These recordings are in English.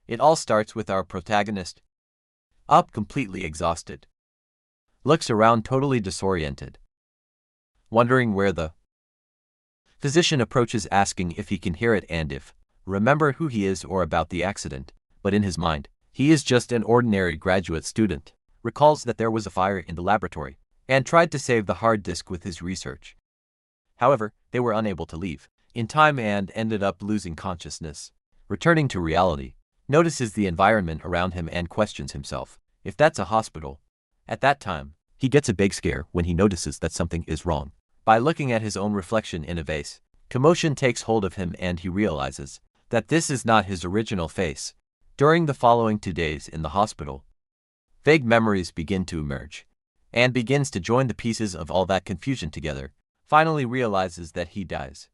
It all starts with our protagonist, up completely exhausted, looks around totally disoriented, wondering where the physician approaches, asking if he can hear it and if remember who he is or about the accident, but in his mind, he is just an ordinary graduate student, recalls that there was a fire in the laboratory, and tried to save the hard disk with his research. However, they were unable to leave in time and ended up losing consciousness. Returning to reality, notices the environment around him and questions himself if that's a hospital. At that time, he gets a big scare when he notices that something is wrong. By looking at his own reflection in a vase, commotion takes hold of him and he realizes that this is not his original face. During the following 2 days in the hospital, vague memories begin to emerge, and begins to join the pieces of all that confusion together, finally realizes that he dies.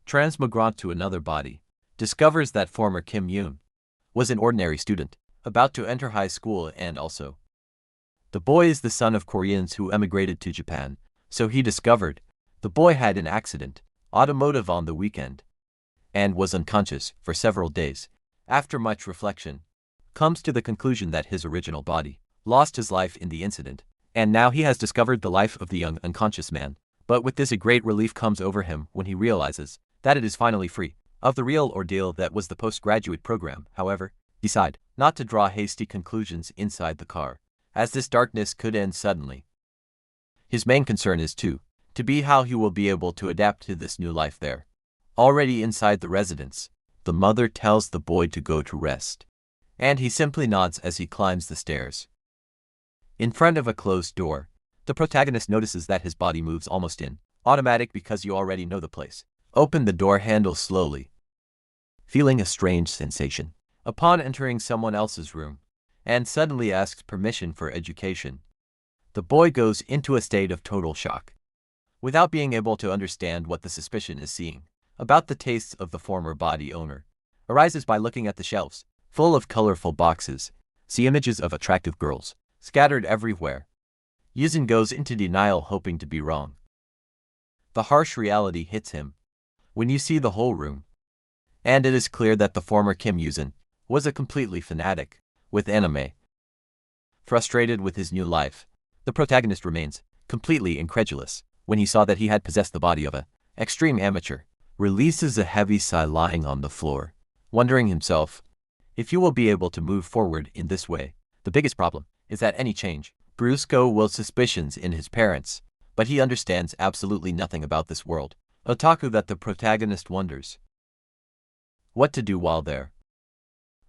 Transmigrant to another body, discovers that former Kim Yoon was an ordinary student, about to enter high school, and also the boy is the son of Koreans who emigrated to Japan, so he discovered the boy had an accident, automotive on the weekend, and was unconscious for several days. After much reflection, comes to the conclusion that his original body lost his life in the incident, and now he has discovered the life of the young unconscious man. But with this, a great relief comes over him when he realizes that it is finally free of the real ordeal that was the postgraduate program. However, decide not to draw hasty conclusions inside the car, as this darkness could end suddenly. His main concern is to be how he will be able to adapt to this new life there. Already inside the residence, the mother tells the boy to go to rest, and he simply nods as he climbs the stairs. In front of a closed door, the protagonist notices that his body moves almost in automatic because you already know the place. Open the door handle slowly, feeling a strange sensation upon entering someone else's room, and suddenly asks permission for education. The boy goes into a state of total shock, without being able to understand what the suspicion is seeing about the tastes of the former body owner. Arises by looking at the shelves, full of colorful boxes, see images of attractive girls scattered everywhere. Yuzin goes into denial, hoping to be wrong. The harsh reality hits him when you see the whole room, and it is clear that the former Kim Yuzin was a completely fanatic with anime. Frustrated with his new life, the protagonist remains completely incredulous when he saw that he had possessed the body of an extreme amateur. Releases a heavy sigh lying on the floor, wondering himself if you will be able to move forward in this way. The biggest problem is that any change Brusco will suspicions in his parents, but he understands absolutely nothing about this world. Otaku that the protagonist wonders what to do while there.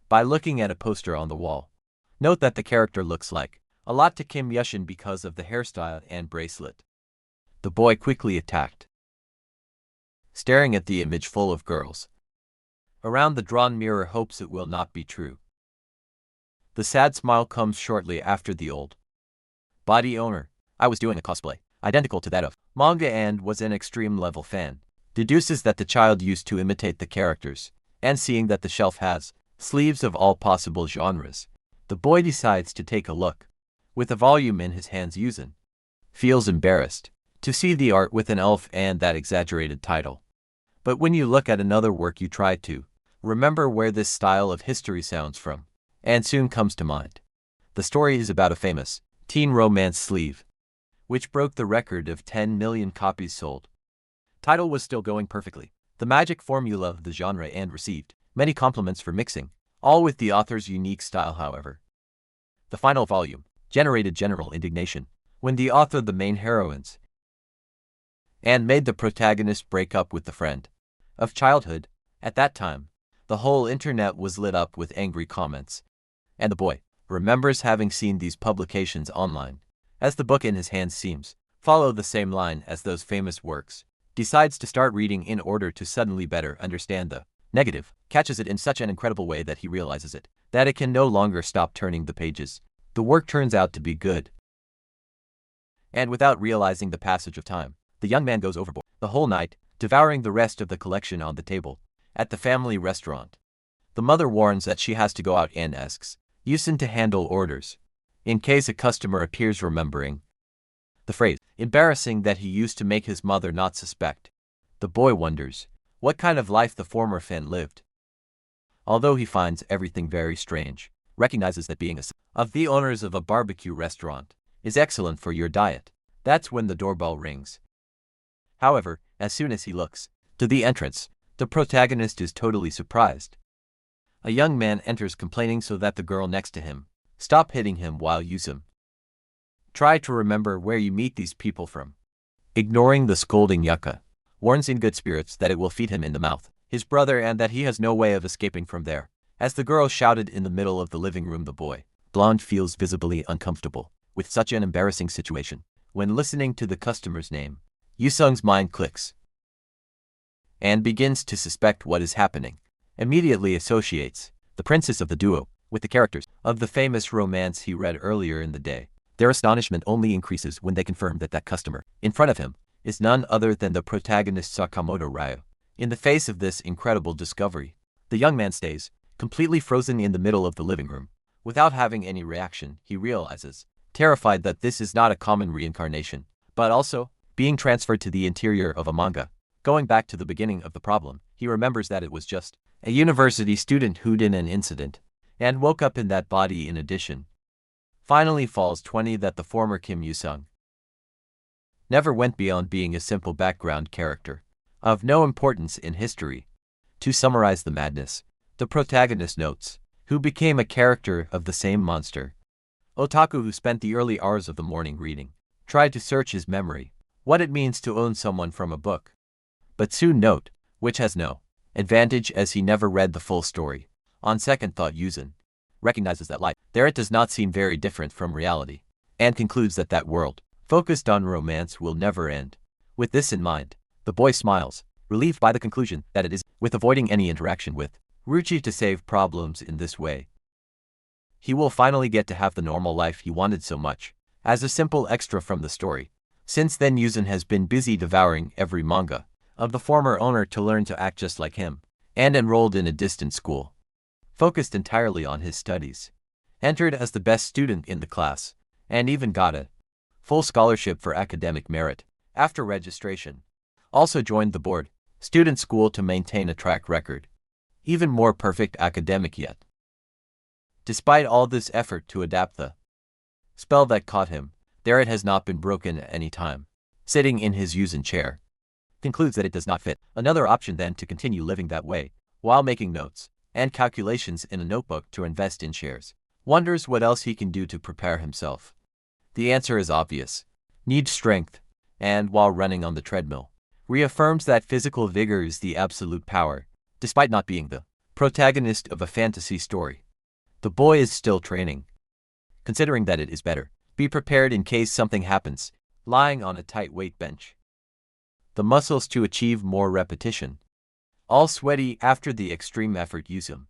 By looking at a poster on the wall, note that the character looks like a lot to Kim Yushin because of the hairstyle and bracelet. The boy quickly attacked, staring at the image full of girls around the drawn mirror, hopes it will not be true. The sad smile comes shortly after the old body owner. I was doing a cosplay identical to that of Manga and was an extreme level fan. Deduces that the child used to imitate the characters, and seeing that the shelf has sleeves of all possible genres, the boy decides to take a look. With a volume in his hands, Yuzin feels embarrassed to see the art with an elf and that exaggerated title. But when you look at another work, you try to remember where this style of history sounds from, and soon comes to mind. The story is about a famous teen romance sleeve, which broke the record of 10 million copies sold. Title was still going perfectly, the magic formula of the genre, and received many compliments for mixing, all with the author's unique style. However, the final volume generated general indignation when the author the main heroines and made the protagonist break up with the friend of childhood. At that time, the whole internet was lit up with angry comments, and the boy remembers having seen these publications online. As the book in his hands seems follow the same line as those famous works, decides to start reading in order to suddenly better understand the negative, catches it in such an incredible way that he realizes it, that it can no longer stop turning the pages. The work turns out to be good, and without realizing the passage of time, the young man goes overboard the whole night, devouring the rest of the collection on the table at the family restaurant. The mother warns that she has to go out and asks Yuzin to handle orders in case a customer appears, remembering the phrase embarrassing that he used to make his mother not suspect. The boy wonders what kind of life the former fan lived. although he finds everything very strange, recognizes that being a son of the owners of a barbecue restaurant is excellent for your diet. That's when the doorbell rings. However, as soon as he looks to the entrance, the protagonist is totally surprised. A young man enters complaining so that the girl next to him stop hitting him while using. Try to remember where you meet these people from. Ignoring the scolding Yucca, warns in good spirits that it will feed him in the mouth, his brother, and that he has no way of escaping from there. As the girl shouted in the middle of the living room, the boy, blonde, feels visibly uncomfortable with such an embarrassing situation. When listening to the customer's name, Yusung's mind clicks and begins to suspect what is happening. Immediately associates the princess of the duo with the characters of the famous romance he read earlier in the day. Their astonishment only increases when they confirm that that customer in front of him is none other than the protagonist Sakamoto Ryu. In the face of this incredible discovery, the young man stays completely frozen in the middle of the living room. Without having any reaction, he realizes, terrified, that this is not a common reincarnation, but also being transferred to the interior of a manga. Going back to the beginning of the problem, he remembers that it was just a university student who'd in an incident and woke up in that body. In addition, finally falls 20 that the former Kim Yusung never went beyond being a simple background character of no importance in history. To summarize the madness, the protagonist notes, who became a character of the same monster otaku who spent the early hours of the morning reading, tried to search his memory, what it means to own someone from a book, but soon note, which has no advantage as he never read the full story. On second thought, Yuzun recognizes that life there it does not seem very different from reality, and concludes that that world, focused on romance, will never end. With this in mind, the boy smiles, relieved by the conclusion that it is with avoiding any interaction with Ruchi to save problems in this way. He will finally get to have the normal life he wanted so much. As a simple extra from the story, since then Yuzun has been busy devouring every manga of the former owner to learn to act just like him, and enrolled in a distant school, focused entirely on his studies, entered as the best student in the class, and even got a full scholarship for academic merit after registration. Also joined the board student school to maintain a track record, even more perfect academic yet. Despite all this effort to adapt the spell that caught him, there it has not been broken at any time. Sitting in his Yuzun chair, concludes that it does not fit another option than to continue living that way, while making notes and calculations in a notebook to invest in shares. Wonders what else he can do to prepare himself. The answer is obvious. Needs strength, and while running on the treadmill, reaffirms that physical vigor is the absolute power, despite not being the protagonist of a fantasy story. The boy is still training, considering that it is better be prepared in case something happens, lying on a tight weight bench. The muscles to achieve more repetition. All sweaty after the extreme effort Yuzun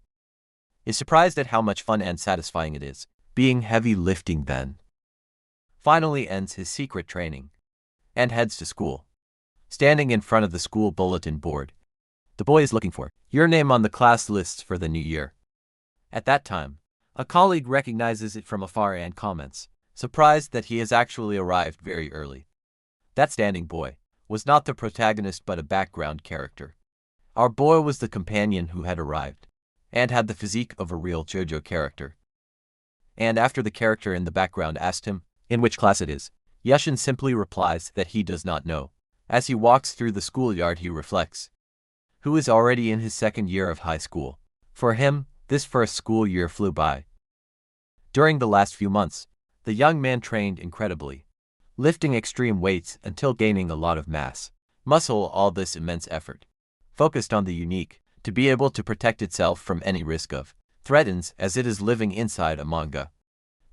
is surprised at how much fun and satisfying it is, being heavy lifting. Then finally ends his secret training and heads to school. Standing in front of the school bulletin board, the boy is looking for your name on the class lists for the new year. At that time, a colleague recognizes it from afar and comments, surprised that he has actually arrived very early. That standing boy was not the protagonist but a background character. Our boy was the companion who had arrived, and had the physique of a real JoJo character. And after the character in the background asked him in which class it is, Yushin simply replies that he does not know. As he walks through the schoolyard, he reflects, who is already in his second year of high school. For him, this first school year flew by. During the last few months, the young man trained incredibly, lifting extreme weights until gaining a lot of mass, muscle. All this immense effort, focused on the unique, to be able to protect itself from any risk of threatens as it is living inside a manga.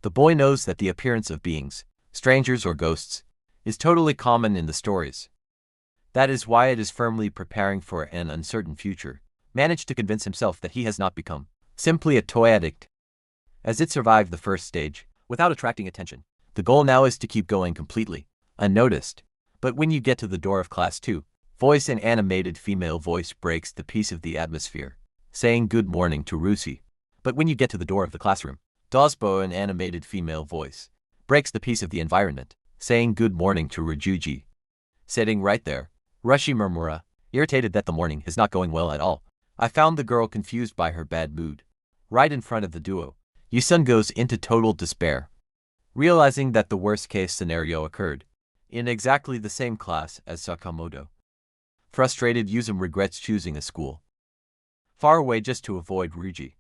The boy knows that the appearance of beings, strangers or ghosts, is totally common in the stories. That is why it is firmly preparing for an uncertain future, managed to convince himself that he has not become simply a toy addict, as it survived the first stage without attracting attention. The goal now is to keep going completely unnoticed. But when you get to the door of class 2, voice an animated female voice breaks the peace of the atmosphere, saying good morning to Rusi. But when you get to the door of the classroom, Dosbo, an animated female voice, breaks the peace of the environment, saying good morning to Rajuji. Sitting right there, Rushi Murmura, irritated that the morning is not going well at all, I found the girl confused by her bad mood. Right in front of the duo, Yusun goes into total despair, realizing that the worst-case scenario occurred in exactly the same class as Sakamoto. Frustrated, Yuzum regrets choosing a school far away just to avoid Ryuji,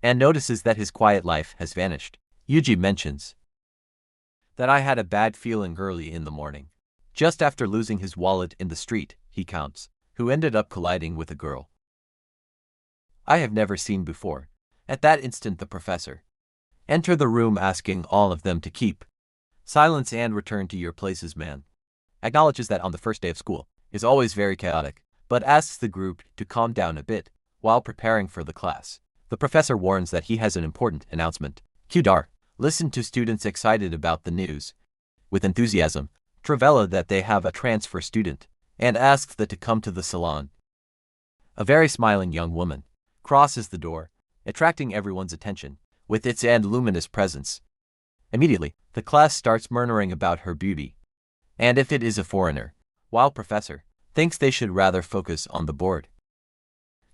and notices that his quiet life has vanished. Yuji mentions that I had a bad feeling early in the morning. Just after losing his wallet in the street, he counts, who ended up colliding with a girl I have never seen before. At that instant the professor enter the room asking all of them to keep silence and return to your places, man. Acknowledges that on the first day of school is always very chaotic, but asks the group to calm down a bit while preparing for the class. The professor warns that he has an important announcement. Qdar listen to students excited about the news with enthusiasm, Travella that they have a transfer student, and asks that to come to the salon. A very smiling young woman crosses the door, attracting everyone's attention with its and luminous presence. Immediately, the class starts murmuring about her beauty, and if it is a foreigner, while professor thinks they should rather focus on the board.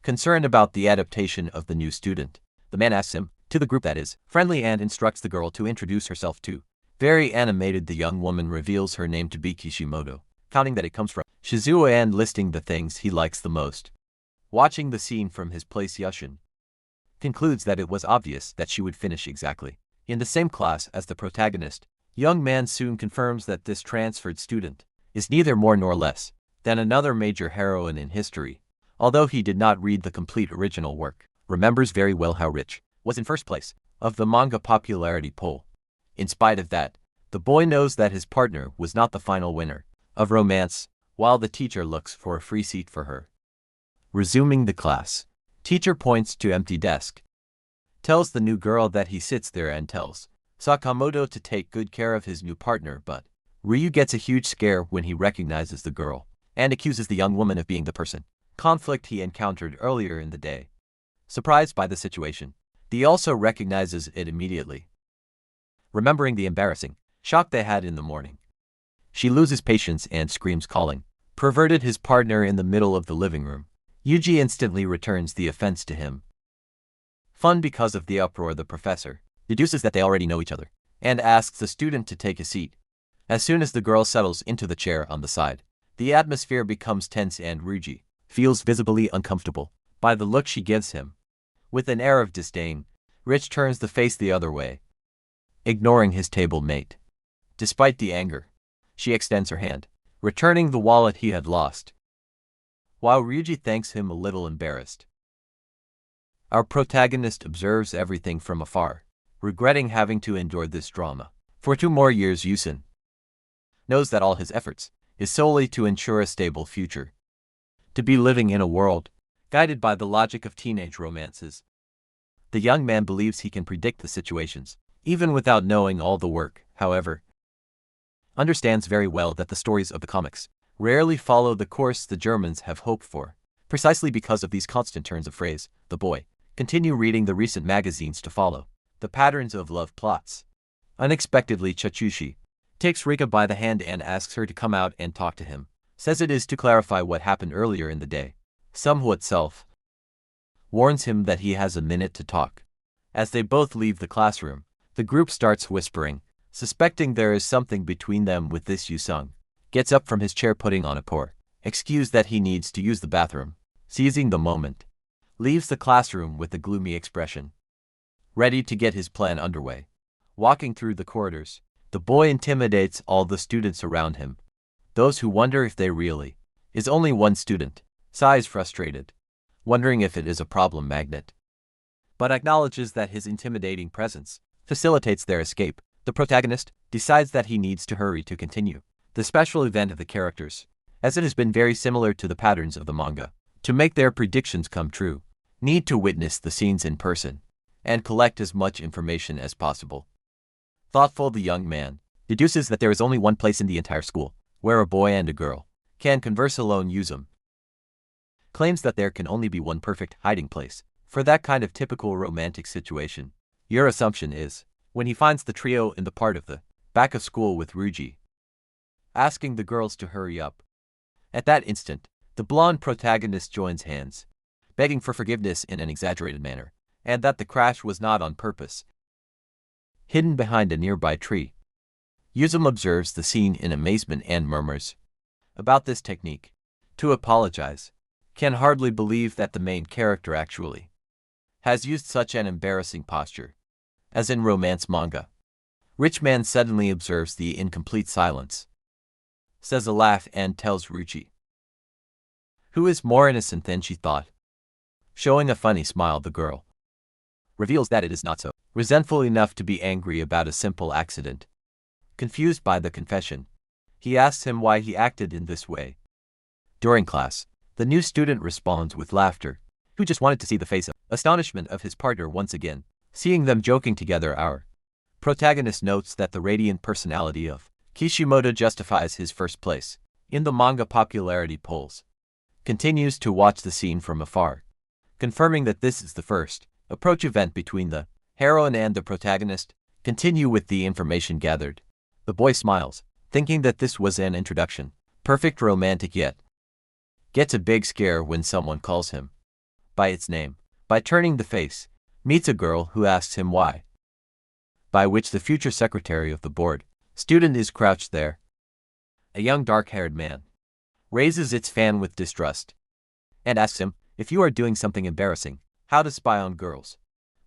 Concerned about the adaptation of the new student, the man asks him, to the group that is, friendly and instructs the girl to introduce herself too. Very animated, the young woman reveals her name to be Kishimoto, counting that it comes from Shizuo and listing the things he likes the most. Watching the scene from his place, Yushin concludes that it was obvious that she would finish exactly in the same class as the protagonist. Young man soon confirms that this transferred student is neither more nor less than another major heroine in history. Although he did not read the complete original work, remembers very well how Rich was in first place of the manga popularity poll. In spite of that, the boy knows that his partner was not the final winner of romance, while the teacher looks for a free seat for her. Resuming the class, teacher points to empty desk, tells the new girl that he sits there and tells Sakamoto to take good care of his new partner, but Ryu gets a huge scare when he recognizes the girl and accuses the young woman of being the person conflict he encountered earlier in the day. Surprised by the situation, he also recognizes it immediately. Remembering the embarrassing shock they had in the morning, she loses patience and screams, calling perverted his partner in the middle of the living room. Yuji instantly returns the offense to him. Fun because of the uproar, the professor deduces that they already know each other and asks the student to take a seat. As soon as the girl settles into the chair on the side, the atmosphere becomes tense and Ryuji feels visibly uncomfortable by the look she gives him. With an air of disdain, Rich turns the face the other way, ignoring his table mate. Despite the anger, she extends her hand, returning the wallet he had lost. While Ryuji thanks him, a little embarrassed, our protagonist observes everything from afar, regretting having to endure this drama for 2 more years. Yusun knows that all his efforts is solely to ensure a stable future, to be living in a world guided by the logic of teenage romances. The young man believes he can predict the situations, even without knowing all the work, however. Understands very well that the stories of the comics rarely follow the course the Germans have hoped for. Precisely because of these constant turns of phrase, the boy continue reading the recent magazines to follow the patterns of love plots. Unexpectedly, Chachushi takes Rika by the hand and asks her to come out and talk to him. Says it is to clarify what happened earlier in the day. Samhwa itself warns him that he has a minute to talk. As they both leave the classroom, the group starts whispering, suspecting there is something between them. With this, Yusung gets up from his chair, putting on a poor excuse that he needs to use the bathroom. Seizing the moment, leaves the classroom with a gloomy expression, ready to get his plan underway. Walking through the corridors, the boy intimidates all the students around him. Those who wonder if they really is only one student, sighs frustrated, wondering if it is a problem magnet, but acknowledges that his intimidating presence facilitates their escape. The protagonist decides that he needs to hurry to continue the special event of the characters, as it has been very similar to the patterns of the manga. To make their predictions come true, need to witness the scenes in person and collect as much information as possible. Thoughtful, the young man deduces that there is only one place in the entire school where a boy and a girl can converse alone. Yuzum claims that there can only be one perfect hiding place for that kind of typical romantic situation. Your assumption is, when he finds the trio in the part of the back of school with Ryuji asking the girls to hurry up. At that instant, the blonde protagonist joins hands begging for forgiveness in an exaggerated manner, and that the crash was not on purpose. Hidden behind a nearby tree, Yuzum observes the scene in amazement and murmurs about this technique. To apologize, can hardly believe that the main character actually has used such an embarrassing posture, as in romance manga. Rich man suddenly observes the incomplete silence, says a laugh and tells Ruchi, who is more innocent than she thought. Showing a funny smile, the girl reveals that it is not so resentful enough to be angry about a simple accident. Confused by the confession, he asks him why he acted in this way. During class, the new student responds with laughter, who just wanted to see the face of astonishment of his partner once again, seeing them joking together. Our protagonist notes that the radiant personality of Kishimoto justifies his first place in the manga popularity polls. Continues to watch the scene from afar, confirming that this is the first approach event between the heroine and the protagonist. Continue with the information gathered. The boy smiles, thinking that this was an introduction. Perfect romantic, yet gets a big scare when someone calls him by its name. By turning the face, meets a girl who asks him why, by which the future secretary of the board student is crouched there. A young dark-haired man raises its fan with distrust and asks him, if you are doing something embarrassing, how to spy on girls.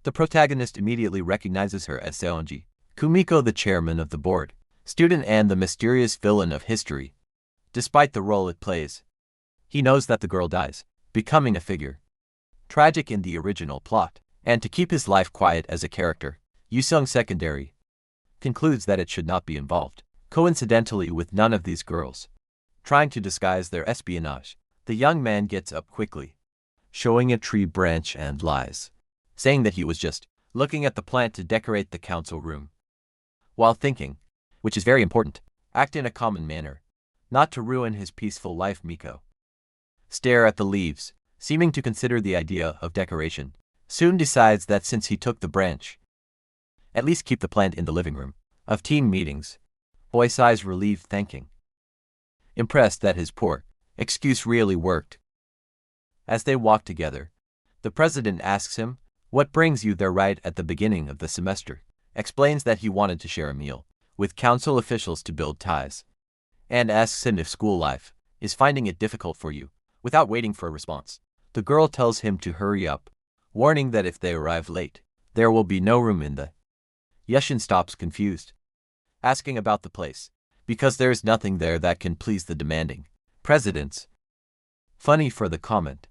The protagonist immediately recognizes her as Seonji Kumiko, the chairman of the board student and the mysterious villain of history. Despite the role it plays, he knows that the girl dies, becoming a figure tragic in the original plot, and to keep his life quiet as a character, Yusung Secondary concludes that it should not be involved, coincidentally, with none of these girls. Trying to disguise their espionage, the young man gets up quickly, showing a tree branch, and lies, saying that he was just looking at the plant to decorate the council room. While thinking, which is very important, act in a common manner, not to ruin his peaceful life. Miko stare at the leaves, seeming to consider the idea of decoration, soon decides that since he took the branch, at least keep the plant in the living room of team meetings. Boy sighs relieved, thanking, impressed that his poor excuse really worked. As they walk together, the president asks him, what brings you there right at the beginning of the semester? Explains that he wanted to share a meal with council officials to build ties, and asks him if school life is finding it difficult for you. Without waiting for a response, the girl tells him to hurry up, warning that if they arrive late, there will be no room in the Yushin stops, confused, asking about the place, because there is nothing there that can please the demanding presidents. Funny for the comment,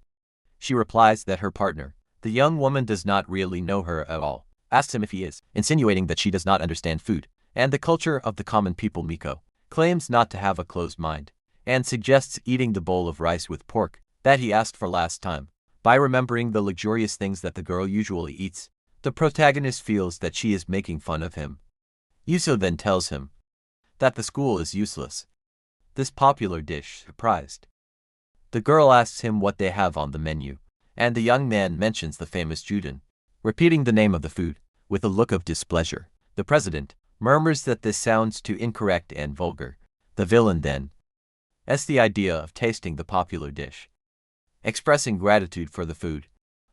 she replies that her partner, the young woman, does not really know her at all, asks him if he is, insinuating that she does not understand food and the culture of the common people. Miko claims not to have a closed mind, and suggests eating the bowl of rice with pork that he asked for last time. By remembering the luxurious things that the girl usually eats, the protagonist feels that she is making fun of him. Yuso then tells him that the school is useless. This popular dish surprised. The girl asks him what they have on the menu, and the young man mentions the famous juden, repeating the name of the food with a look of displeasure. The president murmurs that this sounds too incorrect and vulgar. The villain then asks the idea of tasting the popular dish, expressing gratitude for the food.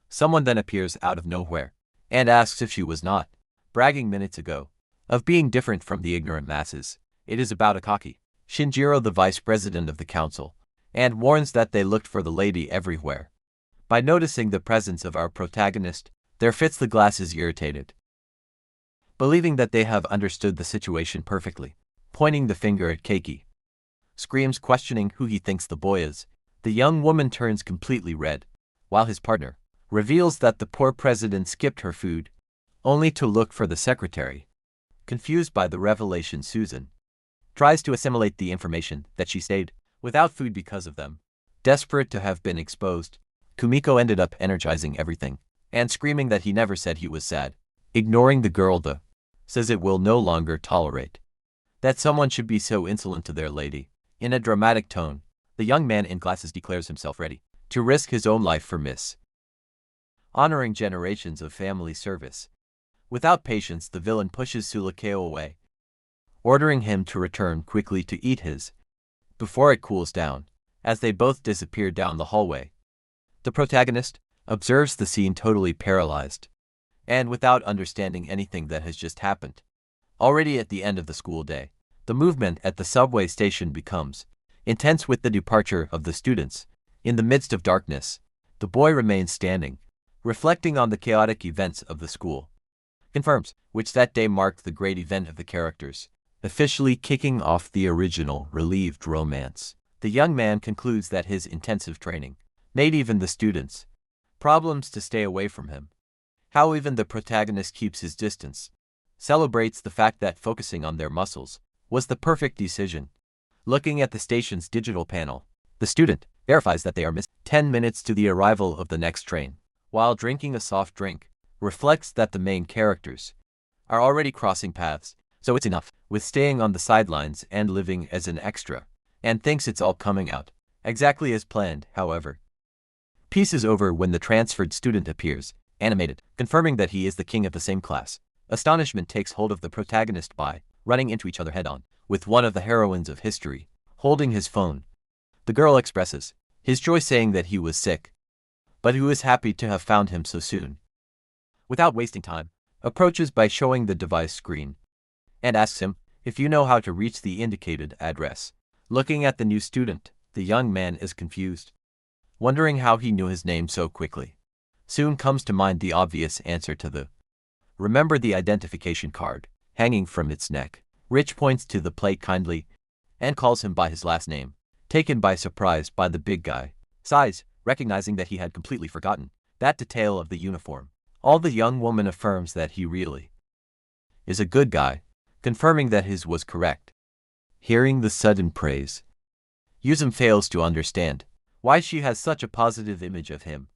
Someone then appears out of nowhere and asks if she was not bragging minutes ago of being different from the ignorant masses. It is about Akaki Shinjiro, the vice president of the council, and warns that they looked for the lady everywhere. By noticing the presence of our protagonist, there fits the glasses irritated, believing that they have understood the situation perfectly, pointing the finger at Keiki, screams, questioning who he thinks the boy is. The young woman turns completely red, while his partner reveals that the poor president skipped her food, only to look for the secretary. Confused by the revelation, Susan tries to assimilate the information that she stayed without food because of them. Desperate to have been exposed, Kumiko ended up energizing everything and screaming that he never said he was sad. Ignoring the girl, says it will no longer tolerate that someone should be so insolent to their lady. In a dramatic tone, the young man in glasses declares himself ready to risk his own life for Miss, honoring generations of family service. Without patience, the villain pushes Sulakeo away, ordering him to return quickly to eat his before it cools down. As they both disappear down the hallway, the protagonist observes the scene totally paralyzed, and without understanding anything that has just happened. Already at the end of the school day, the movement at the subway station becomes intense with the departure of the students. In the midst of darkness, the boy remains standing, reflecting on the chaotic events of the school. Confirms, which that day marked the great event of the characters, officially kicking off the original relieved romance. The young man concludes that his intensive training made even the students' problems to stay away from him. How even the protagonist keeps his distance, celebrates the fact that focusing on their muscles was the perfect decision. Looking at the station's digital panel, the student verifies that they are missing 10 minutes to the arrival of the next train. While drinking a soft drink, reflects that the main characters are already crossing paths, so it's enough with staying on the sidelines and living as an extra, and thinks it's all coming out exactly as planned. However, peace is over when the transferred student appears, animated, confirming that he is the king of the same class. Astonishment takes hold of the protagonist by running into each other head-on, with one of the heroines of history holding his phone. The girl expresses his joy, saying that he was sick, but he was happy to have found him so soon. Without wasting time, approaches by showing the device screen, and asks him if you know how to reach the indicated address. Looking at the new student, the young man is confused, wondering how he knew his name so quickly. Soon comes to mind the obvious answer to the remember the identification card hanging from its neck. Rich points to the plate kindly and calls him by his last name. Taken by surprise by the big guy, sighs, recognizing that he had completely forgotten that detail of the uniform. All the young woman affirms that he really is a good guy, confirming that his was correct. Hearing the sudden praise, Yuzum fails to understand why she has such a positive image of him.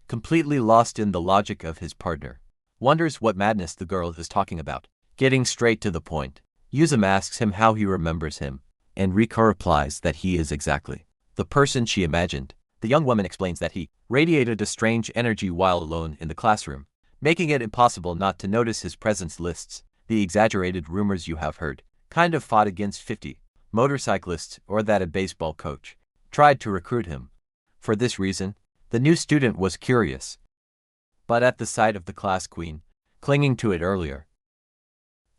Completely lost in the logic of his partner, wonders what madness the girl is talking about. Getting straight to the point, Yuzum asks him how he remembers him, and Rika replies that he is exactly the person she imagined. The young woman explains that he radiated a strange energy while alone in the classroom, making it impossible not to notice his presence. Lists the exaggerated rumors you have heard, kind of fought against 50 motorcyclists, or that a baseball coach tried to recruit him. For this reason, the new student was curious, but at the sight of the class queen, clinging to it earlier,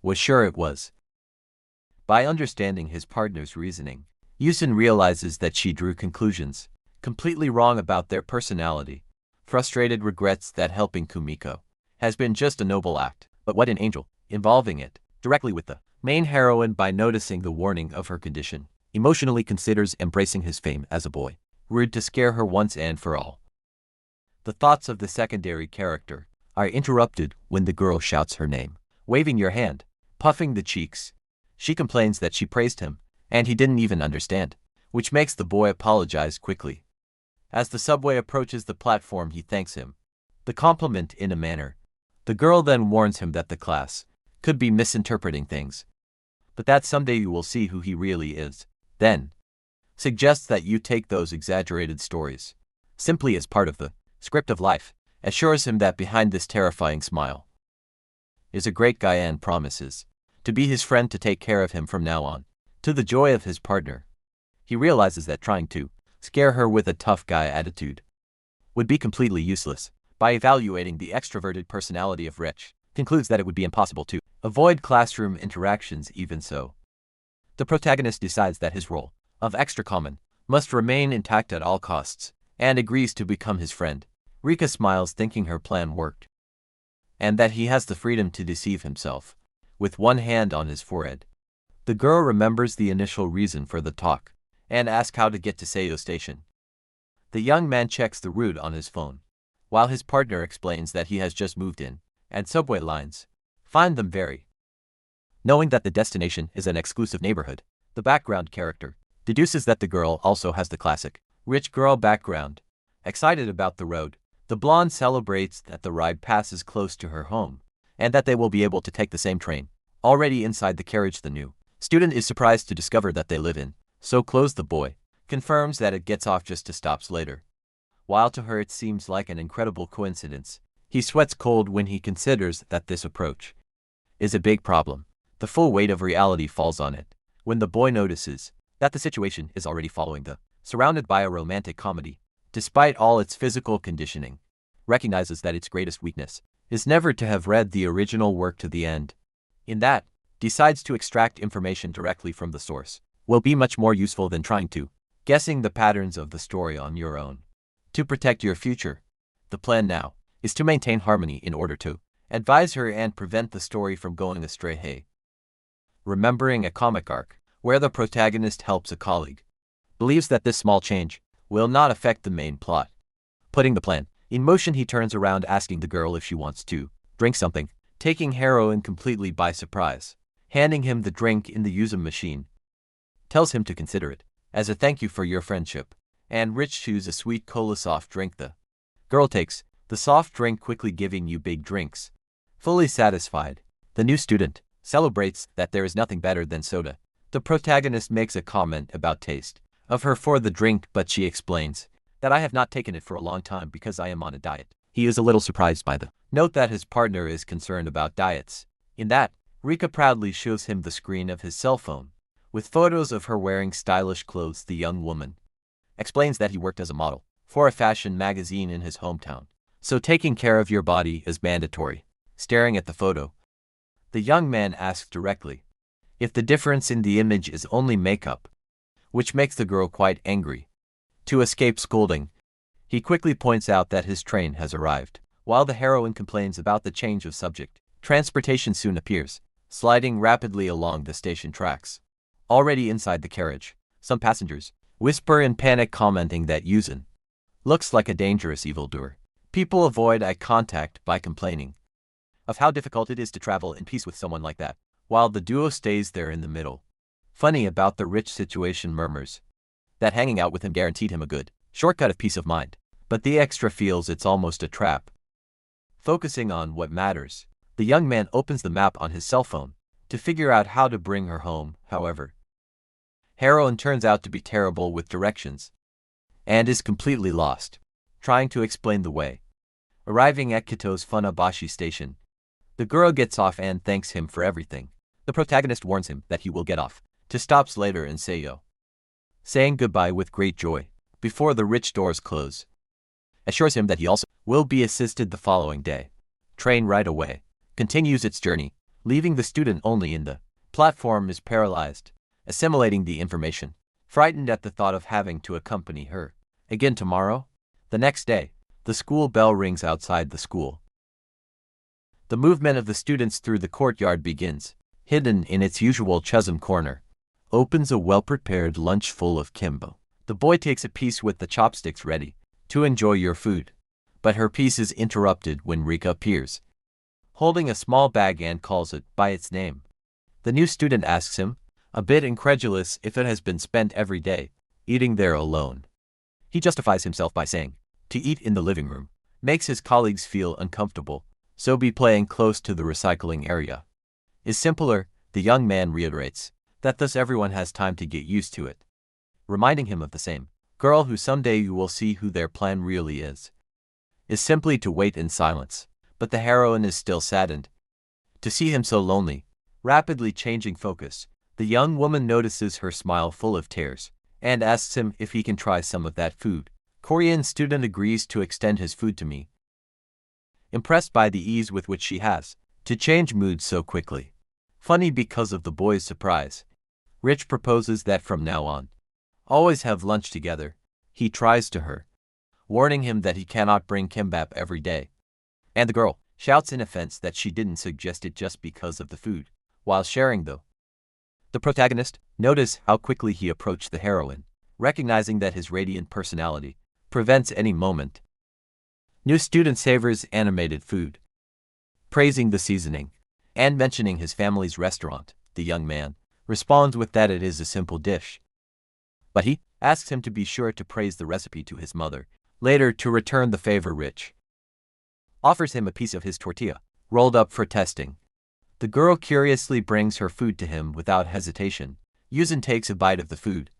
was sure it was. By understanding his partner's reasoning, Yusun realizes that she drew conclusions completely wrong about their personality. Frustrated, regrets that helping Kumiko has been just a noble act, but what an angel, involving it directly with the main heroine by noticing the warning of her condition. Emotionally considers embracing his fame as a boy. Rude to scare her once and for all. The thoughts of the secondary character are interrupted when the girl shouts her name. Waving your hand, puffing the cheeks, she complains that she praised him, and he didn't even understand, which makes the boy apologize quickly. As the subway approaches the platform, he thanks him, the compliment in a manner. The girl then warns him that the class could be misinterpreting things, but that someday you will see who he really is. Then suggests that you take those exaggerated stories simply as part of the script of life, assures him that behind this terrifying smile is a great guy and promises to be his friend, to take care of him from now on. To the joy of his partner, he realizes that trying to scare her with a tough guy attitude would be completely useless. By evaluating the extroverted personality of Rich, concludes that it would be impossible to avoid classroom interactions. Even so, the protagonist decides that his role of extra common must remain intact at all costs, and agrees to become his friend. Rika smiles, thinking her plan worked, and that he has the freedom to deceive himself. With one hand on his forehead, the girl remembers the initial reason for the talk, and asks how to get to Seiyo Station. The young man checks the route on his phone, while his partner explains that he has just moved in, and subway lines find them very. Knowing that the destination is an exclusive neighborhood, the background character deduces that the girl also has the classic rich girl background. Excited about the road, the blonde celebrates that the ride passes close to her home, and that they will be able to take the same train. Already inside the carriage, the new student is surprised to discover that they live in so close. The boy confirms that it gets off just 2 stops later. While to her it seems like an incredible coincidence, he sweats cold when he considers that this approach is a big problem. The full weight of reality falls on it when the boy notices that the situation is already following the surrounded by a romantic comedy. Despite all its physical conditioning, recognizes that its greatest weakness is never to have read the original work to the end. In that, decides to extract information directly from the source will be much more useful than trying to guessing the patterns of the story on your own. To protect your future, the plan now is to maintain harmony in order to advise her and prevent the story from going astray. Hey, remembering a comic arc where the protagonist helps a colleague, believes that this small change will not affect the main plot. Putting the plan in motion, he turns around asking the girl if she wants to drink something, taking heroine completely by surprise. Handing him the drink in the Uzum machine, tells him to consider it as a thank you for your friendship, and Rich chews a sweet cola soft drink. The girl takes the soft drink, quickly giving you big drinks. Fully satisfied, the new student celebrates that there is nothing better than soda. The protagonist makes a comment about taste of her for the drink, but she explains that I have not taken it for a long time because I am on a diet. He is a little surprised by the note that his partner is concerned about diets. In that, Rika proudly shows him the screen of his cell phone, with photos of her wearing stylish clothes. The young woman explains that he worked as a model for a fashion magazine in his hometown, so taking care of your body is mandatory. Staring at the photo, the young man asks directly if the difference in the image is only makeup, which makes the girl quite angry. To escape scolding, he quickly points out that his train has arrived. While the heroine complains about the change of subject, transportation soon appears, sliding rapidly along the station tracks. Already inside the carriage, some passengers whisper in panic, commenting that Yuzin looks like a dangerous evildoer. People avoid eye contact by complaining of how difficult it is to travel in peace with someone like that, while the duo stays there in the middle. Funny about the Rich situation, murmurs that hanging out with him guaranteed him a good shortcut of peace of mind, but the extra feels it's almost a trap. Focusing on what matters, the young man opens the map on his cell phone to figure out how to bring her home. However, heroine turns out to be terrible with directions and is completely lost, trying to explain the way. Arriving at Kito's Funabashi station, the girl gets off and thanks him for everything. The protagonist warns him that he will get off to stops later in Seiyo, saying goodbye with great joy before the Rich doors close. Assures him that he also will be assisted the following day. Train right away continues its journey, leaving the student only in the platform is paralyzed, assimilating the information, frightened at the thought of having to accompany her again tomorrow. The next day, the school bell rings outside the school. The movement of the students through the courtyard begins. Hidden in its usual chasm corner, opens a well-prepared lunch full of kimbo. The boy takes a piece with the chopsticks ready to enjoy your food, but her piece is interrupted when Rika appears, holding a small bag and calls it by its name. The new student asks him, a bit incredulous, if it has been spent every day eating there alone. He justifies himself by saying, to eat in the living room makes his colleagues feel uncomfortable, so be playing close to the recycling area is simpler. The young man reiterates that thus everyone has time to get used to it, reminding him of the same girl who someday you will see who their plan really is simply to wait in silence. But the heroine is still saddened to see him so lonely. Rapidly changing focus, the young woman notices her smile full of tears and asks him if he can try some of that food. Korean student agrees to extend his food to me, impressed by the ease with which she has to change moods so quickly. Funny because of the boy's surprise, Rich proposes that from now on, always have lunch together. He tries to her, warning him that he cannot bring kimbap every day, and the girl shouts in offense that she didn't suggest it just because of the food. While sharing though, the protagonist notice how quickly he approached the heroine, recognizing that his radiant personality prevents any moment. New student savors animated food, praising the seasoning and mentioning his family's restaurant. The young man responds with that it is a simple dish, but he asks him to be sure to praise the recipe to his mother later to return the favor. Rich offers him a piece of his tortilla, rolled up for testing. The girl curiously brings her food to him without hesitation. Yuzin takes a bite of the food,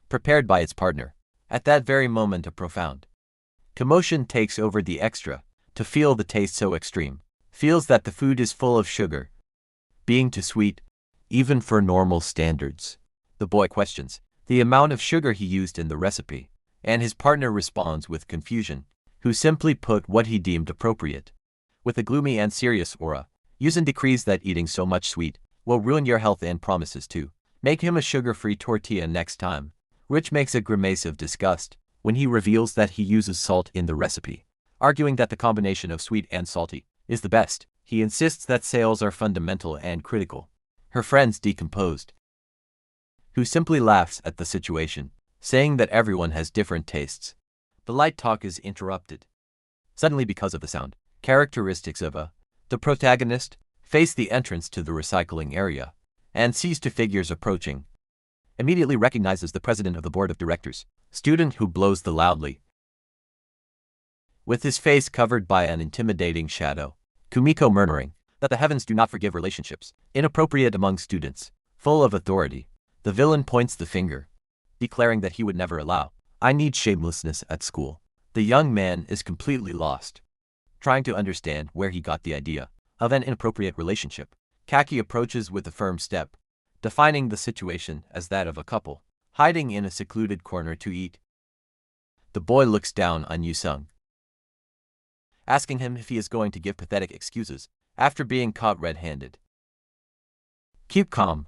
prepared by its partner. At that very moment a profound commotion takes over. The extra, to feel the taste so extreme, feels that the food is full of sugar, being too sweet, even for normal standards. The boy questions the amount of sugar he used in the recipe, and his partner responds with confusion, who simply put what he deemed appropriate. With a gloomy and serious aura, Yuzin decrees that eating so much sweet will ruin your health and promises to make him a sugar-free tortilla next time. Rich makes a grimace of disgust when he reveals that he uses salt in the recipe, arguing that the combination of sweet and salty is the best. He insists that sales are fundamental and critical. Her friend's decomposed, who simply laughs at the situation, saying that everyone has different tastes. The light talk is interrupted suddenly because of the sound. Characteristics of the protagonist face the entrance to the recycling area and sees two figures approaching. Immediately recognizes the president of the board of directors, student who blows the loudly. With his face covered by an intimidating shadow, Kumiko murmuring that the heavens do not forgive relationships inappropriate among students. Full of authority, the villain points the finger, declaring that he would never allow I need shamelessness at school. The young man is completely lost, trying to understand where he got the idea of an inappropriate relationship. Kaki approaches with a firm step, defining the situation as that of a couple hiding in a secluded corner to eat. The boy looks down on Yusung, asking him if he is going to give pathetic excuses after being caught red-handed. Keep calm.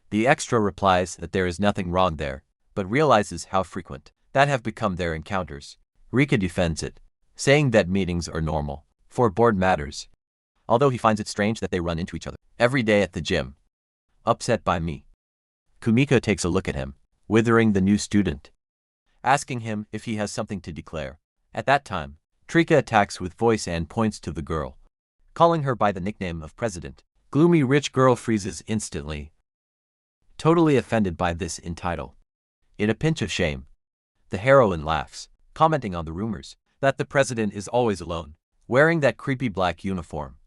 The extra replies that there is nothing wrong there, but realizes how frequent that have become their encounters. Rika defends it, saying that meetings are normal for board matters, although he finds it strange that they run into each other every day at the gym. Upset by me, Kumiko takes a look at him, withering the new student, asking him if he has something to declare. At that time, Trika attacks with voice and points to the girl, calling her by the nickname of President. Gloomy rich girl freezes instantly, totally offended by this entitle. In a pinch of shame, the heroine laughs, commenting on the rumors that the president is always alone, wearing that creepy black uniform.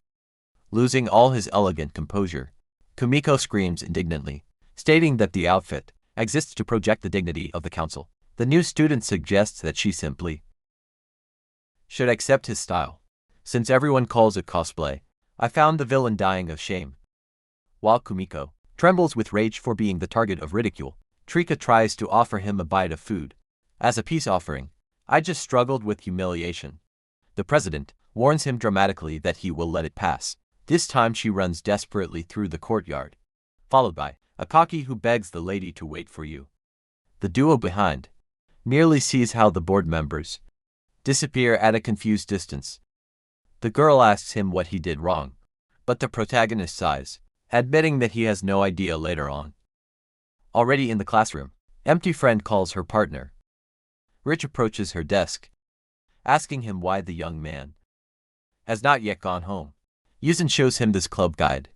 Losing all his elegant composure, Kumiko screams indignantly, stating that the outfit exists to project the dignity of the council. The new student suggests that she simply should accept his style, since everyone calls it cosplay. I found the villain dying of shame. While Kumiko trembles with rage for being the target of ridicule, Trika tries to offer him a bite of food. As a peace offering, I just struggled with humiliation. The president warns him dramatically that he will let it pass. This time she runs desperately through the courtyard, followed by Akaki who begs the lady to wait for you. The duo behind merely sees how the board members disappear at a confused distance. The girl asks him what he did wrong, but the protagonist sighs, admitting that he has no idea later on. Already in the classroom, Empty Friend calls her partner. Rich approaches her desk, asking him why the young man has not yet gone home. Yuzin shows him this club guide,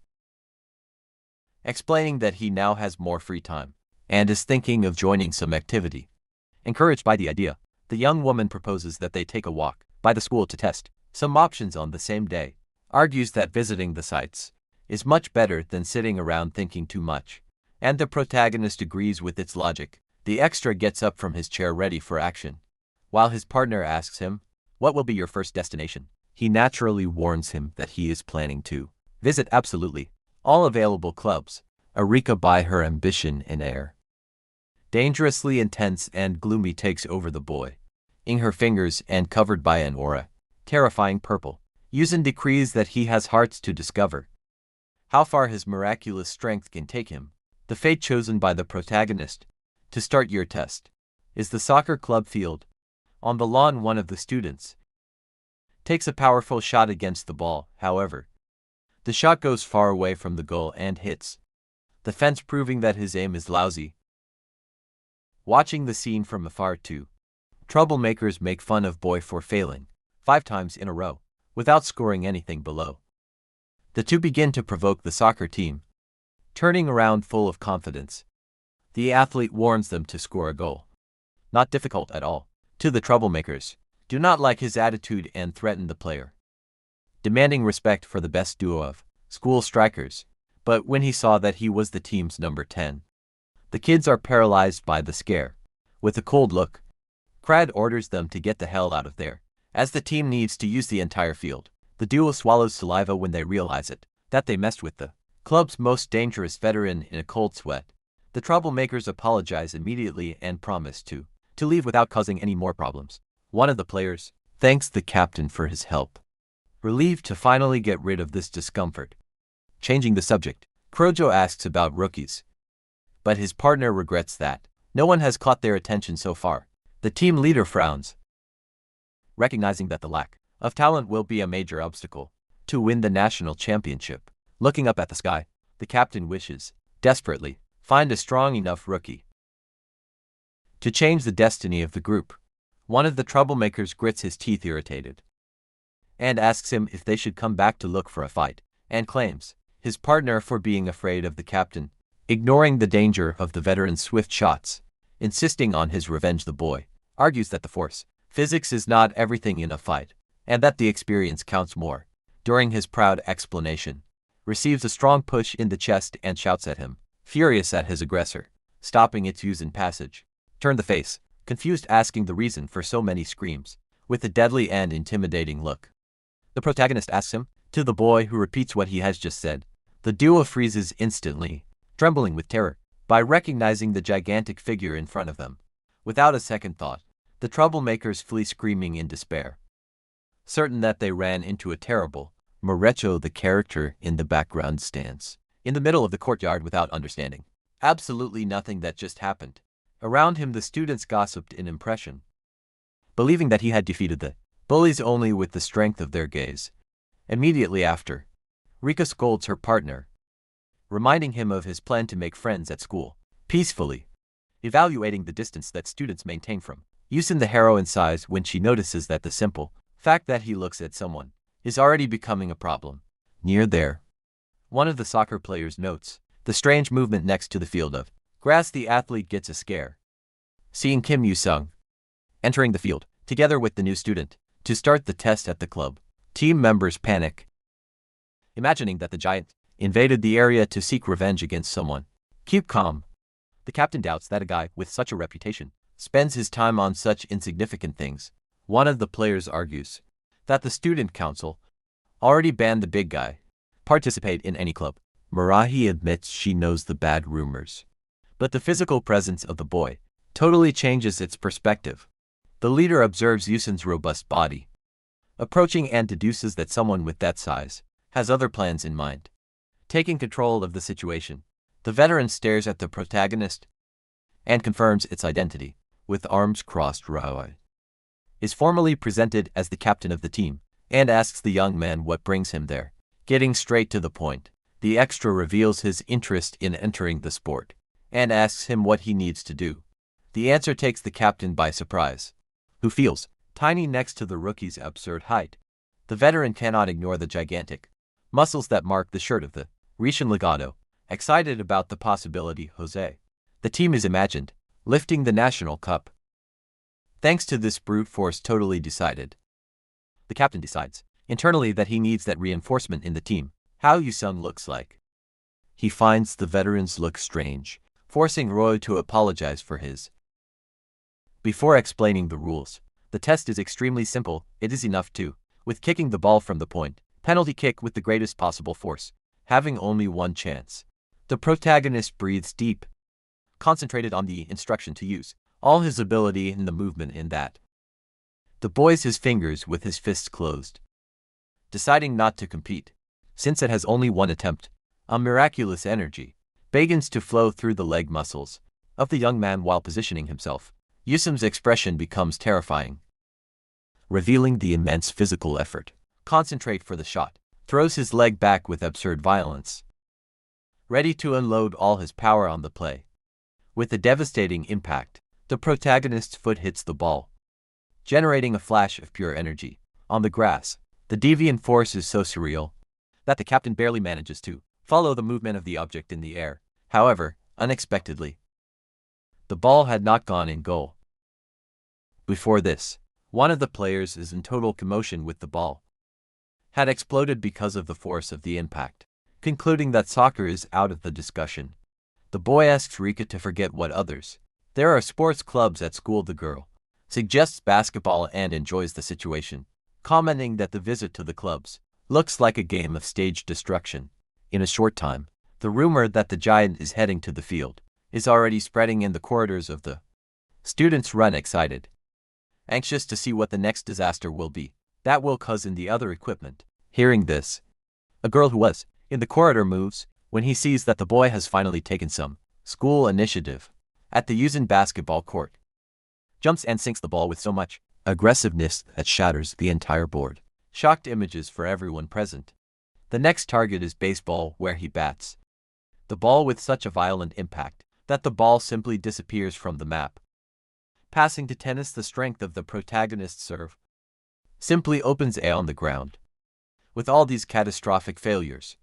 explaining that he now has more free time and is thinking of joining some activity. Encouraged by the idea, the young woman proposes that they take a walk by the school to test some options on the same day, argues that visiting the sites is much better than sitting around thinking too much, and the protagonist agrees with its logic. The extra gets up from his chair ready for action, while his partner asks him, "What will be your first destination?" He naturally warns him that he is planning to visit absolutely all available clubs. Arika by her ambition and air, dangerously intense and gloomy, takes over the boy, in her fingers and covered by an aura, terrifying purple. Yuzin decrees that he has hearts to discover how far his miraculous strength can take him. The fate chosen by the protagonist to start your test is the soccer club field. On the lawn, one of the students takes a powerful shot against the ball. However, the shot goes far away from the goal and hits the fence, proving that his aim is lousy. Watching the scene from afar too, troublemakers make fun of boy for failing 5 times in a row without scoring anything below. The two begin to provoke the soccer team, turning around full of confidence. The athlete warns them to score a goal. Not difficult at all. To the troublemakers, do not like his attitude and threaten the player, demanding respect for the best duo of school strikers. But when he saw that he was the team's number 10, the kids are paralyzed by the scare. With a cold look, Crad orders them to get the hell out of there, as the team needs to use the entire field. The duo swallows saliva when they realize it, that they messed with the club's most dangerous veteran in a cold sweat. The troublemakers apologize immediately and promise to leave without causing any more problems. One of the players thanks the captain for his help, relieved to finally get rid of this discomfort. Changing the subject, Kurojo asks about rookies, but his partner regrets that no one has caught their attention so far. The team leader frowns, recognizing that the lack of talent will be a major obstacle to win the national championship. Looking up at the sky, the captain wishes, desperately, find a strong enough rookie to change the destiny of the group. One of the troublemakers grits his teeth irritated and asks him if they should come back to look for a fight, and claims his partner for being afraid of the captain, ignoring the danger of the veteran's swift shots. Insisting on his revenge, the boy argues that the force physics is not everything in a fight, and that the experience counts more. During his proud explanation, receives a strong push in the chest and shouts at him, furious at his aggressor, stopping its use in passage. Turn the face, confused, asking the reason for so many screams, with a deadly and intimidating look. The protagonist asks him, to the boy who repeats what he has just said. The duo freezes instantly, trembling with terror, by recognizing the gigantic figure in front of them. Without a second thought, the troublemakers flee screaming in despair, certain that they ran into a terrible Morecho. The character in the background stands in the middle of the courtyard without understanding absolutely nothing that just happened. Around him the students gossiped in impression, believing that he had defeated the bullies only with the strength of their gaze. Immediately after, Rika scolds her partner, reminding him of his plan to make friends at school, peacefully, evaluating the distance that students maintain from Yusin, the heroine, sighs when she notices that the simple fact that he looks at someone is already becoming a problem. Near there, one of the soccer players notes the strange movement next to the field of grass. The athlete gets a scare, seeing Kim Yu-sung entering the field, together with the new student, to start the test at the club. Team members panic, imagining that the giant invaded the area to seek revenge against someone. Keep calm. The captain doubts that a guy with such a reputation spends his time on such insignificant things. One of the players argues that the student council already banned the big guy participate in any club. Marahi admits she knows the bad rumors, but the physical presence of the boy totally changes its perspective. The leader observes Yusun's robust body, approaching, and deduces that someone with that size has other plans in mind. Taking control of the situation, the veteran stares at the protagonist and confirms its identity. With arms crossed, Raoi is formally presented as the captain of the team and asks the young man what brings him there. Getting straight to the point, the extra reveals his interest in entering the sport and asks him what he needs to do. The answer takes the captain by surprise, who feels tiny next to the rookie's absurd height. The veteran cannot ignore the gigantic muscles that mark the shirt of the Rishin Legato. Excited about the possibility, Jose, the team is imagined lifting the national cup. Thanks to this brute force totally decided, the captain decides internally that he needs that reinforcement in the team. How Yu-sung looks like. He finds the veterans look strange, forcing Roy to apologize for his. Before explaining the rules, the test is extremely simple. It is enough to, with kicking the ball from the point, penalty kick with the greatest possible force, having only one chance. The protagonist breathes deep, concentrated on the instruction to use all his ability in the movement in that. The boys his fingers with his fists closed, deciding not to compete, since it has only one attempt. A miraculous energy begins to flow through the leg muscles of the young man while positioning himself. Yusum's expression becomes terrifying, revealing the immense physical effort. Concentrate for the shot, throws his leg back with absurd violence, ready to unload all his power on the play. With a devastating impact, the protagonist's foot hits the ball, generating a flash of pure energy. On the grass, the deviant force is so surreal that the captain barely manages to follow the movement of the object in the air. However, unexpectedly, the ball had not gone in goal. Before this, one of the players is in total commotion with the ball had exploded because of the force of the impact. Concluding that soccer is out of the discussion, the boy asks Rika to forget what others. There are sports clubs at school. The girl suggests basketball and enjoys the situation, commenting that the visit to the clubs looks like a game of staged destruction. In a short time, the rumor that the giant is heading to the field is already spreading in the corridors of the students. Run excited, anxious to see what the next disaster will be that will cause in the other equipment. Hearing this, a girl who was in the corridor moves when he sees that the boy has finally taken some school initiative at the Yuuzhan basketball court. Jumps and sinks the ball with so much aggressiveness that shatters the entire board. Shocked images for everyone present. The next target is baseball, where he bats the ball with such a violent impact that the ball simply disappears from the map. Passing to tennis, the strength of the protagonist's serve simply opens A on the ground. With all these catastrophic failures,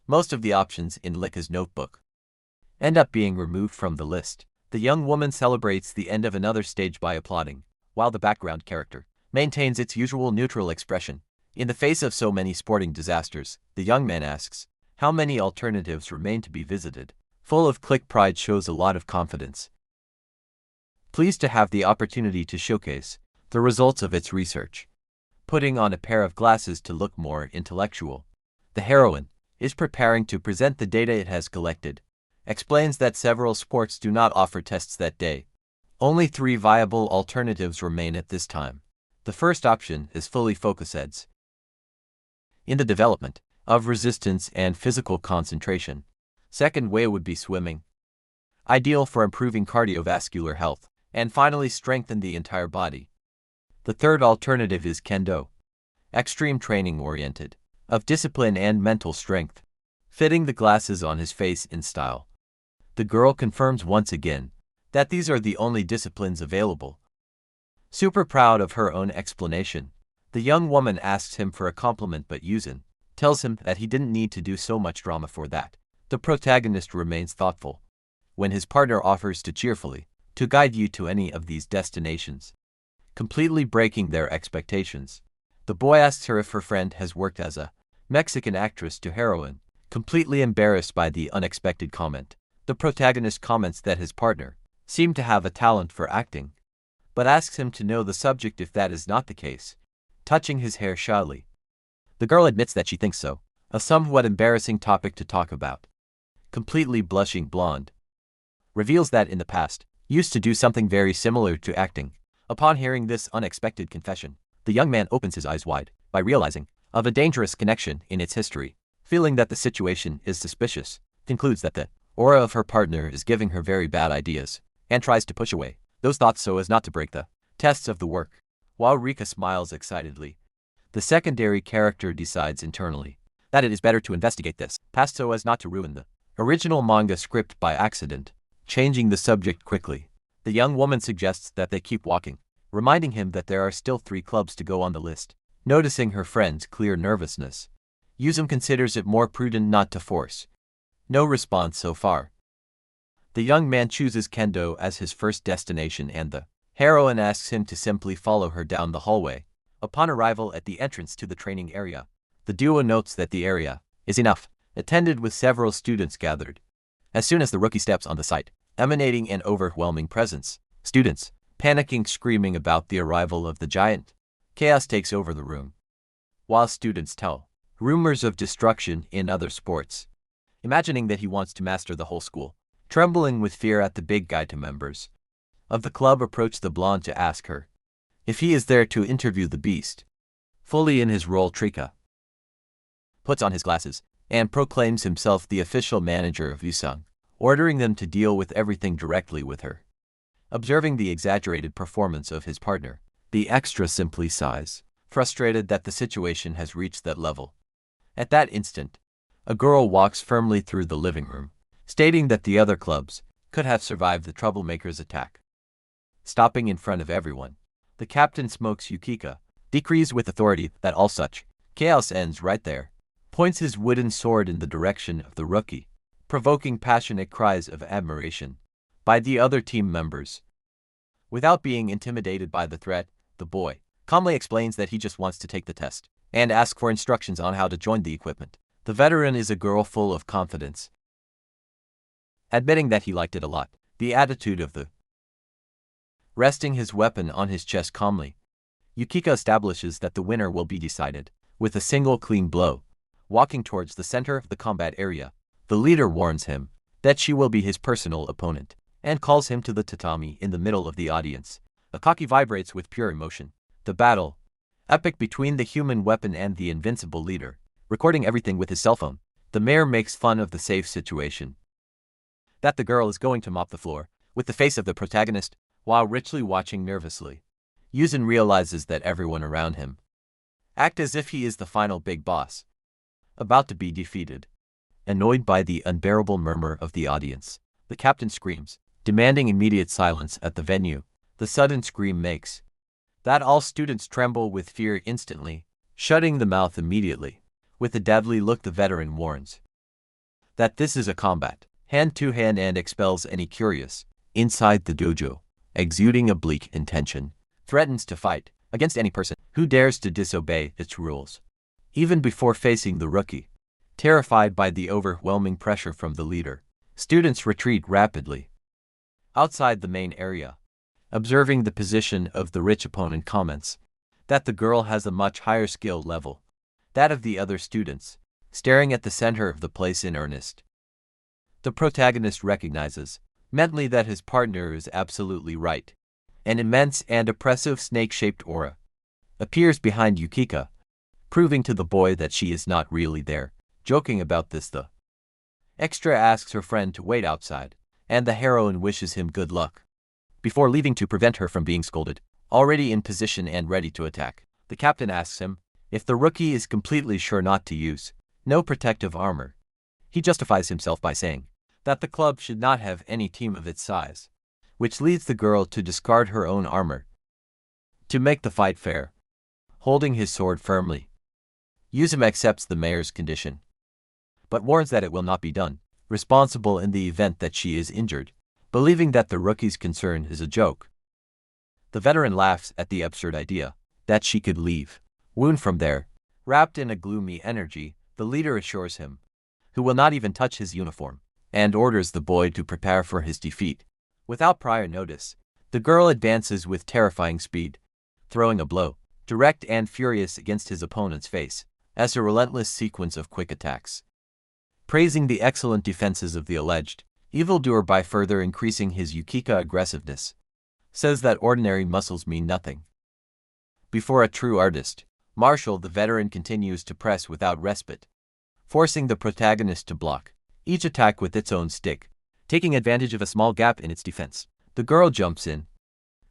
most of the options in Lika's notebook end up being removed from the list. The young woman celebrates the end of another stage by applauding, while the background character maintains its usual neutral expression. In the face of so many sporting disasters, the young man asks, how many alternatives remain to be visited? Full of click, pride shows a lot of confidence. Pleased to have the opportunity to showcase the results of its research. Putting on a pair of glasses to look more intellectual, the heroine is preparing to present the data it has collected. Explains that several sports do not offer tests that day. Only 3 viable alternatives remain at this time. The first option is fully focus eds in the development of resistance and physical concentration. Second way would be swimming, ideal for improving cardiovascular health, and finally strengthen the entire body. The third alternative is kendo, extreme training oriented, of discipline and mental strength. Fitting the glasses on his face in style, the girl confirms once again that these are the only disciplines available. Super proud of her own explanation, the young woman asks him for a compliment, but Yuuzhan tells him that he didn't need to do so much drama for that. The protagonist remains thoughtful when his partner offers to cheerfully to guide you to any of these destinations, completely breaking their expectations. The boy asks her if her friend has worked as a Mexican actress to heroine, completely embarrassed by the unexpected comment. The protagonist comments that his partner seemed to have a talent for acting, but asks him to know the subject if that is not the case, touching his hair shyly. The girl admits that she thinks so, a somewhat embarrassing topic to talk about. Completely blushing blonde reveals that in the past, used to do something very similar to acting. Upon hearing this unexpected confession, the young man opens his eyes wide by realizing of a dangerous connection in its history. Feeling that the situation is suspicious, concludes that the aura of her partner is giving her very bad ideas, and tries to push away those thoughts so as not to break the tests of the work. While Rika smiles excitedly, the secondary character decides internally that it is better to investigate this past so as not to ruin the original manga script by accident. Changing the subject quickly, the young woman suggests that they keep walking, reminding him that there are still 3 clubs to go on the list. Noticing her friend's clear nervousness, Yuuzhan considers it more prudent not to force. No response so far. The young man chooses kendo as his first destination, and the heroine asks him to simply follow her down the hallway. Upon arrival at the entrance to the training area, the duo notes that the area is enough, attended with several students gathered. As soon as the rookie steps on the site, emanating an overwhelming presence, students, panicking, screaming about the arrival of the giant, chaos takes over the room. While students tell rumors of destruction in other sports, imagining that he wants to master the whole school, trembling with fear at the big guy to members of the club approach the blonde to ask her if he is there to interview the beast. Fully in his role, Trika puts on his glasses and proclaims himself the official manager of Yuuzhan, ordering them to deal with everything directly with her. Observing the exaggerated performance of his partner, the extra simply sighs, frustrated that the situation has reached that level. At that instant, a girl walks firmly through the living room, stating that the other clubs could have survived the troublemaker's attack. Stopping in front of everyone, the captain smokes Yukika, decrees with authority that all such chaos ends right there, points his wooden sword in the direction of the rookie, provoking passionate cries of admiration by the other team members. Without being intimidated by the threat, the boy calmly explains that he just wants to take the test and ask for instructions on how to join the equipment. The veteran is a girl full of confidence, admitting that he liked it a lot. The attitude of the resting his weapon on his chest calmly, Yukika establishes that the winner will be decided with a single clean blow. Walking towards the center of the combat area, the leader warns him that she will be his personal opponent and calls him to the tatami in the middle of the audience. Akaki vibrates with pure emotion. The battle, epic between the human weapon and the invincible leader, recording everything with his cell phone. The mayor makes fun of the safe situation that the girl is going to mop the floor, with the face of the protagonist, while richly watching nervously. Yuzin realizes that everyone around him act as if he is the final big boss, about to be defeated. Annoyed by the unbearable murmur of the audience, the captain screams, demanding immediate silence at the venue. The sudden scream makes that all students tremble with fear instantly, shutting the mouth immediately. With a deadly look, the veteran warns that this is a combat, hand-to-hand, and expels any curious inside the dojo, exuding a bleak intention, threatens to fight against any person who dares to disobey its rules. Even before facing the rookie, terrified by the overwhelming pressure from the leader, students retreat rapidly. Outside the main area, observing the position of the rich opponent, comments that the girl has a much higher skill level, that of the other students, staring at the center of the place in earnest. The protagonist recognizes mentally that his partner is absolutely right. An immense and oppressive snake-shaped aura appears behind Yukika, proving to the boy that she is not really there. Joking about this, the extra asks her friend to wait outside, and the heroine wishes him good luck before leaving to prevent her from being scolded. Already in position and ready to attack, the captain asks him if the rookie is completely sure not to use no protective armor. He justifies himself by saying that the club should not have any team of its size, which leads the girl to discard her own armor to make the fight fair. Holding his sword firmly, Yuzum accepts the mayor's condition, but warns that it will not be done responsible in the event that she is injured, believing that the rookie's concern is a joke. The veteran laughs at the absurd idea that she could leave wound from there. Wrapped in a gloomy energy, the leader assures him who will not even touch his uniform, and orders the boy to prepare for his defeat. Without prior notice, the girl advances with terrifying speed, throwing a blow, direct and furious, against his opponent's face, as a relentless sequence of quick attacks. Praising the excellent defenses of the alleged evildoer by further increasing his Yukika aggressiveness, says that ordinary muscles mean nothing before a true artist. Marshall, the veteran, continues to press without respite, forcing the protagonist to block each attack with its own stick, taking advantage of a small gap in its defense. The girl jumps in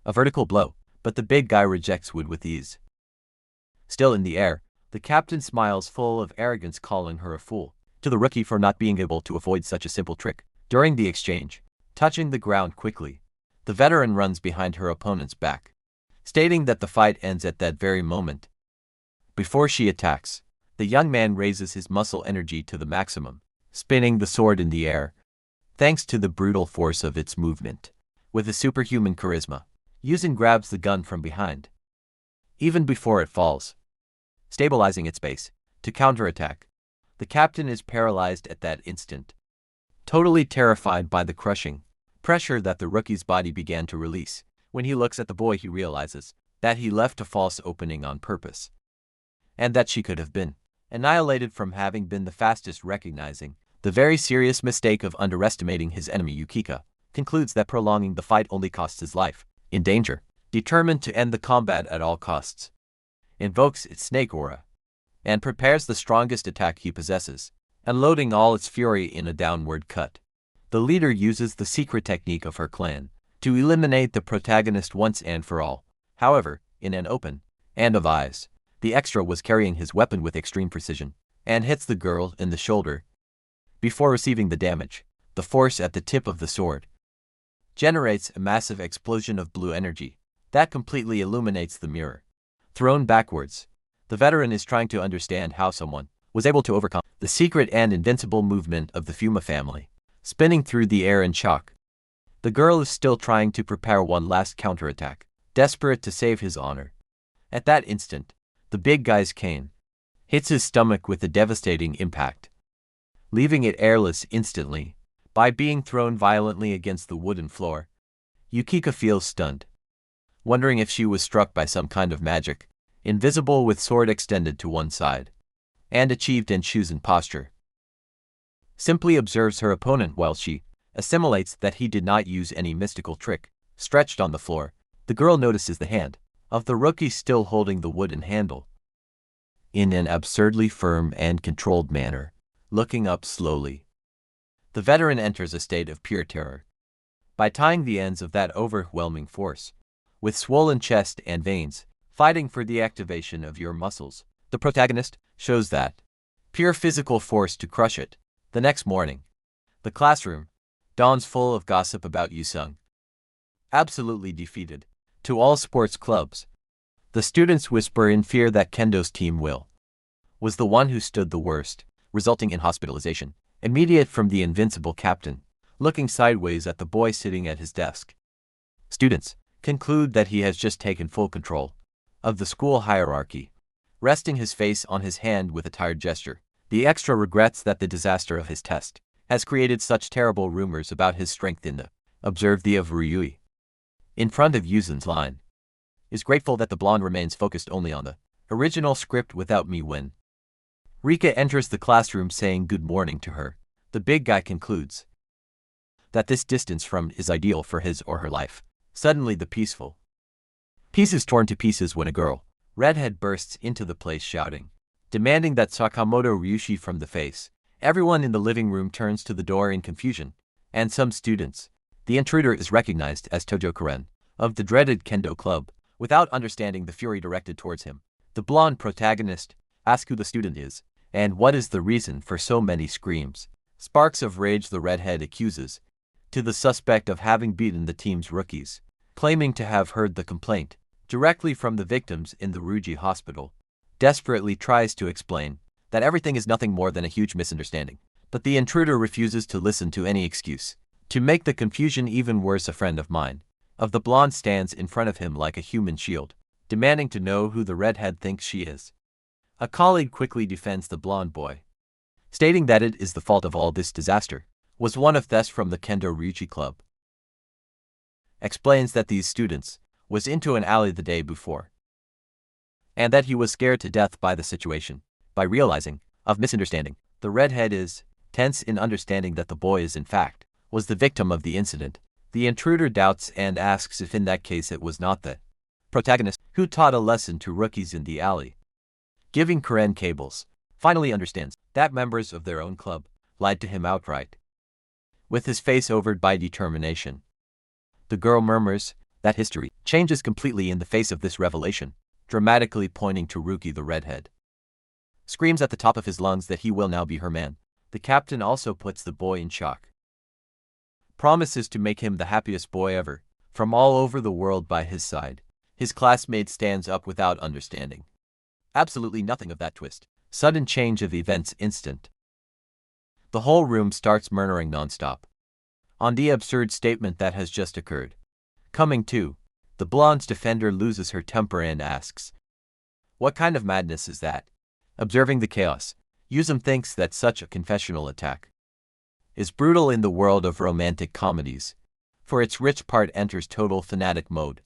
a vertical blow, but the big guy rejects wood with ease. Still in the air, the captain smiles, full of arrogance, calling her a fool to the rookie for not being able to avoid such a simple trick. During the exchange, touching the ground quickly, the veteran runs behind her opponent's back, stating that the fight ends at that very moment. Before she attacks, the young man raises his muscle energy to the maximum, spinning the sword in the air, thanks to the brutal force of its movement. With a superhuman charisma, Yuzin grabs the gun from behind, even before it falls, stabilizing its base to counterattack. The captain is paralyzed at that instant, totally terrified by the crushing pressure that the rookie's body began to release. When he looks at the boy, he realizes that he left a false opening on purpose, and that she could have been annihilated from having been the fastest. Recognizing the very serious mistake of underestimating his enemy, Yukika concludes that prolonging the fight only costs his life. In danger, determined to end the combat at all costs, invokes its snake aura and prepares the strongest attack he possesses, unloading all its fury in a downward cut. The leader uses the secret technique of her clan to eliminate the protagonist once and for all. However, in an open and of eyes, the extra was carrying his weapon with extreme precision and hits the girl in the shoulder. Before receiving the damage, the force at the tip of the sword generates a massive explosion of blue energy that completely illuminates the mirror. Thrown backwards, the veteran is trying to understand how someone was able to overcome the secret and invincible movement of the Fuma family, spinning through the air in shock. The girl is still trying to prepare one last counterattack, desperate to save his honor. At that instant, the big guy's cane hits his stomach with a devastating impact, leaving it airless instantly. By being thrown violently against the wooden floor, Yukika feels stunned, wondering if she was struck by some kind of magic. Invisible, with sword extended to one side, and achieved in Shuzen posture, simply observes her opponent while she assimilates that he did not use any mystical trick. Stretched on the floor, The girl notices the hand of the rookie still holding the wooden handle in an absurdly firm and controlled manner, looking up slowly. The veteran enters a state of pure terror by tying the ends of that overwhelming force with swollen chest and veins, fighting for the activation of your muscles. The protagonist shows that pure physical force to crush it. The next morning, the classroom dawns full of gossip about Yusung. Absolutely defeated to all sports clubs, the students whisper in fear that Kendo's team was the one who stood the worst, resulting in hospitalization immediate from the invincible captain, looking sideways at the boy sitting at his desk. Students conclude that he has just taken full control of the school hierarchy, resting his face on his hand with a tired gesture. The extra regrets that the disaster of his test has created such terrible rumors about his strength in the observe the of Ryui. In front of Yuzun's line, is grateful that the blonde remains focused only on the original script without me when Rika enters the classroom saying good morning to her. The big guy concludes that this distance from is ideal for his or her life. Suddenly the peaceful piece is torn to pieces when a girl, redhead, bursts into the place shouting, demanding that Sakamoto Ryushi from the face. Everyone in the living room turns to the door in confusion, and some students. The intruder is recognized as Tojo Karen of the dreaded Kendo Club. Without understanding the fury directed towards him, the blonde protagonist asks who the student is, and what is the reason for so many screams. Sparks of rage the redhead accuses to the suspect of having beaten the team's rookies, claiming to have heard the complaint directly from the victims in the Ruji hospital. Desperately tries to explain that everything is nothing more than a huge misunderstanding, but the intruder refuses to listen to any excuse. To make the confusion even worse, a friend of mine of the blonde stands in front of him like a human shield, demanding to know who the redhead thinks she is. A colleague quickly defends the blonde boy, stating that it is the fault of all this disaster was one of thefts from the Kendo Ryuji Club. Explains that these students was into an alley the day before, and that he was scared to death by the situation. By realizing of misunderstanding, the redhead is tense in understanding that the boy is in fact was the victim of the incident. The intruder doubts and asks if in that case it was not the protagonist who taught a lesson to rookies in the alley. Giving Karen cables, finally understands that members of their own club lied to him outright. With his face overed by determination, the girl murmurs that history changes completely in the face of this revelation, dramatically pointing to Ruki the redhead. Screams at the top of his lungs that he will now be her man. The captain also puts the boy in shock. Promises to make him the happiest boy ever, from all over the world by his side. His classmate stands up without understanding absolutely nothing of that twist. Sudden change of events instant. The whole room starts murmuring nonstop on the absurd statement that has just occurred. Coming to, the blonde's defender loses her temper and asks, "What kind of madness is that?" Observing the chaos, Yuzum thinks that such a confessional attack is brutal in the world of romantic comedies, for its rich part enters total fanatic mode,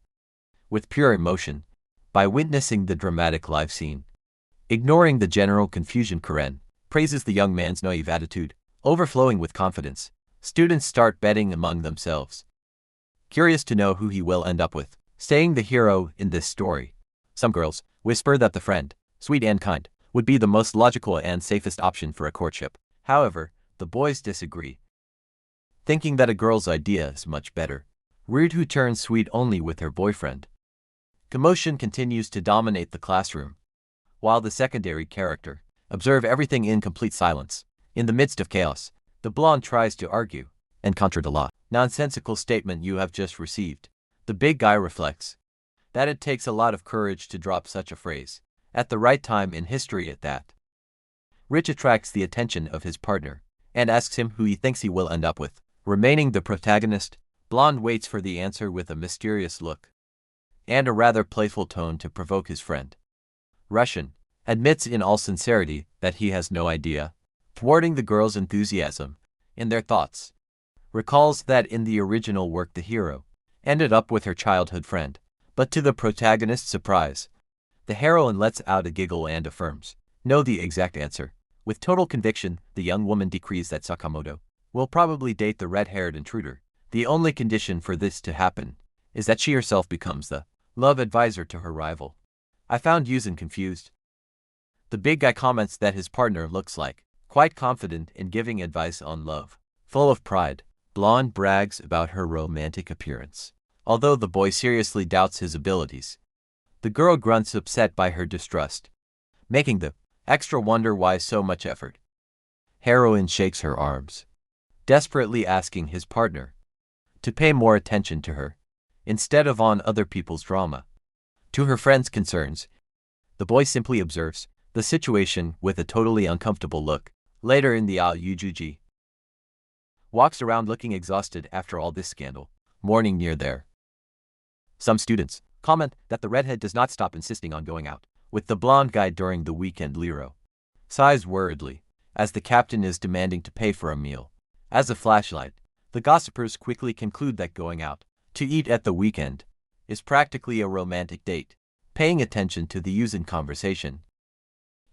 with pure emotion, by witnessing the dramatic live scene. Ignoring the general confusion, Karen praises the young man's naive attitude, overflowing with confidence. Students start betting among themselves, curious to know who he will end up with, staying the hero in this story. Some girls whisper that the friend, sweet and kind, would be the most logical and safest option for a courtship. However, the boys disagree, thinking that a girl's idea is much better. Rude who turns sweet only with her boyfriend. Commotion continues to dominate the classroom, while the secondary character observe everything in complete silence. In the midst of chaos, the blonde tries to argue and counter the nonsensical statement you have just received. The big guy reflects that it takes a lot of courage to drop such a phrase at the right time in history at that. Rich attracts the attention of his partner and asks him who he thinks he will end up with. Remaining the protagonist, blonde waits for the answer with a mysterious look and a rather playful tone to provoke his friend. Russian admits in all sincerity that he has no idea, thwarting the girl's enthusiasm in their thoughts. Recalls that in the original work the hero ended up with her childhood friend, but to the protagonist's surprise, the heroine lets out a giggle and affirms, know the exact answer. With total conviction, the young woman decrees that Sakamoto will probably date the red-haired intruder. The only condition for this to happen is that she herself becomes the love advisor to her rival. I found Yuzin confused. The big guy comments that his partner looks like quite confident in giving advice on love. Full of pride, Blonde brags about her romantic appearance. Although the boy seriously doubts his abilities, the girl grunts upset by her distrust, making the extra wonder why so much effort. Heroine shakes her arms, desperately asking his partner to pay more attention to her, instead of on other people's drama. To her friend's concerns, the boy simply observes the situation with a totally uncomfortable look. Later in the Yujuji, walks around looking exhausted after all this scandal. Morning near there. Some students comment that the redhead does not stop insisting on going out with the blonde guy during the weekend. Lero sighs worriedly as the captain is demanding to pay for a meal. As a flashlight, the gossipers quickly conclude that going out to eat at the weekend is practically a romantic date. Paying attention to the Yuzin conversation,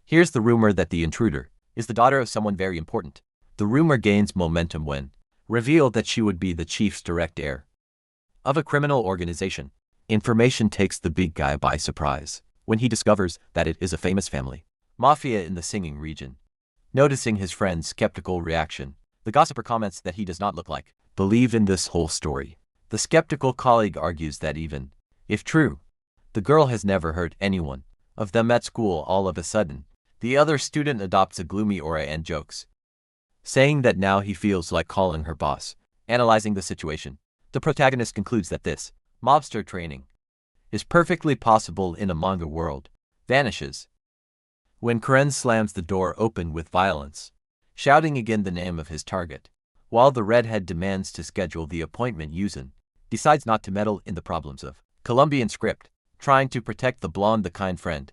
here's the rumor that the intruder is the daughter of someone very important. The rumor gains momentum when revealed that she would be the chief's direct heir of a criminal organization. Information takes the big guy by surprise when he discovers that it is a famous family mafia in the singing region. Noticing his friend's skeptical reaction, the gossiper comments that he does not look like believe in this whole story. The skeptical colleague argues that even if true, the girl has never hurt anyone of them at school. All of a sudden, the other student adopts a gloomy aura and jokes, saying that now he feels like calling her boss. Analyzing the situation, the protagonist concludes that this mobster training is perfectly possible in a manga world. Vanishes when Karen slams the door open with violence, shouting again the name of his target. While the redhead demands to schedule the appointment, Yuzin decides not to meddle in the problems of Colombian script, trying to protect the blonde. The kind friend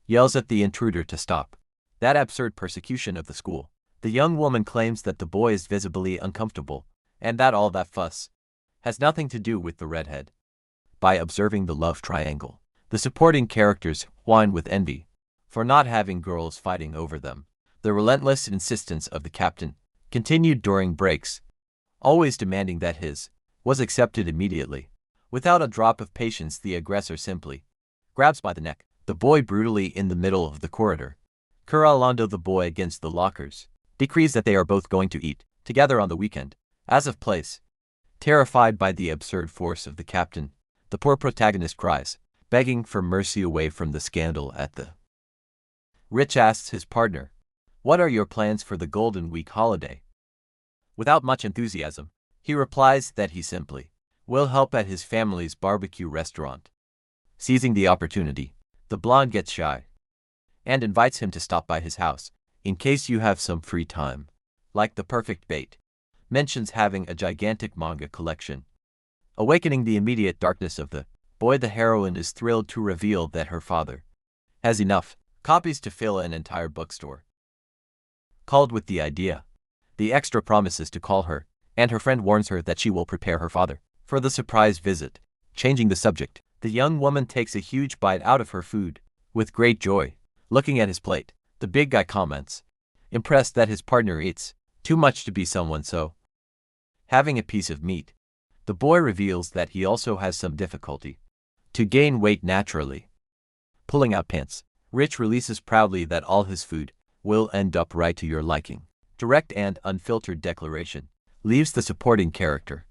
yells at the intruder to stop that absurd persecution of the school. The young woman claims that the boy is visibly uncomfortable, and that all that fuss has nothing to do with the redhead. By observing the love triangle, the supporting characters whine with envy for not having girls fighting over them. The relentless insistence of the captain continued during breaks, always demanding that his was accepted immediately. Without a drop of patience, the aggressor simply grabs by the neck the boy brutally in the middle of the corridor. Curalando the boy against the lockers, decrees that they are both going to eat together on the weekend. As of place, terrified by the absurd force of the captain, the poor protagonist cries, begging for mercy away from the scandal at the Rich asks his partner, "What are your plans for the Golden Week holiday?" Without much enthusiasm, he replies that he simply will help at his family's barbecue restaurant. Seizing the opportunity, the blonde gets shy and invites him to stop by his house in case you have some free time. Like the perfect bait, mentions having a gigantic manga collection. Awakening the immediate darkness of the boy, the heroine is thrilled to reveal that her father has enough copies to fill an entire bookstore. Called with the idea, the extra promises to call her, and her friend warns her that she will prepare her father for the surprise visit. Changing the subject, the young woman takes a huge bite out of her food with great joy. Looking at his plate, the big guy comments, impressed that his partner eats too much to be someone so. Having a piece of meat, the boy reveals that he also has some difficulty to gain weight naturally. Pulling out pants, Rich releases proudly that all his food will end up right to your liking. Direct and unfiltered declaration leaves the supporting character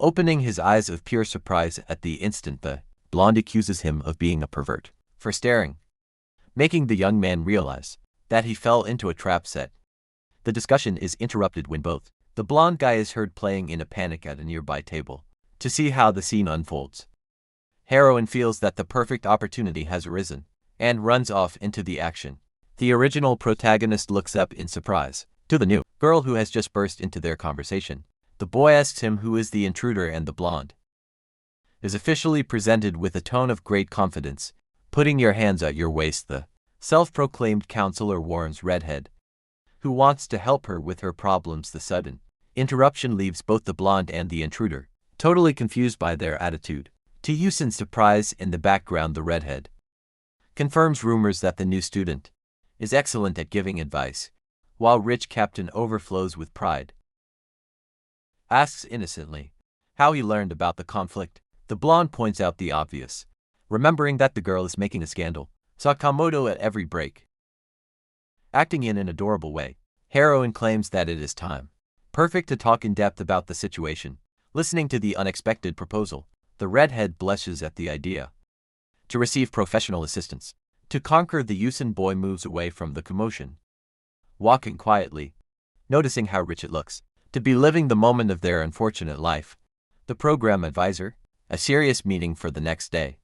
opening his eyes of pure surprise. At the instant, the blonde accuses him of being a pervert for staring, making the young man realize that he fell into a trap set. The discussion is interrupted when both the blonde guy is heard playing in a panic at a nearby table. To see how the scene unfolds, heroine feels that the perfect opportunity has arisen and runs off into the action. The original protagonist looks up in surprise to the new girl who has just burst into their conversation. The boy asks him who is the intruder, and the blonde is officially presented with a tone of great confidence. Putting your hands at your waist, the self-proclaimed counselor warns redhead, who wants to help her with her problems. The sudden interruption leaves both the blonde and the intruder totally confused by their attitude. To Yusin's surprise, in the background, the redhead confirms rumors that the new student is excellent at giving advice, while rich captain overflows with pride. Asks innocently How he learned about the conflict. The blonde points out the obvious. Remembering that the girl is making a scandal, Sakamoto at every break. Acting in an adorable way, heroine claims that it is time. Perfect to talk in depth about the situation. Listening to the unexpected proposal, the redhead blushes at the idea. To receive professional assistance. To conquer the Yusen boy moves away from the commotion. Walking quietly, noticing how rich it looks. To be living the moment of their unfortunate life. The program advisor, a serious meeting for the next day.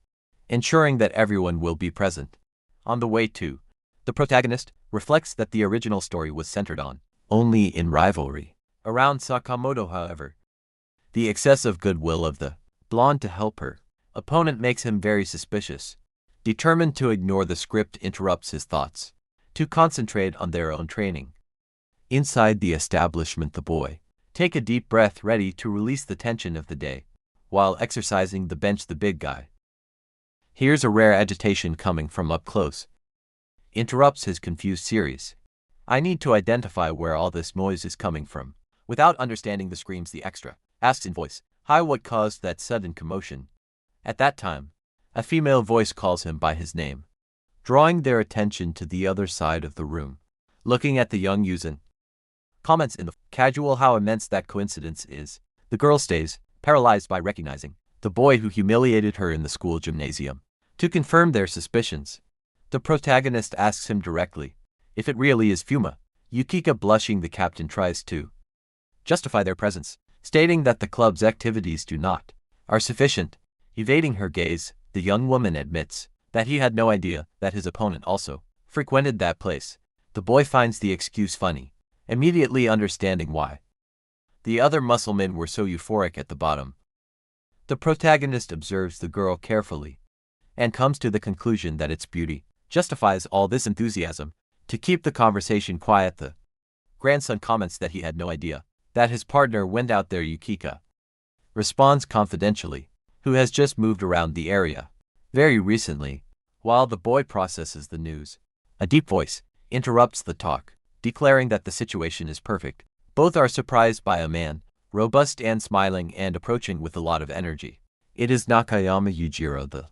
Ensuring that everyone will be present. On the way to, the protagonist reflects that the original story was centered on only in rivalry. Around Sakamoto, however, the excessive goodwill of the blonde to help her opponent makes him very suspicious. Determined to ignore the script interrupts his thoughts, to concentrate on their own training. Inside the establishment, the boy take a deep breath, ready to release the tension of the day, while exercising the bench. The big guy hears a rare agitation coming from up close. Interrupts his confused series. I need to identify where all this noise is coming from. Without understanding the screams, the extra asks in voice, "Hi, what caused that sudden commotion?" At that time, a female voice calls him by his name, drawing their attention to the other side of the room. Looking at the young Yusen, comments in the casual how immense that coincidence is. The girl stays paralyzed by recognizing the boy who humiliated her in the school gymnasium. To confirm their suspicions, the protagonist asks him directly if it really is Fuma. Yukika, blushing, the captain tries to justify their presence, stating that the club's activities are sufficient. Evading her gaze, the young woman admits that he had no idea that his opponent also frequented that place. The boy finds the excuse funny, immediately understanding why the other musclemen were so euphoric at the bottom. The protagonist observes the girl carefully and comes to the conclusion that its beauty justifies all this enthusiasm. To keep the conversation quiet, the grandson comments that he had no idea that his partner went out there. Yukika responds confidentially, who has just moved around the area very recently. While the boy processes the news, a deep voice interrupts the talk, declaring that the situation is perfect. Both are surprised by a man, robust and smiling and approaching with a lot of energy. It is Nakayama Yujiro, the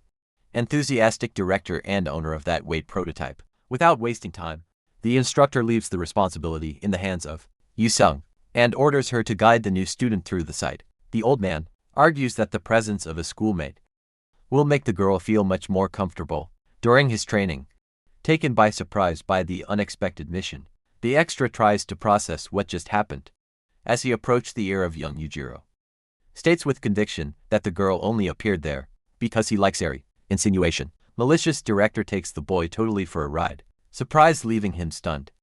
enthusiastic director and owner of that weight prototype. Without wasting time, the instructor leaves the responsibility in the hands of Yusung and orders her to guide the new student through the site. The old man argues that the presence of a schoolmate will make the girl feel much more comfortable during his training. Taken by surprise by the unexpected mission, the extra tries to process what just happened. As he approached the ear of young Yujiro, states with conviction that the girl only appeared there because he likes airy insinuation. Malicious director takes the boy totally for a ride, surprise leaving him stunned.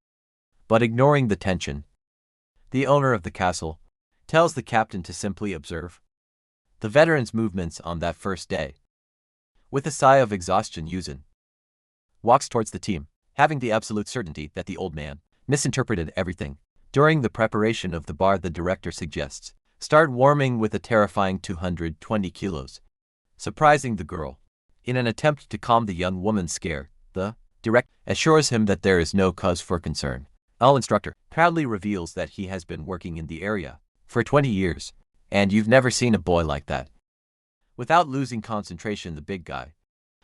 But ignoring the tension, the owner of the castle tells the captain to simply observe the veterans' movements on that first day. With a sigh of exhaustion, Yusen walks towards the team, having the absolute certainty that the old man misinterpreted everything. During the preparation of the bar, the director suggests start warming with a terrifying 220 kilos, surprising the girl. In an attempt to calm the young woman's scare, the director assures him that there is no cause for concern. Our instructor proudly reveals that he has been working in the area for 20 years, and you've never seen a boy like that. Without losing concentration, the big guy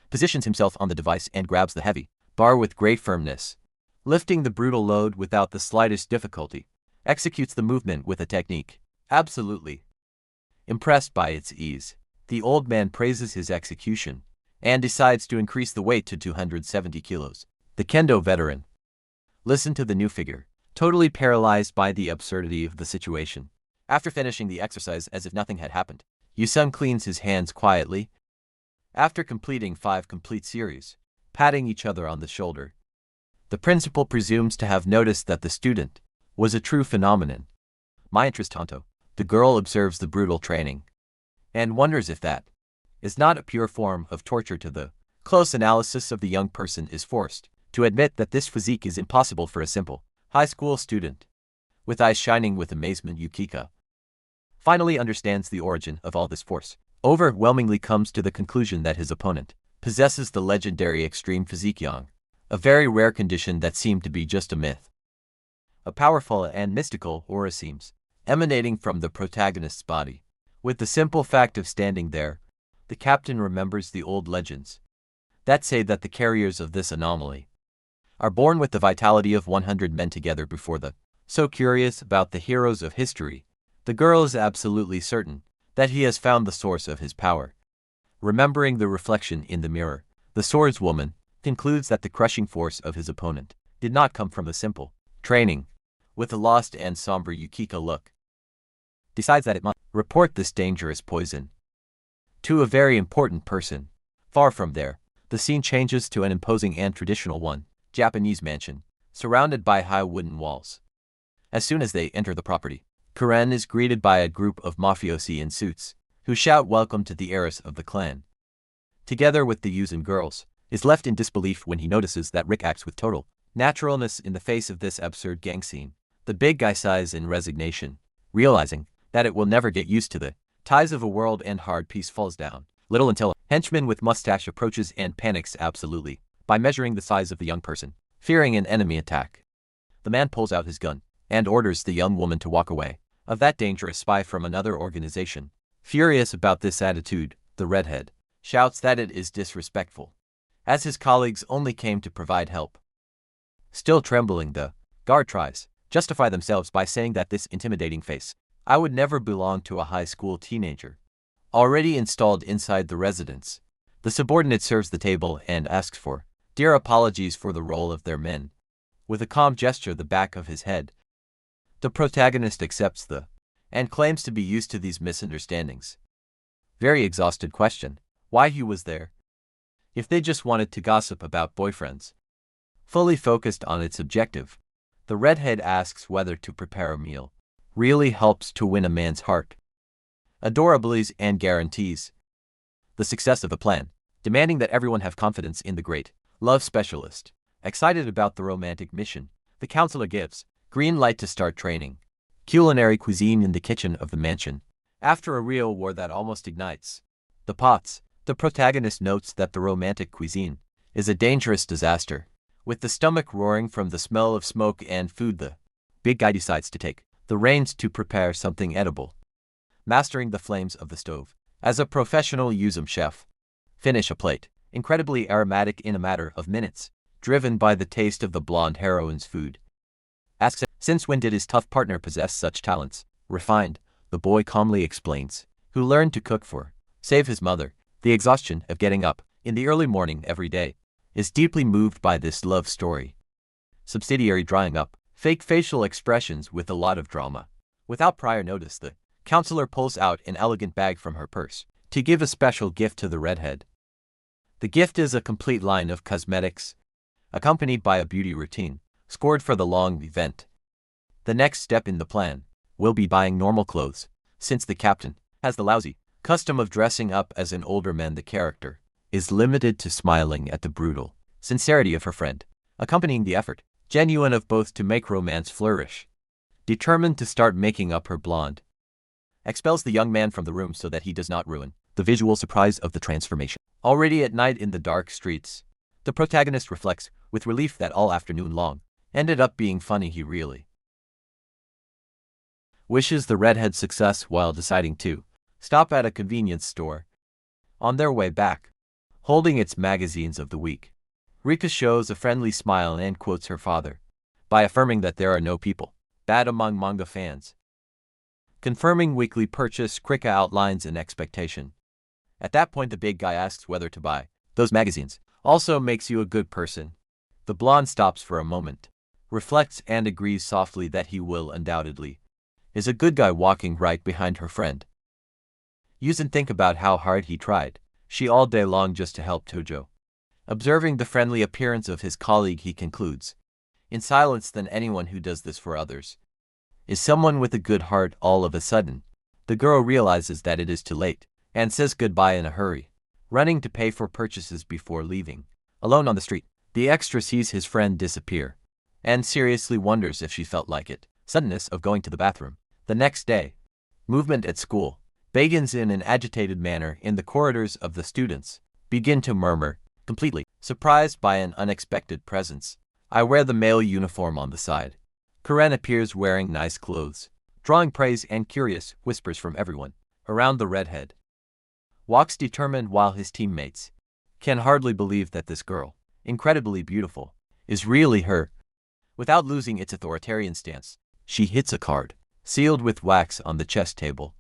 positions himself on the device and grabs the heavy bar with great firmness, lifting the brutal load without the slightest difficulty, executes the movement with a technique absolutely impressed by its ease. The old man praises his execution and decides to increase the weight to 270 kilos. The kendo veteran listened to the new figure, totally paralyzed by the absurdity of the situation. After finishing the exercise as if nothing had happened, Yusung cleans his hands quietly. After completing 5 complete series, patting each other on the shoulder, the principal presumes to have noticed that the student was a true phenomenon. My interest, Tonto. The girl observes the brutal training and wonders if that is not a pure form of torture. To the close analysis of the young person is forced to admit that this physique is impossible for a simple high school student. With eyes shining with amazement, Yukika finally understands the origin of all this force. Overwhelmingly comes to the conclusion that his opponent possesses the legendary extreme physique yang, a very rare condition that seemed to be just a myth. A powerful and mystical aura seems emanating from the protagonist's body. With the simple fact of standing there, the captain remembers the old legends that say that the carriers of this anomaly are born with the vitality of 100 men together before the. So curious about the heroes of history, the girl is absolutely certain that he has found the source of his power. Remembering the reflection in the mirror, the swordswoman concludes that the crushing force of his opponent did not come from a simple training. With a lost and somber Yukiko look, decides that it must report this dangerous poison to a very important person. Far from there, the scene changes to an imposing and traditional one, Japanese mansion, surrounded by high wooden walls. As soon as they enter the property, Karen is greeted by a group of mafiosi in suits, who shout welcome to the heiress of the clan. Together with the youths and girls, is left in disbelief when he notices that Rick acts with total naturalness in the face of this absurd gang scene. The big guy sighs in resignation, realizing that it will never get used to the ties of a world and hard piece falls down. Little until a henchman with mustache approaches and panics absolutely by measuring the size of the young person, fearing an enemy attack. The man pulls out his gun and orders the young woman to walk away of that dangerous spy from another organization. Furious about this attitude, the redhead shouts that it is disrespectful, as his colleagues only came to provide help. Still trembling, the guard tries justify themselves by saying that this intimidating face I would never belong to a high school teenager. Already installed inside the residence, the subordinate serves the table and asks for dear apologies for the role of their men. With a calm gesture the back of his head, the protagonist accepts the and claims to be used to these misunderstandings. Very exhausted question, why he was there? If they just wanted to gossip about boyfriends. Fully focused on its objective, the redhead asks whether to prepare a meal really helps to win a man's heart. Adorably and guarantees the success of a plan, demanding that everyone have confidence in the great love specialist. Excited about the romantic mission, the counselor gives green light to start training culinary cuisine in the kitchen of the mansion. After a real war that almost ignites the pots, the protagonist notes that the romantic cuisine is a dangerous disaster. With the stomach roaring from the smell of smoke and food, the big guy decides to take the reins to prepare something edible. Mastering the flames of the stove, as a professional Yuzum chef, finish a plate, incredibly aromatic in a matter of minutes, driven by the taste of the blonde heroine's food. Asks since when did his tough partner possess such talents. Refined, the boy calmly explains, who learned to cook for save his mother. The exhaustion of getting up in the early morning every day is deeply moved by this love story. Subsidiary drying up, fake facial expressions with a lot of drama. Without prior notice, the counselor pulls out an elegant bag from her purse to give a special gift to the redhead. The gift is a complete line of cosmetics, accompanied by a beauty routine, scored for the long event. The next step in the plan will be buying normal clothes, since the captain has the lousy custom of dressing up as an older man. The character is limited to smiling at the brutal sincerity of her friend, accompanying the effort, genuine of both to make romance flourish. Determined to start making up her blonde, expels the young man from the room so that he does not ruin the visual surprise of the transformation. Already at night in the dark streets, the protagonist reflects with relief that all afternoon long ended up being funny. He really wishes the redhead success while deciding to stop at a convenience store. On their way back, holding its magazines of the week, Rika shows a friendly smile and quotes her father by affirming that there are no people bad among manga fans. Confirming weekly purchase, Krika outlines an expectation. At that point the big guy asks whether to buy those magazines also makes you a good person. The blonde stops for a moment, reflects and agrees softly that he will undoubtedly is a good guy, walking right behind her friend. Yuzin think about how hard he tried she all day long just to help Tojo. Observing the friendly appearance of his colleague, he concludes in silence that anyone who does this for others is someone with a good heart. All of a sudden, the girl realizes that it is too late and says goodbye in a hurry, running to pay for purchases before leaving. Alone on the street, the extra sees his friend disappear and seriously wonders if she felt like it. Suddenness of going to the bathroom. The next day, movement at school begins in an agitated manner. In the corridors of the students begin to murmur, completely surprised by an unexpected presence. I wear the male uniform on the side. Karen appears wearing nice clothes, drawing praise and curious whispers from everyone. around the redhead. Walks determined while his teammates can hardly believe that this girl, incredibly beautiful, is really her. Without losing its authoritarian stance, she hits a card, sealed with wax on the chess table,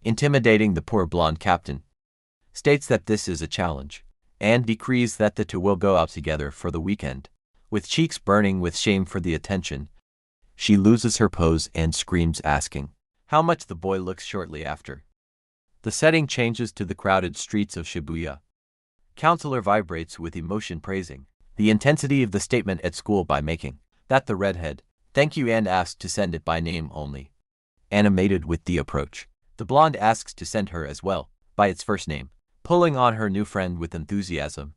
intimidating the poor blonde captain, states that this is a challenge, and decrees that the two will go out together for the weekend. With cheeks burning with shame for the attention, she loses her pose and screams, asking how much the boy looks shortly after. The setting changes to the crowded streets of Shibuya. Counselor vibrates with emotion, praising the intensity of the statement at school by making that the redhead thank you and asks to send it by name only. Animated with the approach, the blonde asks to send her as well, by its first name, pulling on her new friend with enthusiasm.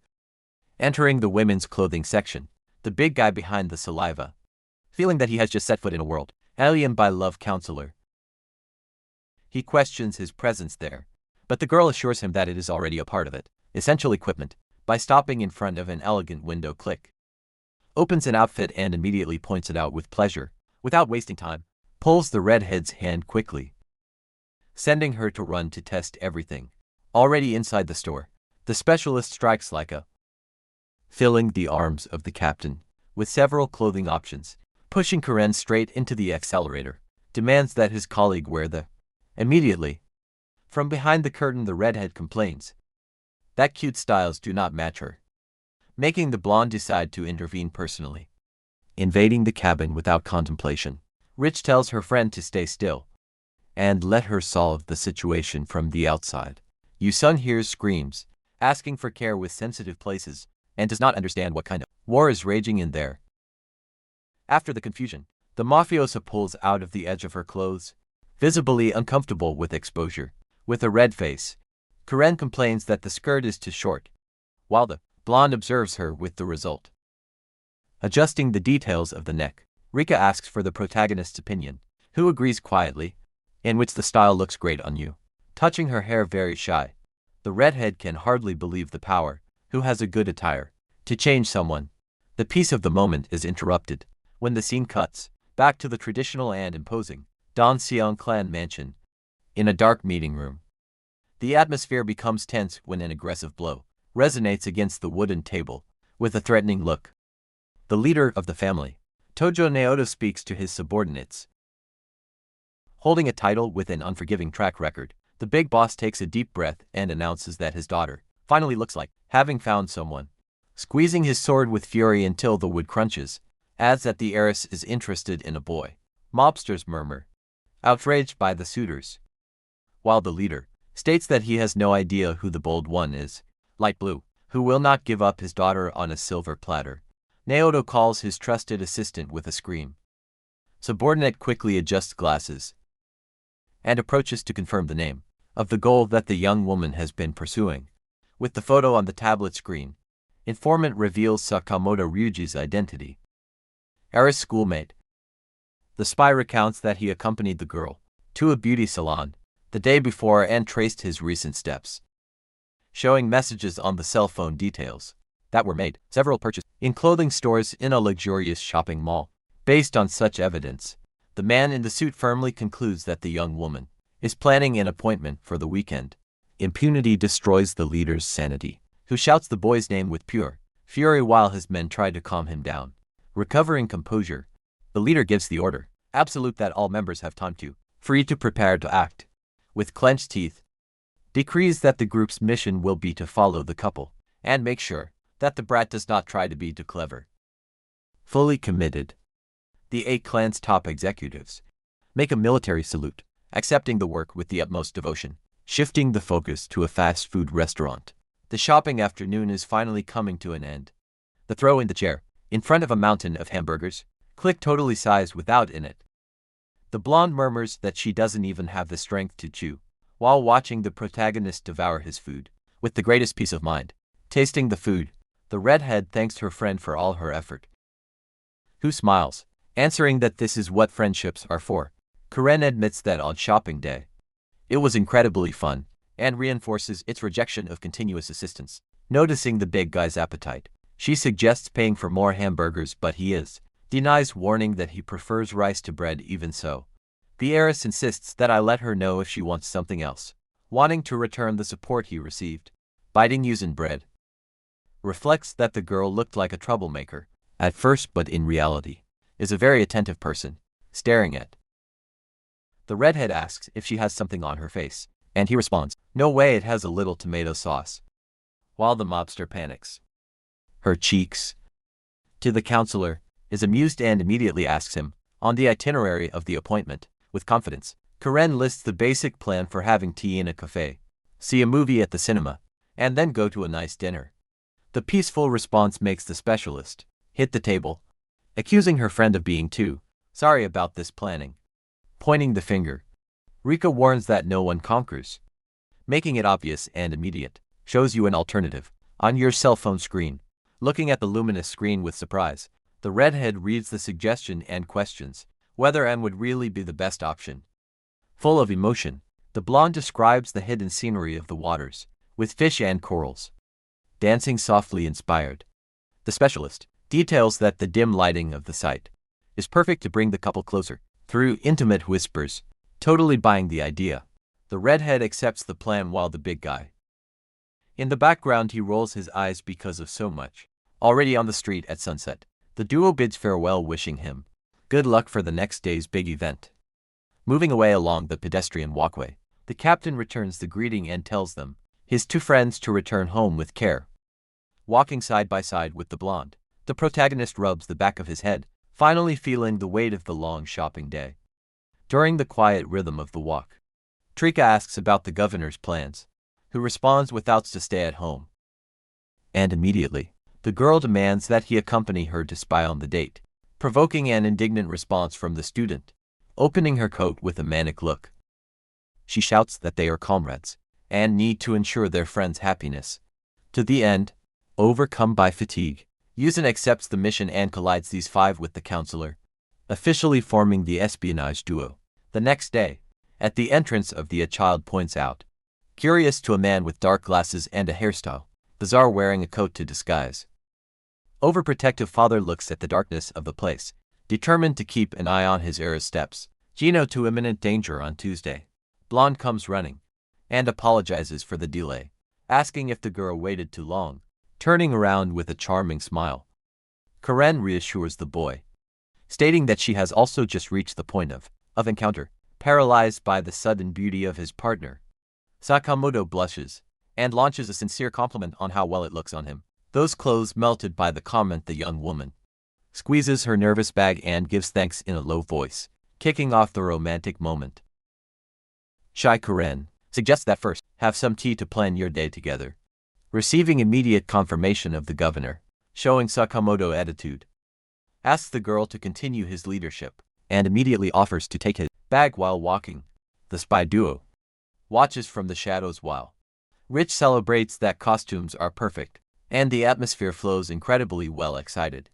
Entering the women's clothing section, the big guy behind the saliva, feeling that he has just set foot in a world alien by love counselor. He questions his presence there, but the girl assures him that it is already a part of it, essential equipment, by stopping in front of an elegant window. Click. Opens an outfit and immediately points it out with pleasure, without wasting time, pulls the redhead's hand quickly, sending her to run to test everything. Already inside the store, the specialist strikes like a filling the arms of the captain with several clothing options, pushing Karen straight into the accelerator, demands that his colleague wear the immediately. From behind the curtain, the redhead complains that cute styles do not match her, making the blonde decide to intervene personally. Invading the cabin without contemplation, Rich tells her friend to stay still and let her solve the situation from the outside. Yu-sun hears screams, asking for care with sensitive places, and does not understand what kind of war is raging in there. After the confusion, the mafiosa pulls out of the edge of her clothes, visibly uncomfortable with exposure. With a red face, Karen complains that the skirt is too short, while the blonde observes her with the result. Adjusting the details of the neck, Rika asks for the protagonist's opinion, who agrees quietly, in which the style looks great on you. Touching her hair very shy, the redhead can hardly believe the power, who has a good attire, to change someone. The peace of the moment is interrupted when the scene cuts back to the traditional and imposing Donseong clan mansion. In a dark meeting room, the atmosphere becomes tense when an aggressive blow resonates against the wooden table with a threatening look. The leader of the family, Tojo Naoto, speaks to his subordinates. Holding a title with an unforgiving track record, the big boss takes a deep breath and announces that his daughter finally looks like having found someone. Squeezing his sword with fury until the wood crunches, adds that the heiress is interested in a boy. Mobsters murmur, outraged by the suitors, while the leader states that he has no idea who the bold one is, light blue, who will not give up his daughter on a silver platter. Naoto calls his trusted assistant with a scream. Subordinate quickly adjusts glasses and approaches to confirm the name of the goal that the young woman has been pursuing. With the photo on the tablet screen, informant reveals Sakamoto Ryuji's identity. Heiress schoolmate. The spy recounts that he accompanied the girl to a beauty salon the day before and traced his recent steps, showing messages on the cell phone details that were made, several purchases in clothing stores in a luxurious shopping mall. Based on such evidence, the man in the suit firmly concludes that the young woman is planning an appointment for the weekend. Impunity destroys the leader's sanity, who shouts the boy's name with pure fury while his men try to calm him down. Recovering composure, the leader gives the order, absolute, that all members have time to free to prepare to act. With clenched teeth, decrees that the group's mission will be to follow the couple and make sure that the brat does not try to be too clever. Fully committed, the 8 clan's top executives make a military salute, accepting the work with the utmost devotion. Shifting the focus to a fast food restaurant, the shopping afternoon is finally coming to an end. The throw in the chair, in front of a mountain of hamburgers, click totally sized without in it. The blonde murmurs that she doesn't even have the strength to chew, while watching the protagonist devour his food with the greatest peace of mind. Tasting the food, the redhead thanks her friend for all her effort, who smiles, answering that this is what friendships are for. Karen admits that on shopping day, it was incredibly fun, and reinforces its rejection of continuous assistance. Noticing the big guy's appetite, she suggests paying for more hamburgers, but he denies, warning that he prefers rice to bread. Even so, the heiress insists that I let her know if she wants something else. wanting to return the support he received, biting Yuzen bread. Reflects that the girl looked like a troublemaker at first, but in reality is a very attentive person, staring at. The redhead asks if she has something on her face, and he responds, "No way, it has a little tomato sauce," while the mobster panics. Her cheeks. To the counselor, is amused and immediately asks him, on the itinerary of the appointment, with confidence. Karen lists the basic plan for having tea in a cafe, see a movie at the cinema, and then go to a nice dinner. The peaceful response makes the specialist hit the table, accusing her friend of being too sorry about this planning. Pointing the finger, Rika warns that no one conquers. Making it obvious and immediate, shows you an alternative on your cell phone screen. Looking at the luminous screen with surprise, the redhead reads the suggestion and questions whether N would really be the best option. Full of emotion, the blonde describes the hidden scenery of the waters, with fish and corals dancing softly inspired. The specialist details that the dim lighting of the site is perfect to bring the couple closer, through intimate whispers, totally buying the idea. The redhead accepts the plan while the big guy. In the background he rolls his eyes because of so much. Already on the street at sunset, the duo bids farewell, wishing him good luck for the next day's big event. Moving away along the pedestrian walkway, the captain returns the greeting and tells them, his two friends, to return home with care. Walking side by side with the blonde, the protagonist rubs the back of his head, finally feeling the weight of the long shopping day. During the quiet rhythm of the walk, Trika asks about the governor's plans, who responds without to stay at home. And immediately, the girl demands that he accompany her to spy on the date, provoking an indignant response from the student, opening her coat with a manic look. She shouts that they are comrades, and need to ensure their friend's happiness. To the end, overcome by fatigue, Yuzen accepts the mission and collides these five with the counselor, officially forming the espionage duo. The next day, at the entrance of a child points out, curious to a man with dark glasses and a hairstyle, bizarre wearing a coat to disguise. Overprotective father looks at the darkness of the place, determined to keep an eye on his heir's steps. Gino to imminent danger on Tuesday. Blonde comes running, and apologizes for the delay, asking if the girl waited too long, turning around with a charming smile. Karen reassures the boy, stating that she has also just reached the point of encounter, paralyzed by the sudden beauty of his partner. Sakamoto blushes, and launches a sincere compliment on how well it looks on him. Those clothes melted by the comment. The young woman squeezes her nervous bag and gives thanks in a low voice, kicking off the romantic moment. Shy Karen suggests that first, have some tea to plan your day together. Receiving immediate confirmation of the governor, showing Sakamoto attitude, asks the girl to continue his leadership, and immediately offers to take his bag while walking. The spy duo watches from the shadows while Rich celebrates that costumes are perfect, and the atmosphere flows incredibly well. Excited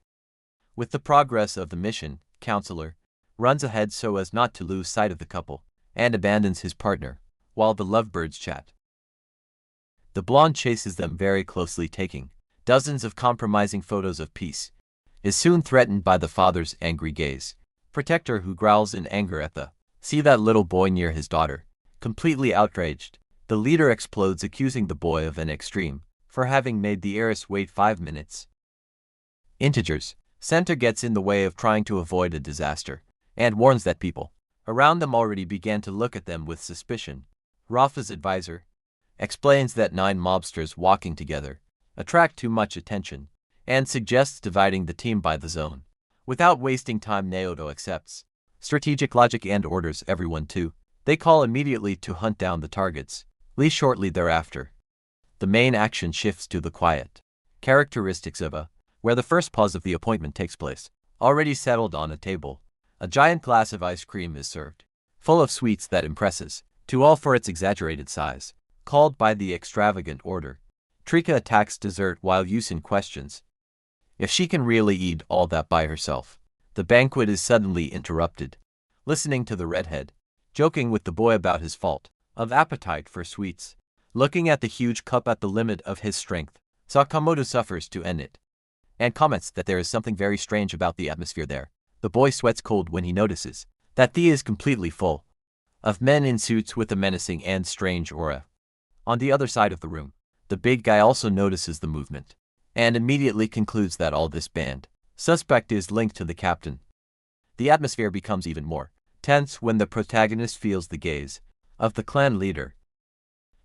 with the progress of the mission, counselor runs ahead so as not to lose sight of the couple, and abandons his partner, while the lovebirds chat. The blonde chases them very closely, taking dozens of compromising photos of peace, is soon threatened by the father's angry gaze. Protector, who growls in anger at the see that little boy near his daughter. Completely outraged, the leader explodes, accusing the boy of an extreme for having made the heiress wait 5 minutes. Integers. Center gets in the way of trying to avoid a disaster, and warns that people around them already began to look at them with suspicion. Rafa's advisor explains that 9 mobsters walking together attract too much attention, and suggests dividing the team by the zone. Without wasting time, Naoto accepts strategic logic and orders everyone to. They call immediately to hunt down the targets. Lee shortly thereafter. The main action shifts to the quiet characteristics of where the first pause of the appointment takes place. Already settled on a table, a giant glass of ice cream is served, full of sweets that impresses to all for its exaggerated size. Called by the extravagant order, Trika attacks dessert while Yusen questions if she can really eat all that by herself. The banquet is suddenly interrupted. Listening to the redhead joking with the boy about his fault of appetite for sweets, looking at the huge cup at the limit of his strength, Sakamoto suffers to end it, and comments that there is something very strange about the atmosphere there. The boy sweats cold when he notices that tea is completely full of men in suits with a menacing and strange aura. On the other side of the room, the big guy also notices the movement, and immediately concludes that all this band suspect is linked to the captain. The atmosphere becomes even more tense when the protagonist feels the gaze of the clan leader,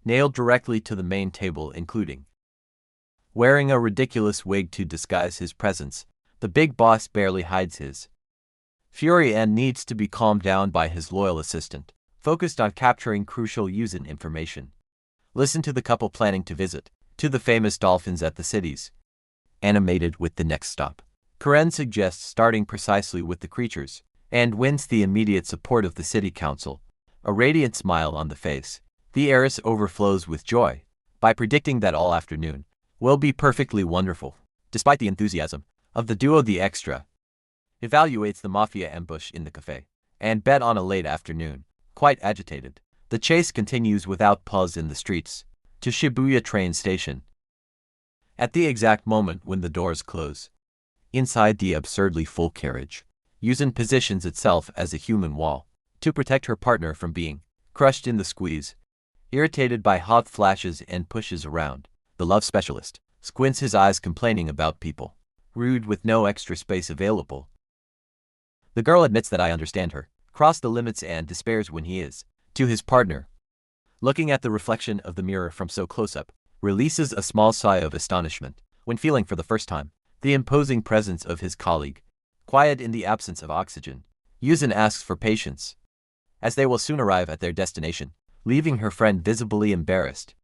nailed directly to the main table, including wearing a ridiculous wig to disguise his presence. The big boss barely hides his fury and needs to be calmed down by his loyal assistant, focused on capturing crucial user information. Listen to the couple planning to visit to the famous dolphins at the cities, animated with the next stop. Karen suggests starting precisely with the creatures, and wins the immediate support of the city council. A radiant smile on the face, the heiress overflows with joy by predicting that all afternoon will be perfectly wonderful. Despite the enthusiasm of the duo, the extra evaluates the mafia ambush in the cafe and bet on a late afternoon. Quite agitated, the chase continues without pause in the streets to Shibuya train station. At the exact moment when the doors close, inside the absurdly full carriage, Yuzin positions itself as a human wall to protect her partner from being crushed in the squeeze. Irritated by hot flashes and pushes around, the love specialist squints his eyes, complaining about people rude with no extra space available. The girl admits that I understand her, cross the limits, and despairs when he is to his partner. Looking at the reflection of the mirror from so close up, releases a small sigh of astonishment when feeling for the first time the imposing presence of his colleague. Quiet in the absence of oxygen, Yuzin asks for patience, as they will soon arrive at their destination, leaving her friend visibly embarrassed.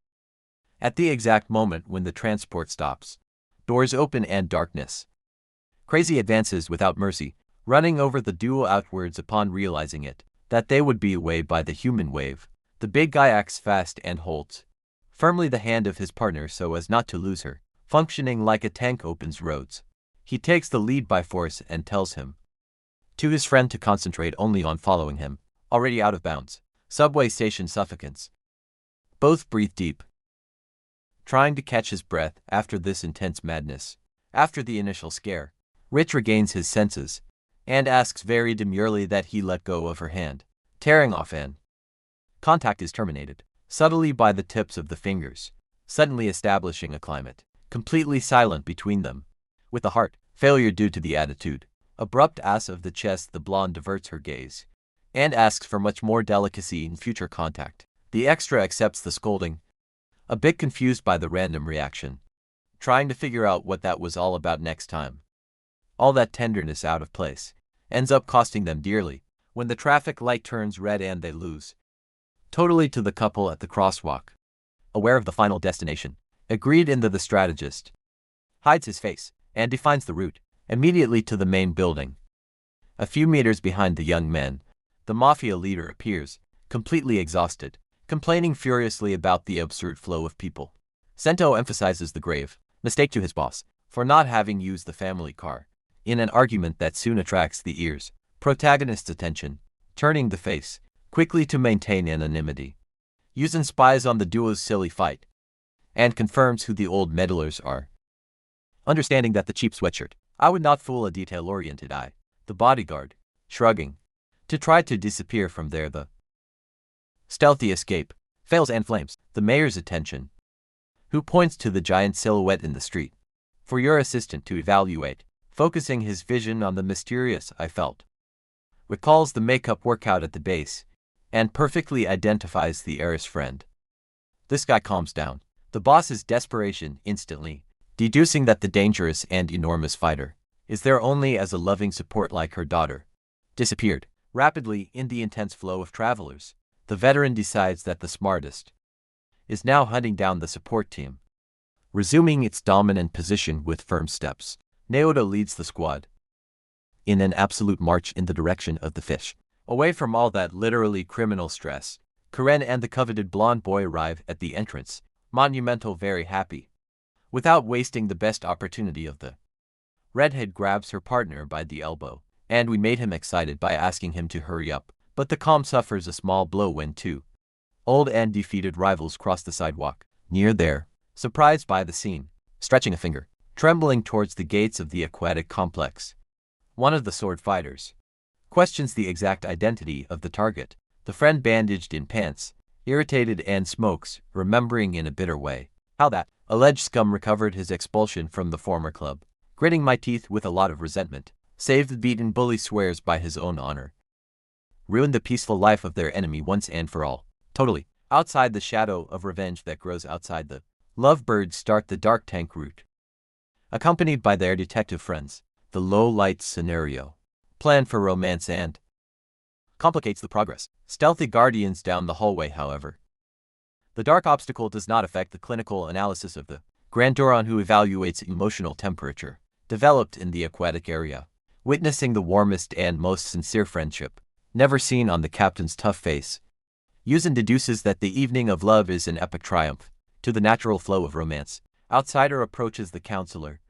At the exact moment when the transport stops, doors open and darkness. Crazy advances without mercy, running over the duo outwards upon realizing it, that they would be away by the human wave. The big guy acts fast and holds firmly the hand of his partner so as not to lose her, functioning like a tank opens roads. He takes the lead by force and tells him to his friend to concentrate only on following him. Already out of bounds, subway station suffocants. Both breathe deep, trying to catch his breath after this intense madness. After the initial scare, Rich regains his senses and asks very demurely that he let go of her hand, tearing off an. Contact is terminated subtly by the tips of the fingers, suddenly establishing a climate completely silent between them. With the heart failure due to the attitude abrupt ass of the chest, the blonde diverts her gaze and asks for much more delicacy in future contact. The extra accepts the scolding, a bit confused by the random reaction, trying to figure out what that was all about next time. All that tenderness out of place ends up costing them dearly when the traffic light turns red and they lose totally to the couple at the crosswalk. Aware of the final destination, agreed into the strategist hides his face and defines the route immediately to the main building. A few meters behind the young men, the mafia leader appears, completely exhausted, complaining furiously about the absurd flow of people. Sento emphasizes the grave mistake to his boss for not having used the family car, in an argument that soon attracts the ears, protagonist's attention, turning the face quickly to maintain anonymity. Yuzin spies on the duo's silly fight and confirms who the old meddlers are. Understanding that the cheap sweatshirt, I would not fool a detail-oriented eye, the bodyguard, shrugging, to try to disappear from there. The stealthy escape fails and flames the mayor's attention, who points to the giant silhouette in the street for your assistant to evaluate, focusing his vision on the mysterious I felt. Recalls the makeup workout at the base and perfectly identifies the heiress friend. This guy calms down the boss's desperation instantly, deducing that the dangerous and enormous fighter is there only as a loving support like her daughter. Disappeared rapidly in the intense flow of travelers, the veteran decides that the smartest is now hunting down the support team. Resuming its dominant position with firm steps, Naoto leads the squad in an absolute march in the direction of the fish. Away from all that literally criminal stress, Karen and the coveted blonde boy arrive at the entrance, monumental, very happy. Without wasting the best opportunity of the redhead grabs her partner by the elbow, and we made him excited by asking him to hurry up, but the calm suffers a small blow when two old and defeated rivals cross the sidewalk. Near there, surprised by the scene, stretching a finger, trembling towards the gates of the aquatic complex, one of the sword fighters questions the exact identity of the target. The friend bandaged in pants, irritated and smokes, remembering in a bitter way how that alleged scum recovered his expulsion from the former club. Gritting my teeth with a lot of resentment. Save the beaten bully swears by his own honor. Ruined the peaceful life of their enemy once and for all. Totally. Outside the shadow of revenge that grows outside the lovebirds start the dark tank route. Accompanied by their detective friends, the low-light scenario. Plan for romance and complicates the progress. Stealthy guardians down the hallway, however. The dark obstacle does not affect the clinical analysis of the Grandoron who evaluates emotional temperature, developed in the aquatic area, witnessing the warmest and most sincere friendship, never seen on the captain's tough face. Yuzin deduces that the evening of love is an epic triumph to the natural flow of romance. Outsider approaches the counselor,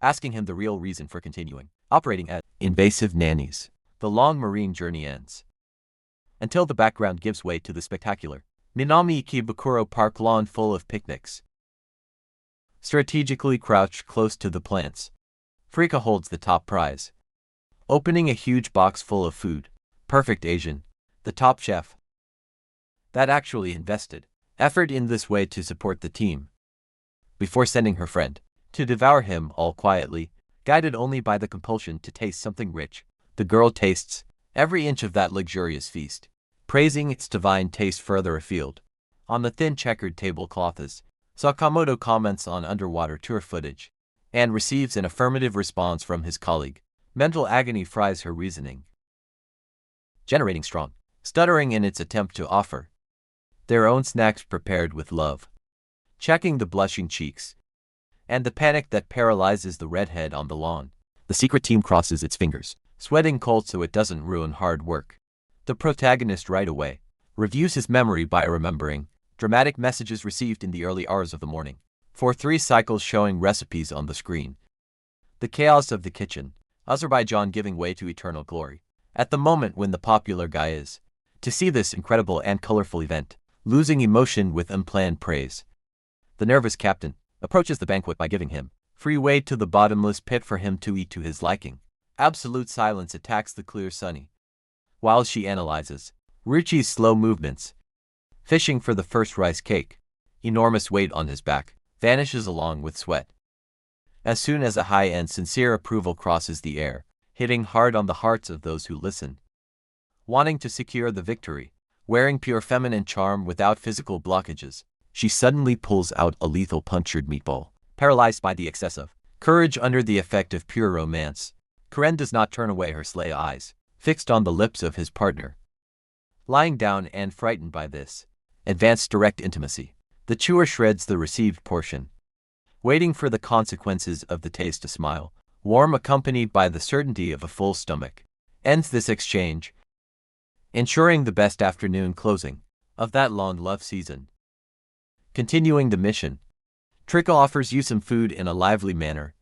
asking him the real reason for continuing operating as invasive nannies. The long marine journey ends until the background gives way to the spectacular Minami-Ikebukuro Park lawn full of picnics. Strategically crouched close to the plants, Frika holds the top prize, opening a huge box full of food. Perfect Asian, the top chef. That actually invested effort in this way to support the team. Before sending her friend to devour him all quietly, guided only by the compulsion to taste something rich, the girl tastes every inch of that luxurious feast, praising its divine taste further afield. On the thin checkered tablecloths, Sakamoto comments on underwater tour footage and receives an affirmative response from his colleague. Mental agony fries her reasoning, generating strong stuttering in its attempt to offer their own snacks prepared with love. Checking the blushing cheeks and the panic that paralyzes the redhead on the lawn, the secret team crosses its fingers, sweating cold so it doesn't ruin hard work. The protagonist right away reviews his memory by remembering dramatic messages received in the early hours of the morning. For 3 cycles showing recipes on the screen. The chaos of the kitchen, Azerbaijan giving way to eternal glory. At the moment when the popular guy is to see this incredible and colorful event, losing emotion with unplanned praise. The nervous captain approaches the banquet by giving him free way to the bottomless pit for him to eat to his liking. Absolute silence attacks the clear Sunny, while she analyzes Ruchi's slow movements. Fishing for the first rice cake, enormous weight on his back, vanishes along with sweat. As soon as a high and sincere approval crosses the air, hitting hard on the hearts of those who listen. Wanting to secure the victory, wearing pure feminine charm without physical blockages, she suddenly pulls out a lethal punctured meatball. Paralyzed by the excess of courage under the effect of pure romance, Karen does not turn away her slay eyes, fixed on the lips of his partner. Lying down and frightened by this advanced direct intimacy, the chewer shreds the received portion, waiting for the consequences of the taste to smile, warm accompanied by the certainty of a full stomach, ends this exchange, ensuring the best afternoon closing of that long love season. Continuing the mission, Trickle offers you some food in a lively manner,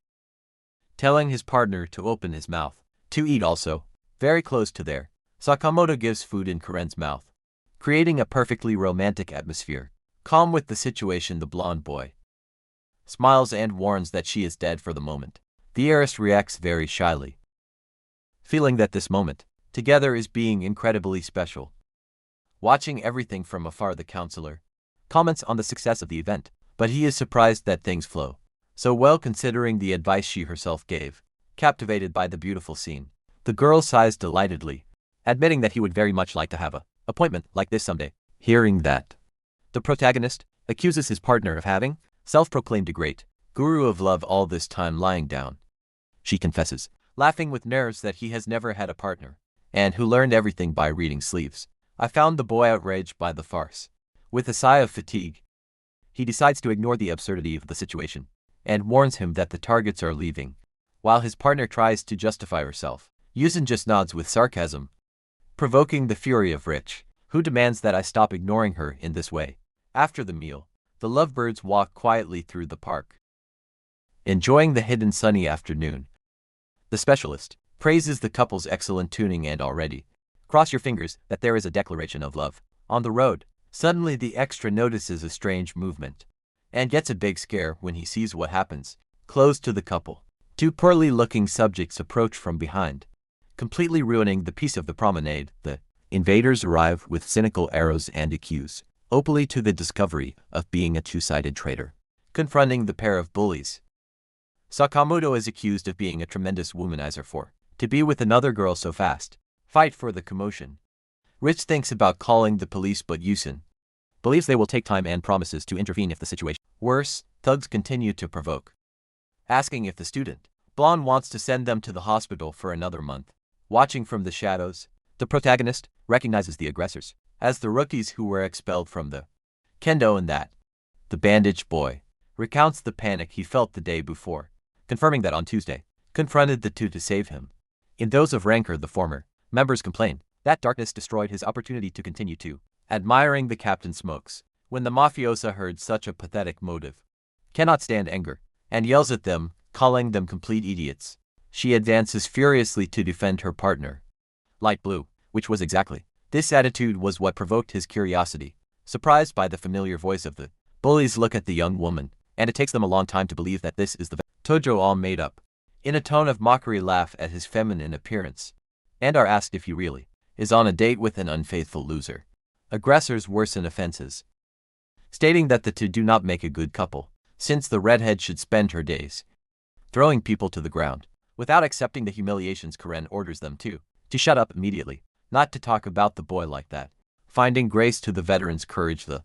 telling his partner to open his mouth, to eat also. Very close to there, Sakamoto gives food in Karen's mouth, creating a perfectly romantic atmosphere. Calm with the situation, the blonde boy smiles and warns that she is dead for the moment. The heiress reacts very shyly, feeling that this moment together is being incredibly special. Watching everything from afar, the counselor comments on the success of the event, but he is surprised that things flow so well considering the advice she herself gave. Captivated by the beautiful scene, the girl sighs delightedly, admitting that he would very much like to have a appointment like this someday. Hearing that, the protagonist accuses his partner of having self-proclaimed a great guru of love all this time lying down. She confesses, laughing with nerves, that he has never had a partner, and who learned everything by reading sleeves. I found the boy outraged by the farce. With a sigh of fatigue, he decides to ignore the absurdity of the situation, and warns him that the targets are leaving. While his partner tries to justify herself, Yuzin just nods with sarcasm, provoking the fury of Rich, who demands that I stop ignoring her in this way. After the meal, the lovebirds walk quietly through the park, enjoying the hidden sunny afternoon. The specialist praises the couple's excellent tuning and already cross your fingers that there is a declaration of love. On the road, suddenly the extra notices a strange movement and gets a big scare when he sees what happens. Close to the couple, 2 poorly looking subjects approach from behind, completely ruining the peace of the promenade. The Invaders arrive with cynical arrows and accuse Opally to the discovery of being a two-sided traitor. Confronting the pair of bullies, Sakamoto is accused of being a tremendous womanizer to be with another girl so fast. Fight for the commotion. Rich thinks about calling the police, but Yusin believes they will take time and promises to intervene if the situation. Worse, thugs continue to provoke, asking if the student blonde wants to send them to the hospital for another month. Watching from the shadows, the protagonist recognizes the aggressors as the rookies who were expelled from the kendo, and that the bandaged boy recounts the panic he felt the day before, confirming that on Tuesday confronted the two to save him. In those of Rancor, the former members complain that darkness destroyed his opportunity to continue to admiring the captain smokes. When the mafiosa heard such a pathetic motive, cannot stand anger, and yells at them, calling them complete idiots. She advances furiously to defend her partner, Light Blue, which was exactly this attitude was what provoked his curiosity. Surprised by the familiar voice of the bullies, look at the young woman, and it takes them a long time to believe that this is the Tojo, all made up. In a tone of mockery, laugh at his feminine appearance, and are asked if he really is on a date with an unfaithful loser. Aggressors worsen offenses, stating that the two do not make a good couple, since the redhead should spend her days throwing people to the ground. Without accepting the humiliations, Karen orders them to shut up immediately, not to talk about the boy like that. Finding grace to the veteran's courage, the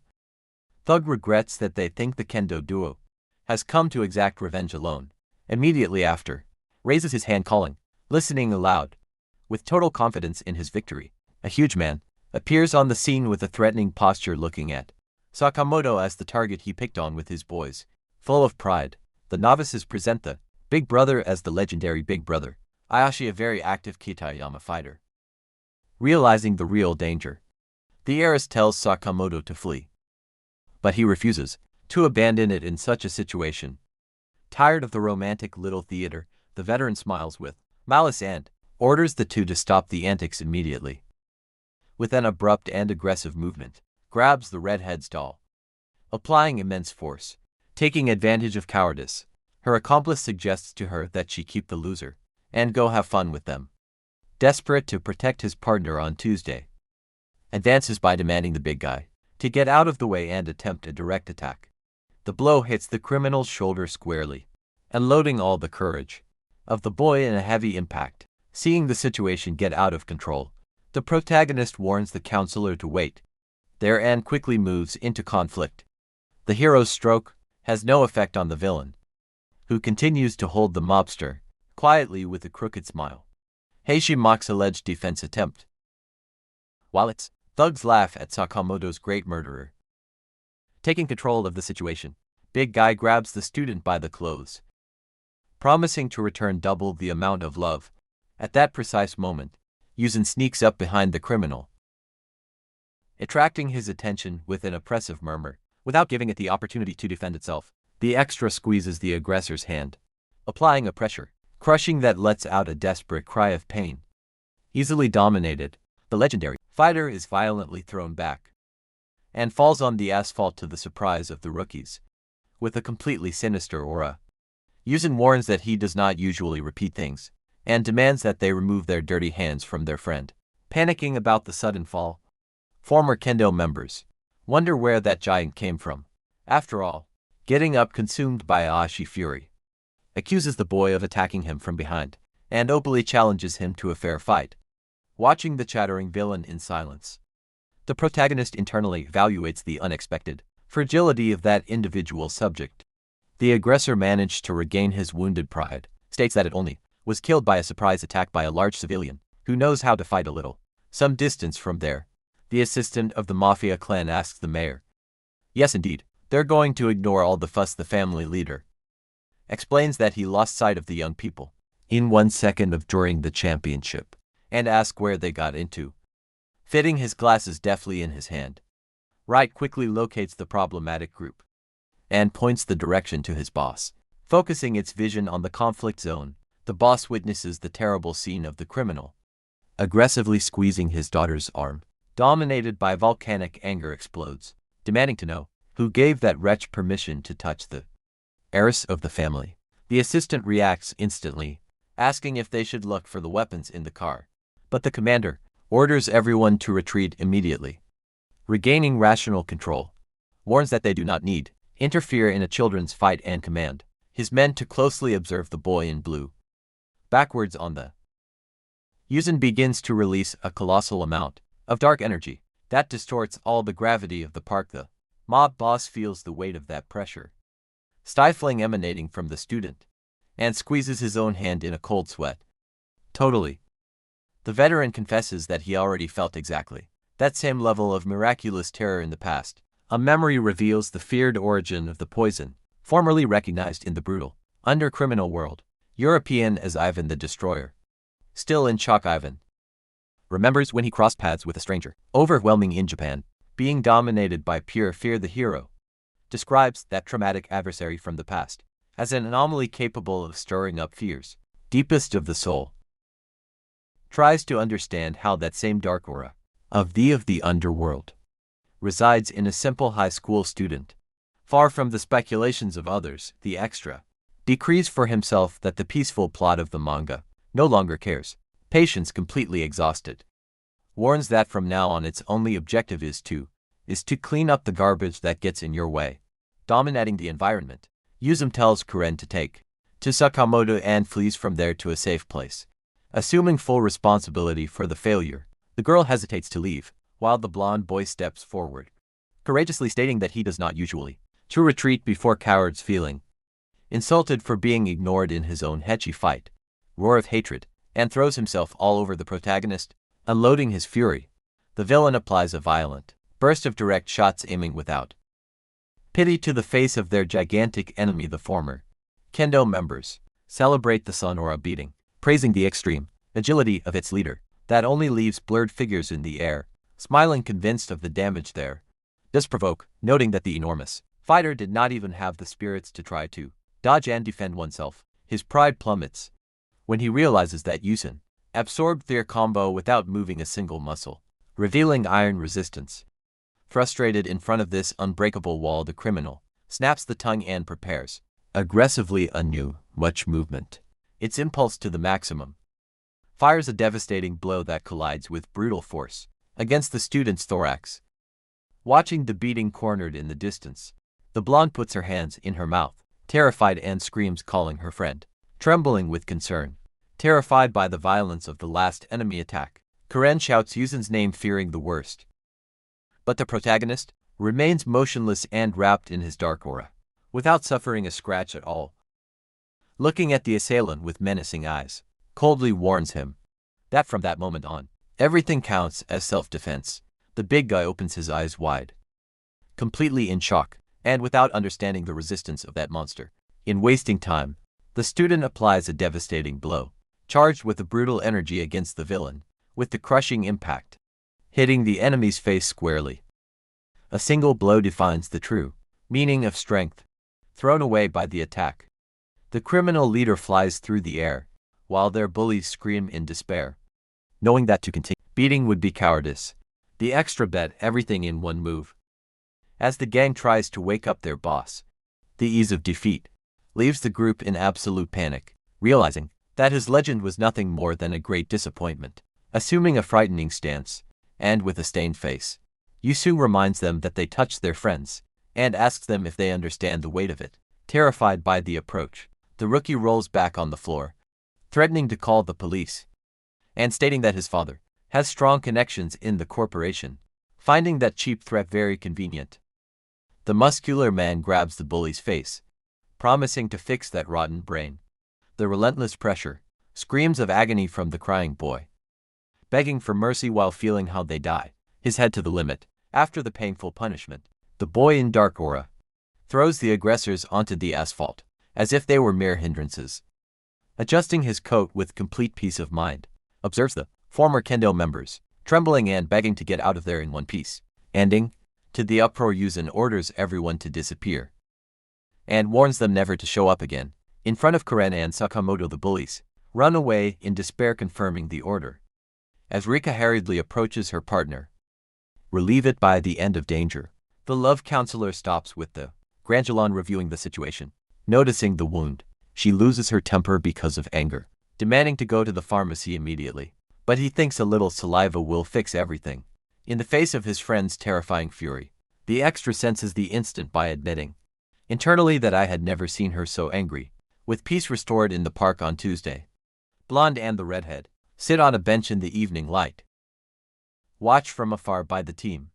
thug regrets that they think the kendo duo has come to exact revenge alone. Immediately after, raises his hand, calling, listening aloud, with total confidence in his victory. A huge man appears on the scene with a threatening posture, looking at Sakamoto as the target he picked on with his boys. Full of pride, the novices present the Big Brother as the legendary Big Brother, Ayashi, a very active Kitayama fighter. Realizing the real danger, the heiress tells Sakamoto to flee, but he refuses to abandon it in such a situation. Tired of the romantic little theater, the veteran smiles with malice and orders the two to stop the antics immediately. With an abrupt and aggressive movement, grabs the redhead's doll, applying immense force. Taking advantage of cowardice, her accomplice suggests to her that she keep the loser and go have fun with them. Desperate to protect his partner on Tuesday, advances by demanding the big guy to get out of the way and attempt a direct attack. The blow hits the criminal's shoulder squarely, unloading all the courage of the boy in a heavy impact. Seeing the situation get out of control, the protagonist warns the counselor to wait there and quickly moves into conflict. The hero's stroke has no effect on the villain, who continues to hold the mobster quietly with a crooked smile. Heishi mocks alleged defense attempt, while its thugs laugh at Sakamoto's great murderer. Taking control of the situation, Big Guy grabs the student by the clothes, promising to return double the amount of love. At that precise moment, Yusin sneaks up behind the criminal, attracting his attention with an oppressive murmur. Without giving it the opportunity to defend itself, the extra squeezes the aggressor's hand, applying a pressure crushing that lets out a desperate cry of pain. Easily dominated, the legendary fighter is violently thrown back and falls on the asphalt to the surprise of the rookies. With a completely sinister aura, Yusin warns that he does not usually repeat things and demands that they remove their dirty hands from their friend. Panicking about the sudden fall, former kendo members wonder where that giant came from. After all, getting up, consumed by Ayashi fury, accuses the boy of attacking him from behind, and openly challenges him to a fair fight. Watching the chattering villain in silence, the protagonist internally evaluates the unexpected fragility of that individual subject. The aggressor managed to regain his wounded pride, states that it only was killed by a surprise attack by a large civilian who knows how to fight a little. Some distance from there, the assistant of the mafia clan asks the mayor, yes indeed, they're going to ignore all the fuss. The family leader explains that he lost sight of the young people in 1 second of during the championship, and asks where they got into. Fitting his glasses deftly in his hand, Wright quickly locates the problematic group and points the direction to his boss. Focusing its vision on the conflict zone, the boss witnesses the terrible scene of the criminal aggressively squeezing his daughter's arm. Dominated by volcanic anger, explodes, demanding to know who gave that wretch permission to touch the heiress of the family. The assistant reacts instantly, asking if they should look for the weapons in the car, but the commander orders everyone to retreat immediately. Regaining rational control, warns that they do not need interfere in a children's fight and command his men to closely observe the boy in blue. Backwards on the Yuzin begins to release a colossal amount of dark energy that distorts all the gravity of the park. The mob boss feels the weight of that pressure, stifling emanating from the student, and squeezes his own hand in a cold sweat. Totally. The veteran confesses that he already felt exactly that same level of miraculous terror in the past. A memory reveals the feared origin of the poison, formerly recognized in the brutal, under-criminal world, European as Ivan the Destroyer. Still in shock, Ivan remembers when he crossed paths with a stranger, overwhelming in Japan, being dominated by pure fear. The hero describes that traumatic adversary from the past as an anomaly capable of stirring up fears, deepest of the soul. Tries to understand how that same dark aura of the underworld resides in a simple high school student. Far from the speculations of others, the extra decrees for himself that the peaceful plot of the manga no longer cares. Patience completely exhausted. Warns that from now on its only objective is to clean up the garbage that gets in your way, dominating the environment. Yuzum tells Karen to take to Sakamoto and flees from there to a safe place. Assuming full responsibility for the failure, the girl hesitates to leave, while the blonde boy steps forward, courageously stating that he does not usually to retreat before cowards, feeling insulted for being ignored in his own hetchy fight, roar of hatred, and throws himself all over the protagonist, unloading his fury. The villain applies a violent burst of direct shots, aiming without pity to the face of their gigantic enemy. The former Kendo members celebrate the sun aura beating, praising the extreme agility of its leader that only leaves blurred figures in the air, smiling convinced of the damage there does provoke, noting that the enormous fighter did not even have the spirits to try to dodge and defend oneself. His pride plummets when he realizes that Yuzin absorbed their combo without moving a single muscle, revealing iron resistance. Frustrated in front of this unbreakable wall, the criminal snaps the tongue and prepares aggressively anew, much movement, its impulse to the maximum. Fires a devastating blow that collides with brutal force against the student's thorax. Watching the beating cornered in the distance, the blonde puts her hands in her mouth, terrified, and screams, calling her friend, trembling with concern. Terrified by the violence of the last enemy attack, Karen shouts Yuzin's name, fearing the worst. But the protagonist remains motionless and wrapped in his dark aura, without suffering a scratch at all. Looking at the assailant with menacing eyes, coldly warns him that from that moment on, everything counts as self-defense. The big guy opens his eyes wide, completely in shock, and without understanding the resistance of that monster. In wasting time, the student applies a devastating blow, charged with a brutal energy against the villain, with the crushing impact hitting the enemy's face squarely. A single blow defines the true meaning of strength, thrown away by the attack. The criminal leader flies through the air, while their bullies scream in despair. Knowing that to continue beating would be cowardice, the extra bet everything in one move. As the gang tries to wake up their boss, the ease of defeat leaves the group in absolute panic, realizing that his legend was nothing more than a great disappointment. Assuming a frightening stance, and with a stained face, Yusu reminds them that they touched their friends, and asks them if they understand the weight of it. Terrified by the approach, the rookie rolls back on the floor, threatening to call the police, and stating that his father has strong connections in the corporation, finding that cheap threat very convenient. The muscular man grabs the bully's face, promising to fix that rotten brain. The relentless pressure, screams of agony from the crying boy, begging for mercy while feeling how they die, his head to the limit. After the painful punishment, the boy in dark aura throws the aggressors onto the asphalt, as if they were mere hindrances. Adjusting his coat with complete peace of mind, observes the former Kendo members, trembling and begging to get out of there in one piece. Ending to the uproar, Yuzin orders everyone to disappear, and warns them never to show up again. In front of Karen and Sakamoto, the bullies run away in despair, confirming the order. As Rika hurriedly approaches her partner, relieve it by the end of danger, the love counselor stops with the Grangelon reviewing the situation. Noticing the wound, she loses her temper because of anger, demanding to go to the pharmacy immediately. but he thinks a little saliva will fix everything. In the face of his friend's terrifying fury, the extra senses the instant by admitting internally that I had never seen her so angry. With peace restored in the park on Tuesday, Blonde and the redhead sit on a bench in the evening light, watched from afar by the team,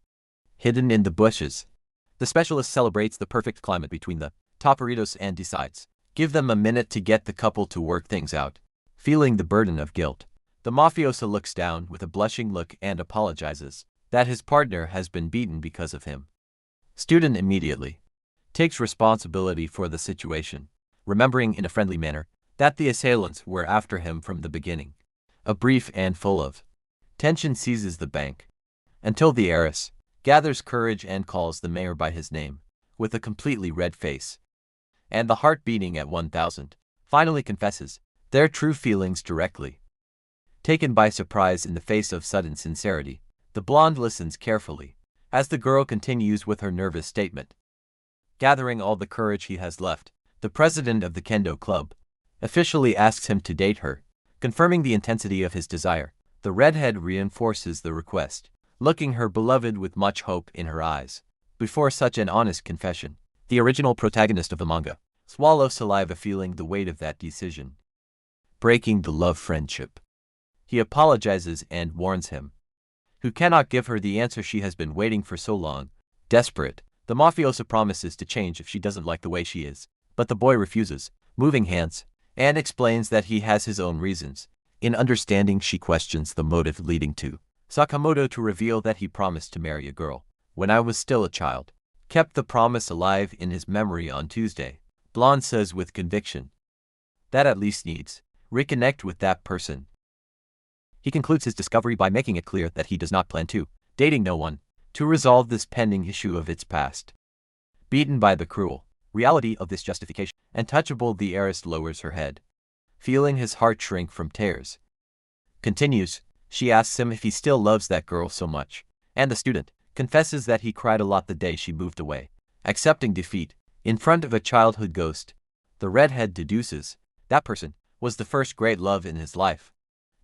hidden in the bushes. The specialist celebrates the perfect climate between the toperitos and decides, give them a minute to get the couple to work things out. Feeling the burden of guilt, the mafioso looks down with a blushing look and apologizes that his partner has been beaten because of him. Student immediately takes responsibility for the situation, remembering in a friendly manner that the assailants were after him from the beginning. A brief and full of tension seizes the bank, until the heiress gathers courage and calls the mayor by his name, with a completely red face, and the heart beating at 1,000, finally confesses their true feelings directly. Taken by surprise in the face of sudden sincerity, the blonde listens carefully, as the girl continues with her nervous statement. Gathering all the courage he has left, the president of the Kendo Club officially asks him to date her, confirming the intensity of his desire. The redhead reinforces the request, looking her beloved with much hope in her eyes. Before such an honest confession, the original protagonist of the manga swallows saliva, feeling the weight of that decision, breaking the love friendship. He apologizes and warns him, who cannot give her the answer she has been waiting for so long. Desperate, the mafioso promises to change if she doesn't like the way she is, but the boy refuses, moving hands, and explains that he has his own reasons. In understanding, she questions the motive leading to Sakamoto to reveal that he promised to marry a girl when I was still a child, kept the promise alive in his memory on Tuesday. Blonde says with conviction that at least needs reconnect with that person. He concludes his discovery by making it clear that he does not plan to dating no one to resolve this pending issue of its past. Beaten by the cruel reality of this justification, untouchable, the heiress lowers her head, feeling his heart shrink from tears. Continues, she asks him if he still loves that girl so much, and the student confesses that he cried a lot the day she moved away. Accepting defeat in front of a childhood ghost, the redhead deduces that person was the first great love in his life.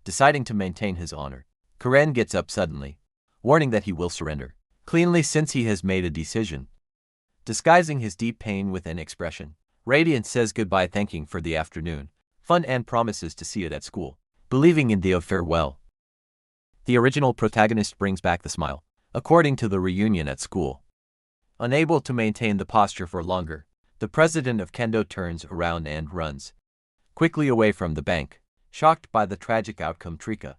Deciding to maintain his honor, Karen gets up suddenly, warning that he will surrender cleanly since he has made a decision. Disguising his deep pain with an expression, Radiant says goodbye, thanking for the afternoon fun and promises to see it at school, believing in the farewell. The original protagonist brings back the smile, according to the reunion at school. Unable to maintain the posture for longer, the president of Kendo turns around and runs quickly away from the bank, shocked by the tragic outcome. Trika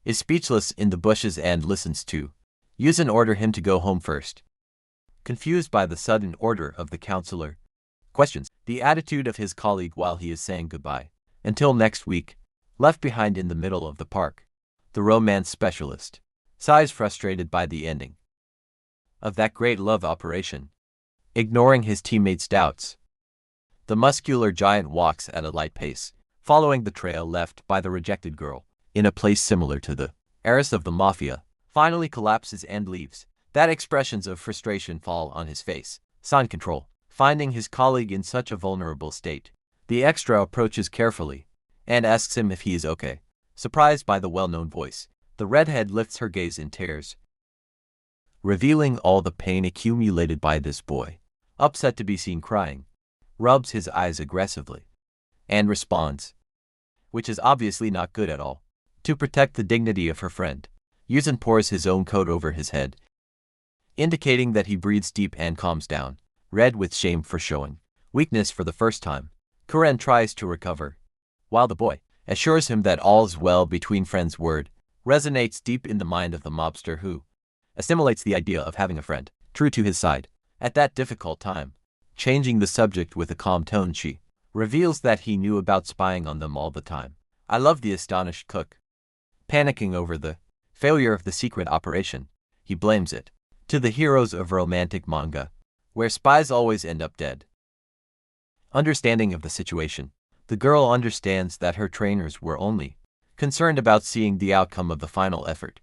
is speechless in the bushes and listens to Yuzen order him to go home first. Confused by the sudden order of the counselor, questions the attitude of his colleague while he is saying goodbye until next week, left behind in the middle of the park. The romance specialist sighs, frustrated by the ending of that great love operation. Ignoring his teammates' doubts, the muscular giant walks at a light pace, following the trail left by the rejected girl. In a place similar to the heiress of the mafia, finally collapses and leaves. That expressions of frustration fall on his face. Sign control. Finding his colleague in such a vulnerable state, the extra approaches carefully and asks him if he is okay. Surprised by the well-known voice, the redhead lifts her gaze in tears, revealing all the pain accumulated by this boy. Upset to be seen crying, rubs his eyes aggressively and responds, which is obviously not good at all. To protect the dignity of her friend, Yuzen pours his own coat over his head, indicating that he breathes deep and calms down. Red with shame for showing weakness for the first time, Karen tries to recover, while the boy assures him that all's well between friends. Word resonates deep in the mind of the mobster, who assimilates the idea of having a friend true to his side at that difficult time. Changing the subject with a calm tone, she reveals that he knew about spying on them all the time. I love the astonished cook. Panicking over the failure of the secret operation, he blames it to the heroes of romantic manga, where spies always end up dead. Understanding of the situation, the girl understands that her trainers were only concerned about seeing the outcome of the final effort,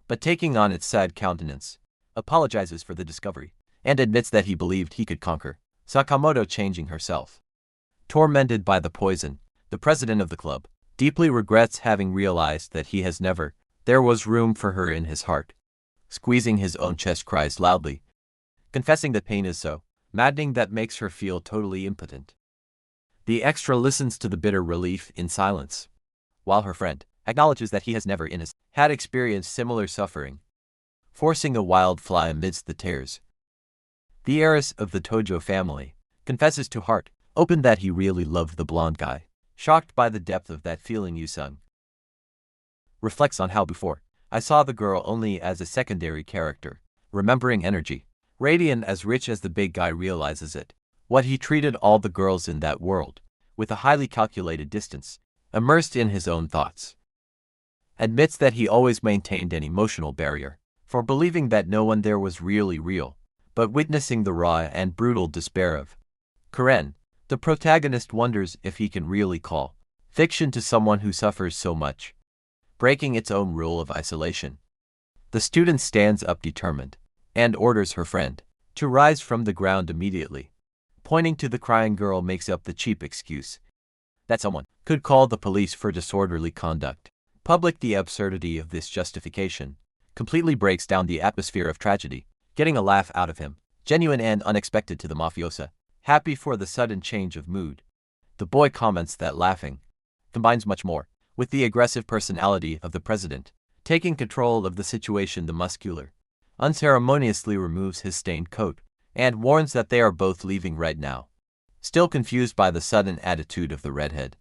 but taking on its sad countenance, apologizes for the discovery, and admits that he believed he could conquer Sakamoto. Changing herself. Tormented by the poison, the president of the club deeply regrets having realized that he has never, there was room for her in his heart. Squeezing his own chest, cries loudly, confessing that pain is so maddening that makes her feel totally impotent. The extra listens to the bitter relief in silence, while her friend acknowledges that he has never in his had experienced similar suffering, forcing a wild fly amidst the tears. The heiress of the Tojo family confesses to heart open that he really loved the blonde guy, shocked by the depth of that feeling. Yu-sung reflects on how before I saw the girl only as a secondary character, remembering energy, radiant as rich as the big guy realizes it, what he treated all the girls in that world, with a highly calculated distance, immersed in his own thoughts. Admits that he always maintained an emotional barrier, for believing that no one there was really real, but witnessing the raw and brutal despair of Karen, the protagonist wonders if he can really call fiction to someone who suffers so much, breaking its own rule of isolation. The student stands up determined, and orders her friend to rise from the ground immediately. Pointing to the crying girl makes up the cheap excuse that someone could call the police for disorderly conduct. The absurdity of this justification completely breaks down the atmosphere of tragedy, getting a laugh out of him, genuine and unexpected to the mafiosa, happy for the sudden change of mood. The boy comments that laughing combines much more with the aggressive personality of the president, taking control of the situation. The muscular unceremoniously removes his stained coat and warns that they are both leaving right now. Still confused by the sudden attitude of the redhead,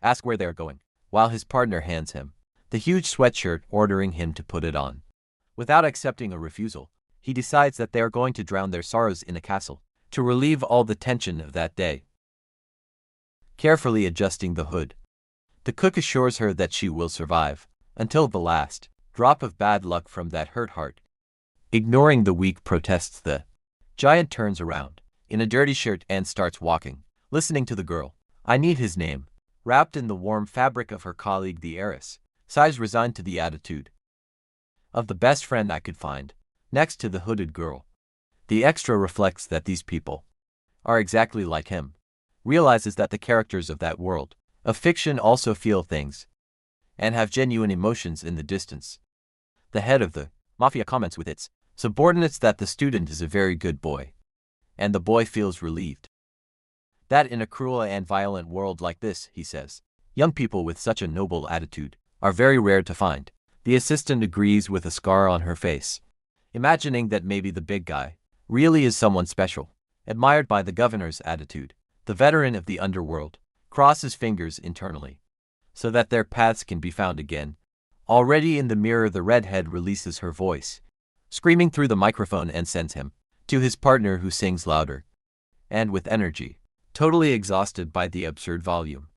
asks where they are going, while his partner hands him the huge sweatshirt, ordering him to put it on. Without accepting a refusal, he decides that they are going to drown their sorrows in a castle to relieve all the tension of that day. Carefully adjusting the hood, the cook assures her that she will survive until the last drop of bad luck from that hurt heart. Ignoring the weak protests, the giant turns around in a dirty shirt and starts walking, listening to the girl. I need his name. Wrapped in the warm fabric of her colleague, the heiress sighs, resigned to the attitude of the best friend I could find, next to the hooded girl. The extra reflects that these people are exactly like him, realizes that the characters of that world of fiction also feel things and have genuine emotions in the distance. The head of the mafia comments with its subordinates that the student is a very good boy, and the boy feels relieved that in a cruel and violent world like this, he says, young people with such a noble attitude are very rare to find. The assistant agrees with a scar on her face, imagining that maybe the big guy really is someone special, admired by the governor's attitude. The veteran of the underworld crosses fingers internally, so that their paths can be found again. Already in the mirror, the redhead releases her voice, screaming through the microphone, and sends him to his partner, who sings louder and with energy. Totally exhausted by the absurd volume,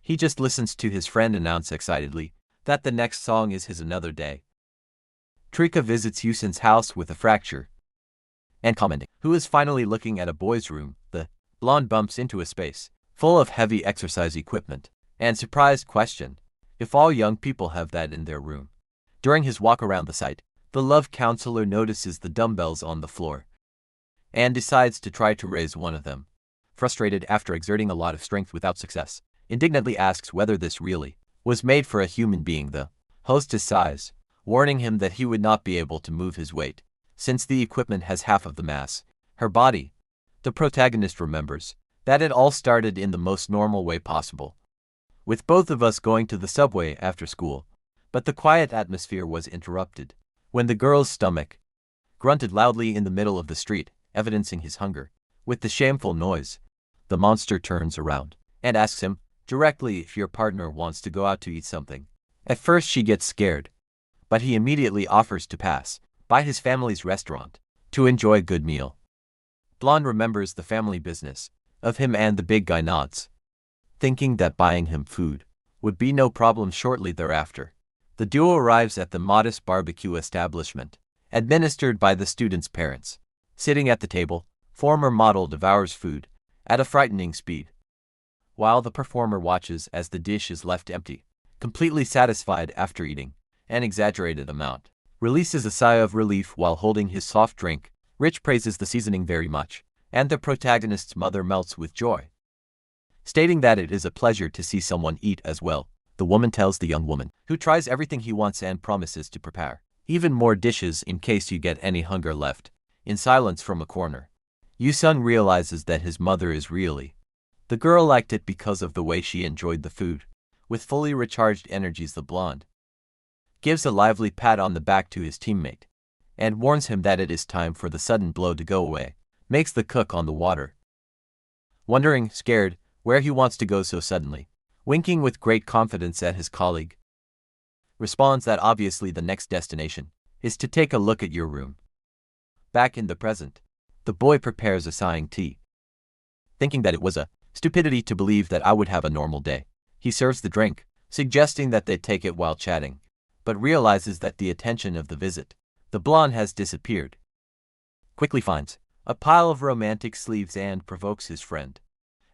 he just listens to his friend announce excitedly that the next song is his Another Day. Trika visits Yusin's house with a fracture, and commenting, who is finally looking at a boy's room. The blonde bumps into a space full of heavy exercise equipment, and surprised question if all young people have that in their room. During his walk around the site, the love counselor notices the dumbbells on the floor and decides to try to raise one of them. Frustrated after exerting a lot of strength without success, indignantly asks whether this really was made for a human being. The hostess sighs, warning him that he would not be able to move his weight, since the equipment has half of the mass her body. The protagonist remembers that it all started in the most normal way possible, with both of us going to the subway after school, but the quiet atmosphere was interrupted when the girl's stomach grunted loudly in the middle of the street, evidencing his hunger. With the shameful noise, the monster turns around and asks him directly if your partner wants to go out to eat something. At first she gets scared, but he immediately offers to pass by his family's restaurant to enjoy a good meal. Blonde remembers the family business of him, and the big guy nods, thinking that buying him food would be no problem. Shortly thereafter, the duo arrives at the modest barbecue establishment administered by the student's parents. Sitting at the table, former model devours food at a frightening speed, while the performer watches as the dish is left empty. Completely satisfied after eating an exaggerated amount, releases a sigh of relief while holding his soft drink. Rich praises the seasoning very much, and the protagonist's mother melts with joy. stating that it is a pleasure to see someone eat as well. The woman tells the young woman, who tries everything he wants and promises to prepare even more dishes in case you get any hunger left. In silence from a corner, Yu-sun realizes that his mother is really. The girl liked it because of the way she enjoyed the food. With fully recharged energies, the blonde gives a lively pat on the back to his teammate and warns him that it is time for the sudden blow to go away, makes the cook on the water. Wondering, scared, where he wants to go so suddenly, winking with great confidence at his colleague, responds that obviously the next destination is to take a look at your room. Back in the present, the boy prepares a sighing tea. Thinking that it was a stupidity to believe that I would have a normal day, he serves the drink, suggesting that they take it while chatting, but realizes that the attention of the visit, the blonde, has disappeared. Quickly finds a pile of romantic sleeves and provokes his friend,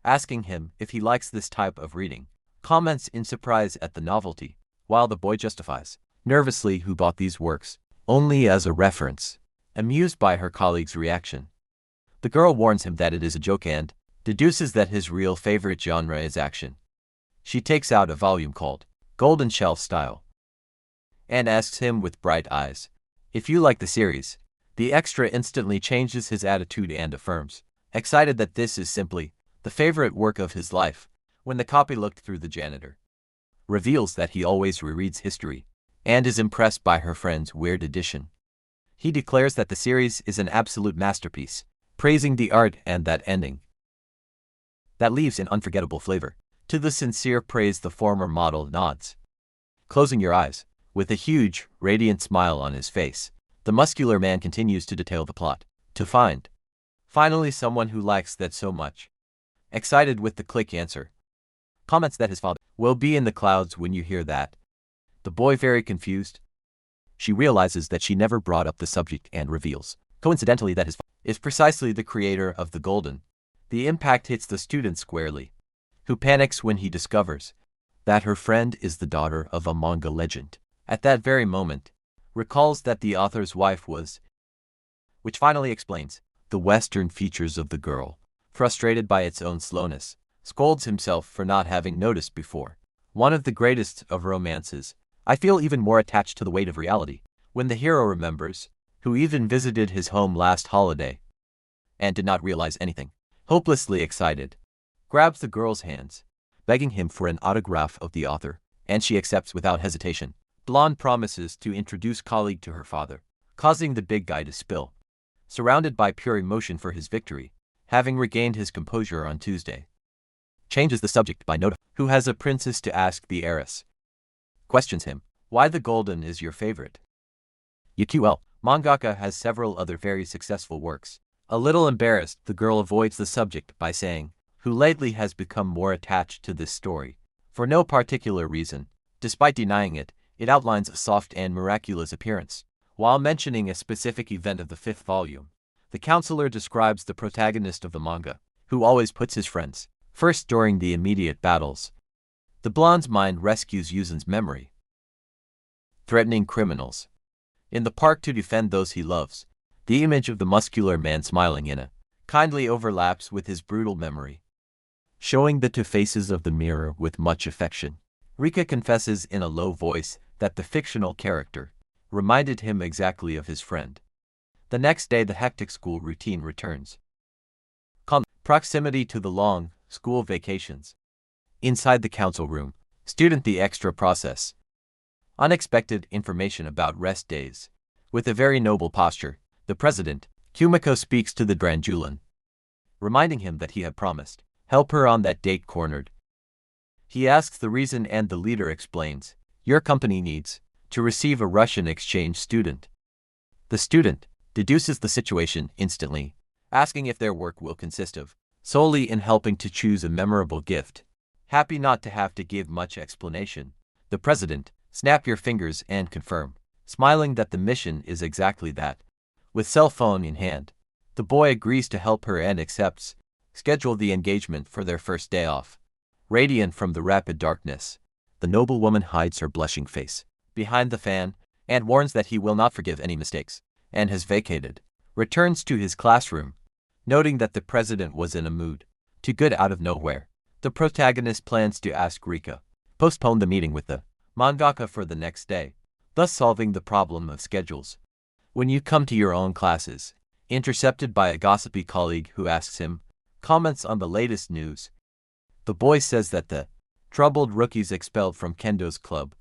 asking him if he likes this type of reading, comments in surprise at the novelty, while the boy justifies nervously who bought these works only as a reference, amused by her colleague's reaction. The girl warns him that it is a joke and deduces that his real favorite genre is action. She takes out a volume called Golden Shelf Style and asks him with bright eyes if you like the series. The extra instantly changes his attitude and affirms, excited that this is simply the favorite work of his life. When the copy looked through, the janitor reveals that he always rereads history and is impressed by her friend's weird edition. He declares that the series is an absolute masterpiece, praising the art and that ending that leaves an unforgettable flavor. To the sincere praise, the former model nods, closing your eyes. With a huge, radiant smile on his face, the muscular man continues to detail the plot, to find finally someone who likes that so much. Excited with the click answer, comments that his father will be in the clouds when you hear that. The boy very confused. She realizes that she never brought up the subject and reveals, coincidentally, that his father is precisely the creator of the Golden. The impact hits the student squarely, who panics when he discovers that her friend is the daughter of a manga legend. At that very moment, recalls that the author's wife was, which finally explains the Western features of the girl. Frustrated by its own slowness, scolds himself for not having noticed before. One of the greatest of romances. I feel even more attached to the weight of reality when the hero remembers, who even visited his home last holiday and did not realize anything. Hopelessly excited, grabs the girl's hands, begging him for an autograph of the author, and she accepts without hesitation. Blonde promises to introduce colleague to her father, causing the big guy to spill. Surrounded by pure emotion for his victory, having regained his composure on Tuesday, changes the subject by note who has a princess to ask the heiress. Questions him, why the Golden is your favorite. UQL, mangaka has several other very successful works. A little embarrassed, the girl avoids the subject by saying, who lately has become more attached to this story. For no particular reason, despite denying it, it outlines a soft and miraculous appearance. While mentioning a specific event of the 5th volume, the counselor describes the protagonist of the manga, who always puts his friends first during the immediate battles. The blonde's mind rescues Yuzen's memory, threatening criminals in the park to defend those he loves. The image of the muscular man smiling in a kindly overlaps with his brutal memory, showing the two faces of the mirror with much affection. Rika confesses in a low voice that the fictional character reminded him exactly of his friend. The next day, the hectic school routine returns. Proximity to the long school vacations. Inside the council room, student the extra process. Unexpected information about rest days. With a very noble posture, the president, Kumiko, speaks to the Dranjulan, reminding him that he had promised help her on that date. Cornered, he asks the reason and the leader explains, your company needs to receive a Russian exchange student. The student deduces the situation instantly, asking if their work will consist of solely in helping to choose a memorable gift. Happy not to have to give much explanation, the president, snap your fingers and confirm, smiling that the mission is exactly that. With cell phone in hand, the boy agrees to help her and accepts, schedule the engagement for their first day off. Radiant from the rapid darkness, the noble woman hides her blushing face behind the fan and warns that he will not forgive any mistakes, and has vacated. Returns to his classroom, noting that the president was in a mood too good out of nowhere. The protagonist plans to ask Rika, postpone the meeting with the mangaka for the next day, thus solving the problem of schedules. When you come to your own classes, intercepted by a gossipy colleague who asks him, comments on the latest news. The boy says that the troubled rookies expelled from Kendo's club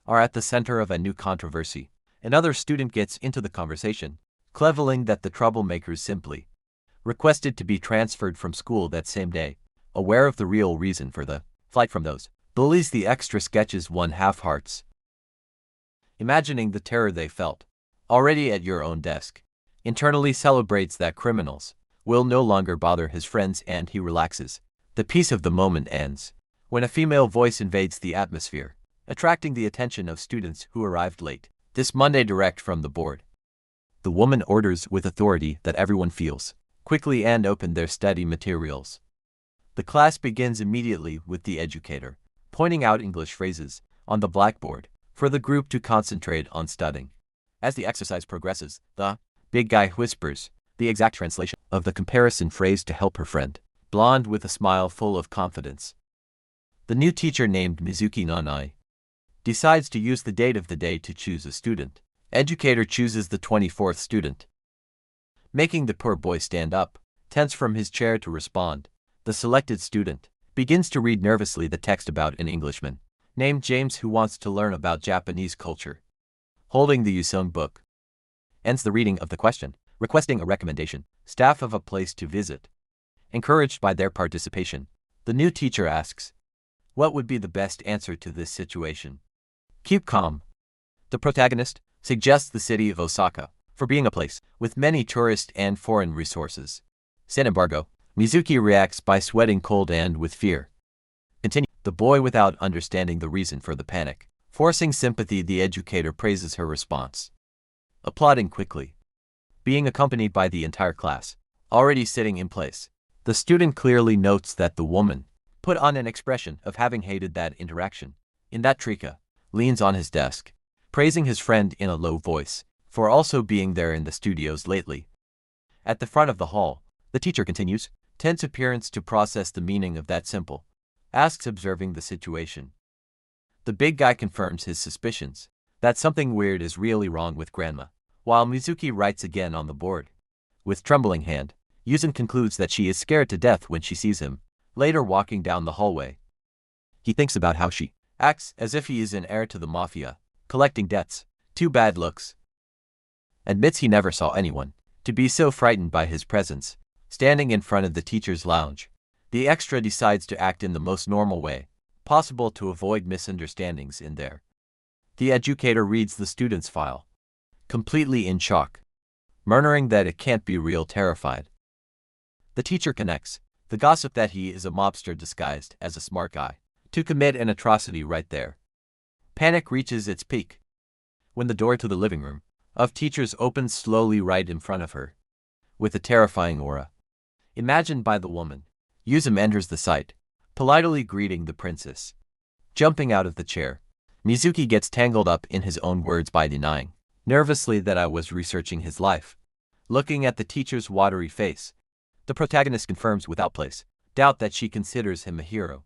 are at the center of a new controversy. Another student gets into the conversation, cleveling that the troublemakers simply requested to be transferred from school that same day. Aware of the real reason for the flight from those bullies, the extra sketches won half hearts. Imagining the terror they felt, already at your own desk, internally celebrates that criminals will no longer bother his friends, and he relaxes. The peace of the moment ends when a female voice invades the atmosphere, attracting the attention of students who arrived late. This Monday, direct from the board. The woman orders with authority that everyone feels quickly and open their study materials. The class begins immediately with the educator pointing out English phrases on the blackboard for the group to concentrate on studying. As the exercise progresses, the big guy whispers the exact translation of the comparison phrase to help her friend, blonde with a smile full of confidence. The new teacher, named Mizuki Nanai, decides to use the date of the day to choose a student. Educator chooses the 24th student, making the poor boy stand up, tense from his chair to respond. The selected student begins to read nervously the text about an Englishman named James who wants to learn about Japanese culture. Holding the Yusung book, ends the reading of the question, requesting a recommendation, staff of a place to visit. Encouraged by their participation, the new teacher asks, what would be the best answer to this situation? Keep calm. The protagonist suggests the city of Osaka for being a place with many tourist and foreign resources. Sin embargo, Mizuki reacts by sweating cold and with fear. Continue. The boy, without understanding the reason for the panic, forcing sympathy, the educator praises her response, applauding quickly, being accompanied by the entire class, already sitting in place. The student clearly notes that the woman put on an expression of having hated that interaction. In that, Trika leans on his desk, praising his friend in a low voice for also being there in the studios lately. At the front of the hall, the teacher continues, tense appearance to process the meaning of that simple, asks, observing the situation. The big guy confirms his suspicions that something weird is really wrong with grandma, while Mizuki writes again on the board. With trembling hand, Yuzun concludes that she is scared to death when she sees him, later walking down the hallway. He thinks about how she acts as if he is an heir to the mafia, collecting debts. Too bad looks. Admits he never saw anyone to be so frightened by his presence. Standing in front of the teacher's lounge, the extra decides to act in the most normal way possible to avoid misunderstandings in there. The educator reads the student's file, completely in shock, murmuring that it can't be real, terrified. The teacher connects the gossip that he is a mobster disguised as a smart guy to commit an atrocity right there. Panic reaches its peak when the door to the living room of teachers opens slowly right in front of her. With a terrifying aura imagined by the woman, Yuzum enters the site, politely greeting the princess. Jumping out of the chair, Mizuki gets tangled up in his own words by denying nervously that I was researching his life. Looking at the teacher's watery face, the protagonist confirms without place doubt that she considers him a hero.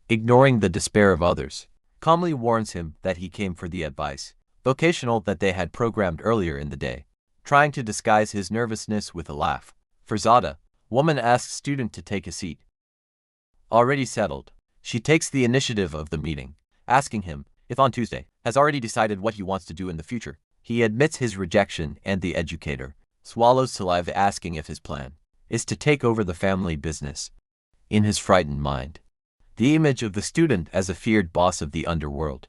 Ignoring the despair of others, calmly warns him that he came for the advice vocational that they had programmed earlier in the day, trying to disguise his nervousness with a laugh. For Zada, woman asks student to take a seat. Already settled, she takes the initiative of the meeting, asking him if on Tuesday has already decided what he wants to do in the future. He admits his rejection, and the educator swallows saliva, asking if his plan is to take over the family business. In his frightened mind, the image of the student as a feared boss of the underworld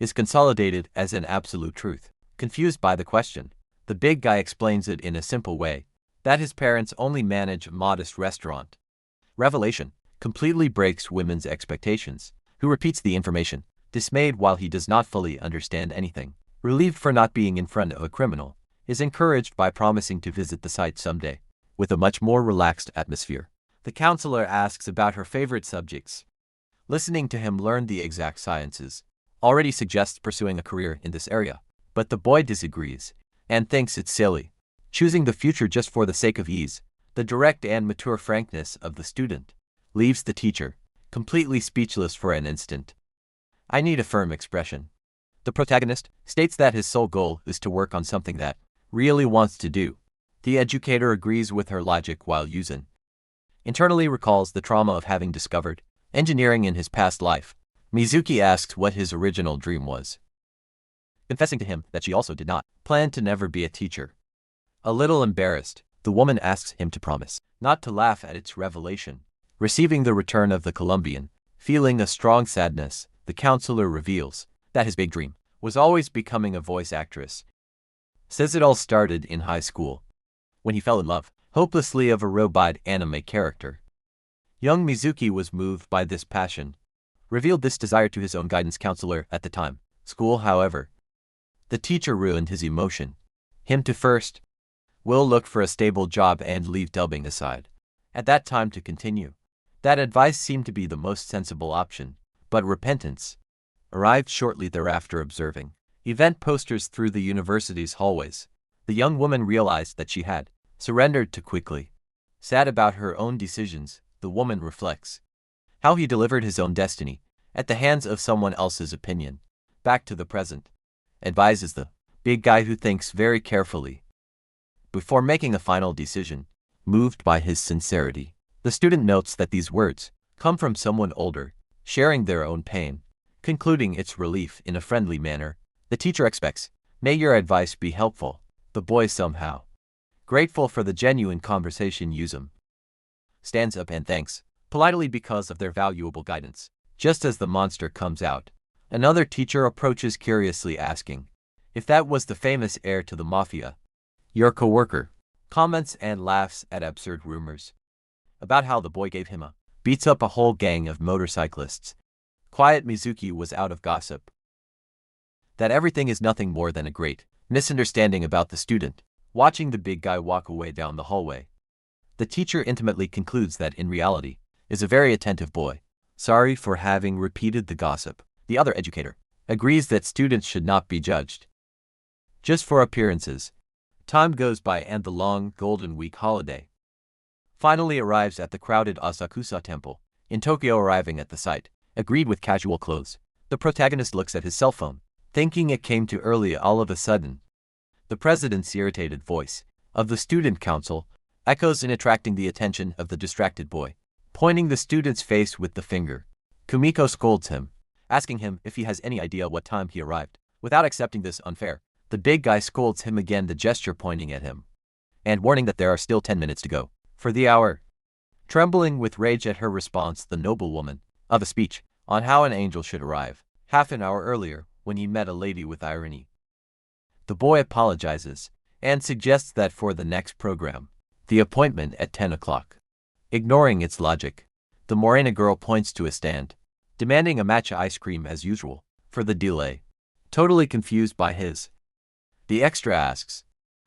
is consolidated as an absolute truth. Confused by the question, the big guy explains it in a simple way, that his parents only manage a modest restaurant. Revelation completely breaks women's expectations, who repeats the information, dismayed while he does not fully understand anything. Relieved for not being in front of a criminal, is encouraged by promising to visit the site someday. With a much more relaxed atmosphere, the counselor asks about her favorite subjects. Listening to him learn the exact sciences already suggests pursuing a career in this area, but the boy disagrees and thinks it's silly, choosing the future just for the sake of ease. The direct and mature frankness of the student leaves the teacher, completely speechless for an instant. I need a firm expression. The protagonist states that his sole goal is to work on something that really wants to do. The educator agrees with her logic while using. Internally recalls the trauma of having discovered engineering in his past life. Mizuki asks what his original dream was, confessing to him that she also did not plan to never be a teacher. A little embarrassed, the woman asks him to promise not to laugh at its revelation. Receiving the return of the Colombian, feeling a strong sadness, the counselor reveals that his big dream was always becoming a voice actress. Says it all started in high school, when he fell in love hopelessly of a robot anime character. Young Mizuki was moved by this passion, revealed this desire to his own guidance counselor at the time. School, however, the teacher ruined his emotion. Him to first will look for a stable job and leave dubbing aside. At that time to continue. That advice seemed to be the most sensible option, but repentance arrived shortly thereafter. Observing event posters through the university's hallways, the young woman realized that she had surrendered too quickly. Sad about her own decisions, the woman reflects how he delivered his own destiny at the hands of someone else's opinion. Back to the present, advises the big guy who thinks very carefully before making a final decision. Moved by his sincerity, the student notes that these words come from someone older, sharing their own pain, concluding its relief in a friendly manner. The teacher expects, "May your advice be helpful." The boy, somehow grateful for the genuine conversation, stands up and thanks politely because of their valuable guidance. Just as the monster comes out, another teacher approaches curiously, asking if that was the famous heir to the mafia. Your coworker comments and laughs at absurd rumors about how the boy gave him a beats up a whole gang of motorcyclists. Quiet Mizuki was out of gossip that everything is nothing more than a great misunderstanding about the student. Watching the big guy walk away down the hallway, the teacher intimately concludes that in reality is a very attentive boy. Sorry for having repeated the gossip. The other educator agrees that students should not be judged just for appearances. Time goes by and the long Golden Week holiday finally arrives at the crowded Asakusa temple in Tokyo. Arriving at the site, agreed with casual clothes, the protagonist looks at his cell phone, thinking it came too early. All of a sudden, the president's irritated voice of the student council echoes in, attracting the attention of the distracted boy, pointing the student's face with the finger. Kumiko scolds him, asking him if he has any idea what time he arrived. Without accepting this unfair, the big guy scolds him again, the gesture pointing at him and warning that there are still 10 minutes to go for the hour. Trembling with rage at her response, the noblewoman of a speech on how an angel should arrive half an hour earlier when he met a lady with irony. The boy apologizes and suggests that for the next program, the appointment at 10 o'clock. Ignoring its logic, the Morena girl points to a stand, demanding a matcha ice cream as usual for the delay. Totally confused by the extra asks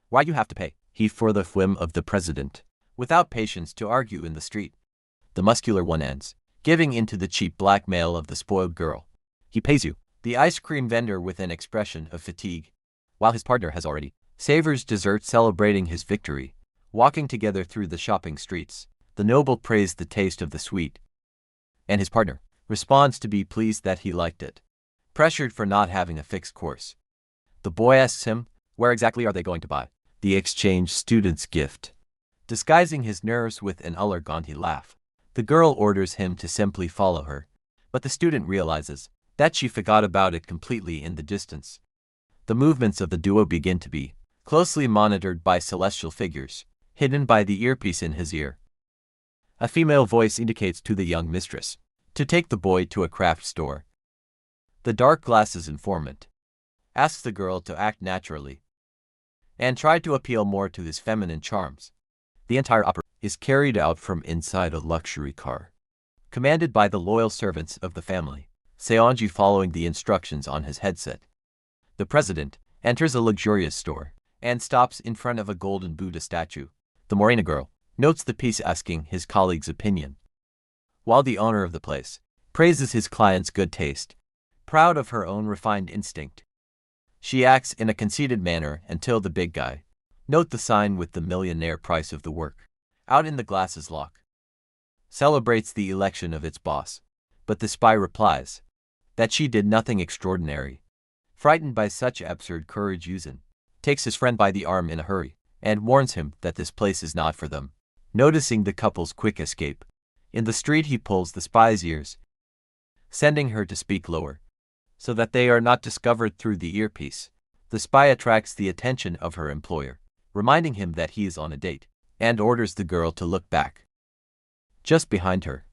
why you have to pay. He for the whim of the president, without patience to argue in the street. The muscular one ends giving in to the cheap blackmail of the spoiled girl. He pays you, the ice cream vendor, with an expression of fatigue, while his partner has already savors dessert, celebrating his victory. Walking together through the shopping streets, the noble praised the taste of the sweet, and his partner responds to be pleased that he liked it. Pressured for not having a fixed course, the boy asks him, where exactly are they going to buy the exchange student's gift? Disguising his nerves with an elegant laugh, the girl orders him to simply follow her, but the student realizes that she forgot about it completely in the distance. The movements of the duo begin to be closely monitored by celestial figures, hidden by the earpiece in his ear. A female voice indicates to the young mistress to take the boy to a craft store. The dark glasses informant asks the girl to act naturally and try to appeal more to his feminine charms. The entire operation is carried out from inside a luxury car, commanded by the loyal servants of the family, Seonji following the instructions on his headset. The president enters a luxurious store and stops in front of a golden Buddha statue. The Morena girl notes the piece, asking his colleague's opinion, while the owner of the place praises his client's good taste. Proud of her own refined instinct, she acts in a conceited manner until the big guy note the sign with the millionaire price of the work out in the glasses lock. celebrates the election of its boss. But the spy replies that she did nothing extraordinary. Frightened by such absurd courage, Yuzin takes his friend by the arm in a hurry and warns him that this place is not for them. Noticing the couple's quick escape, in the street he pulls the spy's ears, sending her to speak lower, so that they are not discovered through the earpiece. The spy attracts the attention of her employer, reminding him that he is on a date, and orders the girl to look back. Just behind her,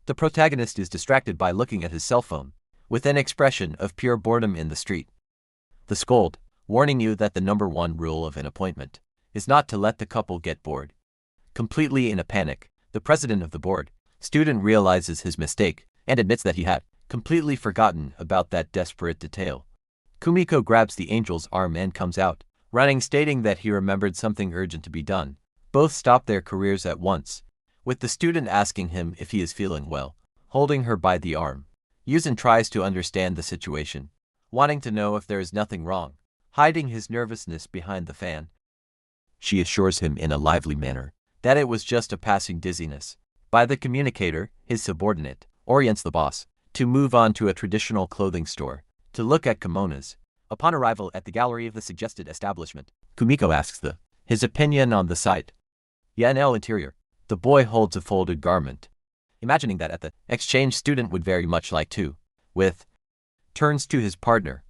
the protagonist is distracted by looking at his cell phone, with an expression of pure boredom in the street. The scold, warning you that the #1 rule of an appointment is not to let the couple get bored. Completely in a panic, the president of the board, student realizes his mistake and admits that he had completely forgotten about that desperate detail. Kumiko grabs the angel's arm and comes out, running, stating that he remembered something urgent to be done. Both stop their careers at once, with the student asking him if he is feeling well, holding her by the arm. Yuzin tries to understand the situation, wanting to know if there is nothing wrong, hiding his nervousness behind the fan. She assures him in a lively manner that it was just a passing dizziness. By the communicator, his subordinate orients the boss to move on to a traditional clothing store to look at kimonos. Upon arrival at the gallery of the suggested establishment, Kumiko asks his opinion on the site. Yahello interior. The boy holds a folded garment, imagining that at the exchange student would very much like to, turns to his partner,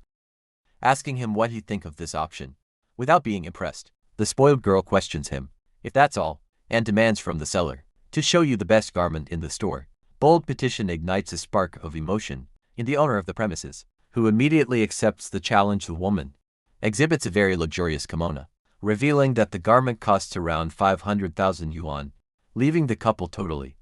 asking him what he'd think of this option. Without being impressed, the spoiled girl questions him if that's all, and demands from the seller to show you the best garment in the store. Bold petition ignites a spark of emotion in the owner of the premises, who immediately accepts the challenge. The woman exhibits a very luxurious kimono, revealing that the garment costs around 500,000 yuan, leaving the couple totally.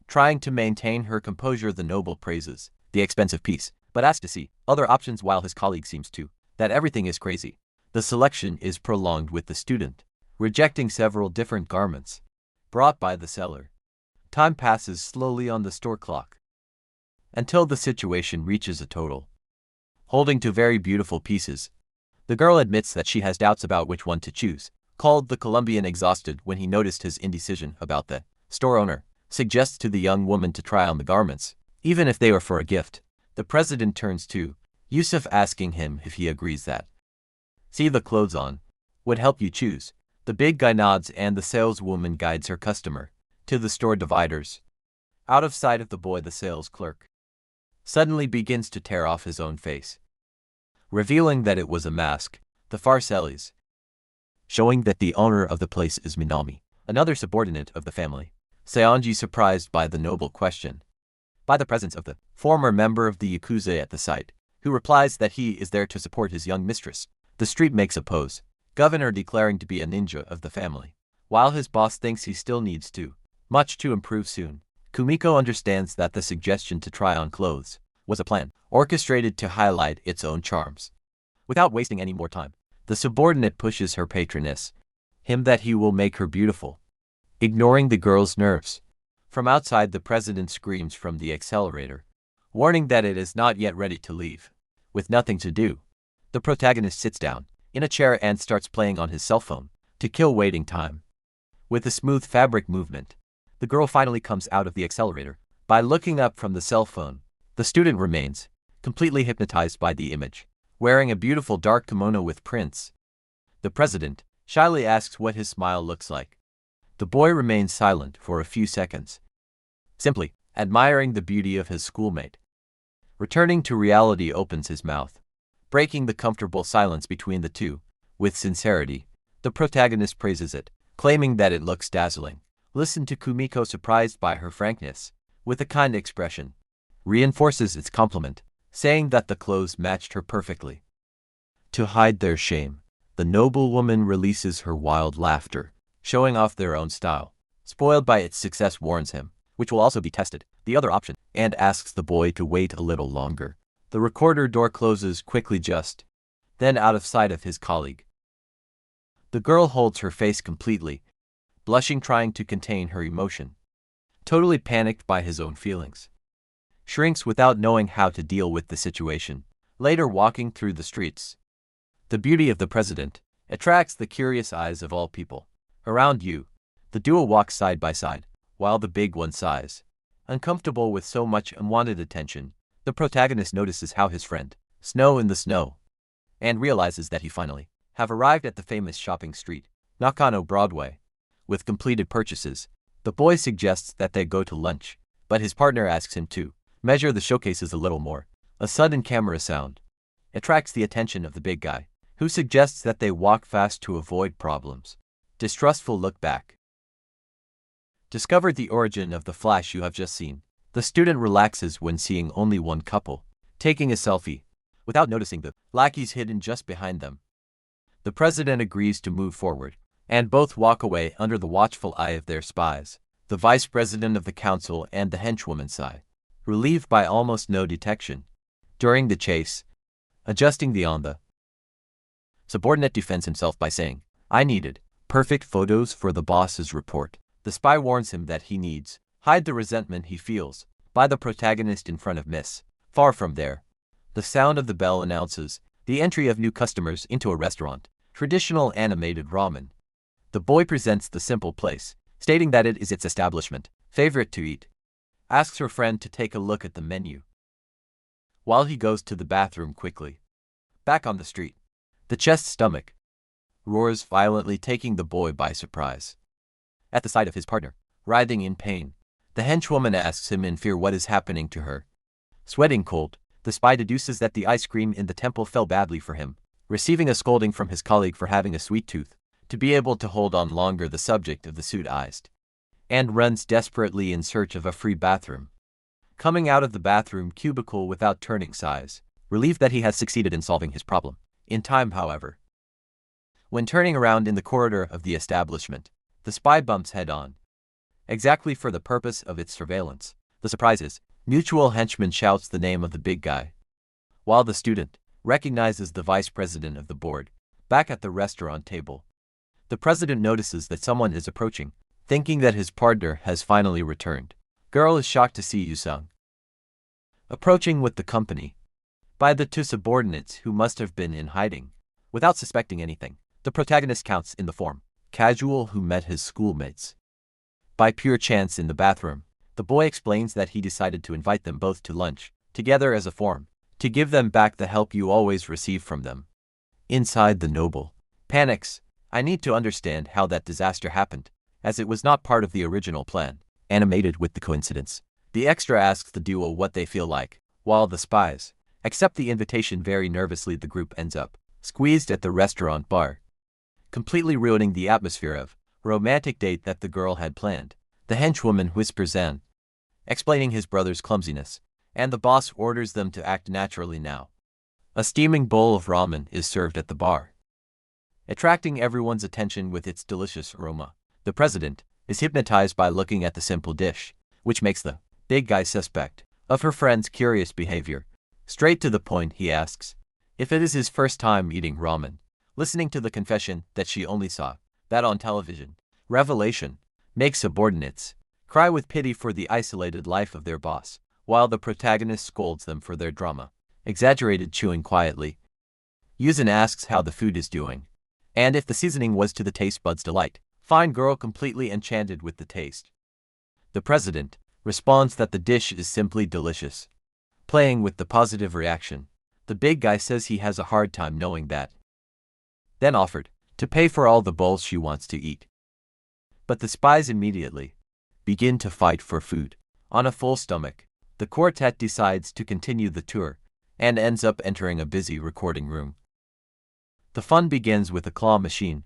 Trying to maintain her composure, the noble praises the expensive piece, but asks to see other options while his colleague seems to that everything is crazy. The selection is prolonged, with the student rejecting several different garments brought by the seller. Time passes slowly on the store clock until the situation reaches a total. Holding two very beautiful pieces, the girl admits that she has doubts about which one to choose. Called the Colombian exhausted when he noticed his indecision about the store owner, suggests to the young woman to try on the garments, even if they are for a gift. The president turns to Yusuf, asking him if he agrees that see the clothes on would help you choose. The big guy nods, and the saleswoman guides her customer to the store dividers. Out of sight of the boy, the sales clerk suddenly begins to tear off his own face, revealing that it was a mask. The Farcellis, showing that the owner of the place is Minami, another subordinate of the family. Seonji, surprised by the noble question, by the presence of the former member of the Yakuza at the site, who replies that he is there to support his young mistress. The street makes a pose, governor declaring to be a ninja of the family, while his boss thinks he still needs much to improve soon. Kumiko understands that the suggestion to try on clothes was a plan orchestrated to highlight its own charms. Without wasting any more time, the subordinate pushes her patroness him that he will make her beautiful, ignoring the girl's nerves. From outside, the president screams from the accelerator, warning that it is not yet ready to leave. With nothing to do, the protagonist sits down in a chair and starts playing on his cell phone to kill waiting time. With a smooth fabric movement, the girl finally comes out of the accelerator. By looking up from the cell phone, the student remains completely hypnotized by the image, wearing a beautiful dark kimono with prints. The president shyly asks what his smile looks like. The boy remains silent for a few seconds, simply admiring the beauty of his schoolmate. Returning to reality, opens his mouth, breaking the comfortable silence between the two. With sincerity, the protagonist praises it, claiming that it looks dazzling. Listen to Kumiko, surprised by her frankness, with a kind expression, reinforces its compliment, saying that the clothes matched her perfectly. To hide their shame, the noble woman releases her wild laughter, showing off their own style. Spoiled by its success, warns him, which will also be tested, the other option, and asks the boy to wait a little longer. The recorder door closes quickly, just then out of sight of his colleague. The girl holds her face completely, blushing, trying to contain her emotion. Totally panicked by his own feelings, shrinks without knowing how to deal with the situation. Later, walking through the streets, the beauty of the president attracts the curious eyes of all people around you. The duo walks side by side, while the big one sighs. Uncomfortable with so much unwanted attention, the protagonist notices how his friend, Snow in the Snow, and realizes that he finally have arrived at the famous shopping street, Nakano Broadway. With completed purchases, the boy suggests that they go to lunch, but his partner asks him to measure the showcases a little more. A sudden camera sound attracts the attention of the big guy, who suggests that they walk fast to avoid problems. Distrustful look back. Discovered the origin of the flash you have just seen. The student relaxes when seeing only one couple taking a selfie, without noticing the lackeys hidden just behind them. The president agrees to move forward, and both walk away under the watchful eye of their spies. The vice president of the council and the henchwoman sigh, relieved by almost no detection. During the chase, adjusting the subordinate defends himself by saying, "I needed perfect photos for the boss's report." The spy warns him that he needs hide the resentment he feels by the protagonist in front of Miss. Far from there, the sound of the bell announces the entry of new customers into a restaurant, traditional animated ramen. The boy presents the simple place, stating that it is its establishment favorite to eat. Asks her friend to take a look at the menu, while he goes to the bathroom quickly. Back on the street, the chest stomach roars violently, taking the boy by surprise. At the sight of his partner writhing in pain, the henchwoman asks him in fear what is happening to her. Sweating cold, the spy deduces that the ice cream in the temple fell badly for him, receiving a scolding from his colleague for having a sweet tooth. To be able to hold on longer, the subject of the suit iced, and runs desperately in search of a free bathroom. Coming out of the bathroom cubicle without turning sighs, relieved that he has succeeded in solving his problem. In time, however, when turning around in the corridor of the establishment, the spy bumps head-on, exactly for the purpose of its surveillance. The surprise is, mutual henchman shouts the name of the big guy, while the student recognizes the vice president of the board. Back at the restaurant table, the president notices that someone is approaching, thinking that his partner has finally returned. Girl is shocked to see Yu-sung approaching with the company by the two subordinates who must have been in hiding. Without suspecting anything, the protagonist counts in the form casual who met his schoolmates by pure chance in the bathroom. The boy explains that he decided to invite them both to lunch together as a form to give them back the help you always receive from them. Inside, the noble panics. I need to understand how that disaster happened, as it was not part of the original plan. Animated with the coincidence, the extra asks the duo what they feel like, while the spies accept the invitation very nervously. The group ends up squeezed at the restaurant bar, completely ruining the atmosphere of romantic date that the girl had planned. The henchwoman whispers An, explaining his brother's clumsiness, and the boss orders them to act naturally now. A steaming bowl of ramen is served at the bar, attracting everyone's attention with its delicious aroma. The president is hypnotized by looking at the simple dish, which makes the big guy suspect of her friend's curious behavior. Straight to the point, he asks if it is his first time eating ramen, listening to the confession that she only saw that on television. Revelation makes subordinates cry with pity for the isolated life of their boss, while the protagonist scolds them for their drama. Exaggerated chewing quietly. Yuzin asks how the food is doing, and if the seasoning was to the taste buds' delight. Fine girl completely enchanted with the taste. The president responds that the dish is simply delicious. Playing with the positive reaction, the big guy says he has a hard time knowing that. Then offered to pay for all the bowls she wants to eat. But the spies immediately begin to fight for food. On a full stomach, the quartet decides to continue the tour and ends up entering a busy recording room. The fun begins with a claw machine,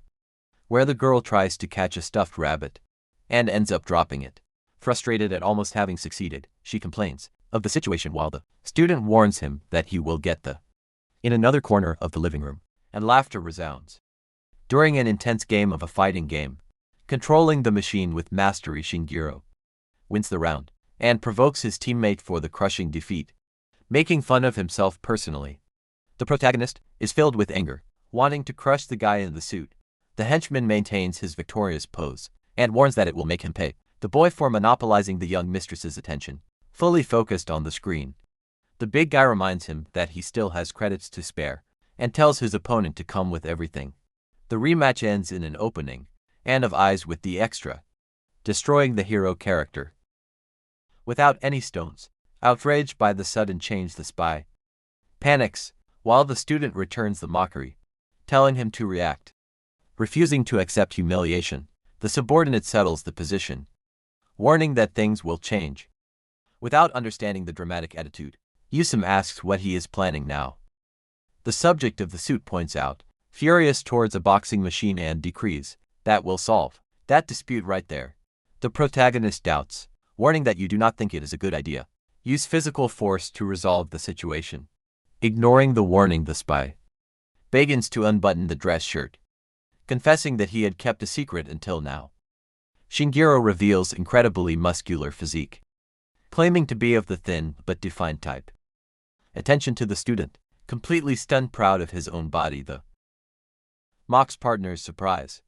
where the girl tries to catch a stuffed rabbit and ends up dropping it. Frustrated at almost having succeeded, she complains of the situation while the student warns him that he will get the in another corner of the living room, and laughter resounds. During an intense game of a fighting game, controlling the machine with mastery, Shingiro wins the round and provokes his teammate for the crushing defeat, making fun of himself personally. The protagonist is filled with anger, wanting to crush the guy in the suit. The henchman maintains his victorious pose and warns that it will make him pay the boy for monopolizing the young mistress's attention, fully focused on the screen. The big guy reminds him that he still has credits to spare and tells his opponent to come with everything. The rematch ends in an opening and of eyes with the extra. destroying the hero character. Without any stones, outraged by the sudden change, the spy panics, while the student returns the mockery, telling him to react. Refusing to accept humiliation, the subordinate settles the position, warning that things will change. Without understanding the dramatic attitude, Yusum asks what he is planning now. The subject of the suit points out, furious towards a boxing machine, and decrees that will solve that dispute right there. The protagonist doubts, warning that you do not think it is a good idea. Use physical force to resolve the situation. Ignoring the warning, the spy begins to unbutton the dress shirt, confessing that he had kept a secret until now. Shinjiro reveals incredibly muscular physique, claiming to be of the thin but defined type. Attention to the student, completely stunned, proud of his own body, the mocks partner's surprise,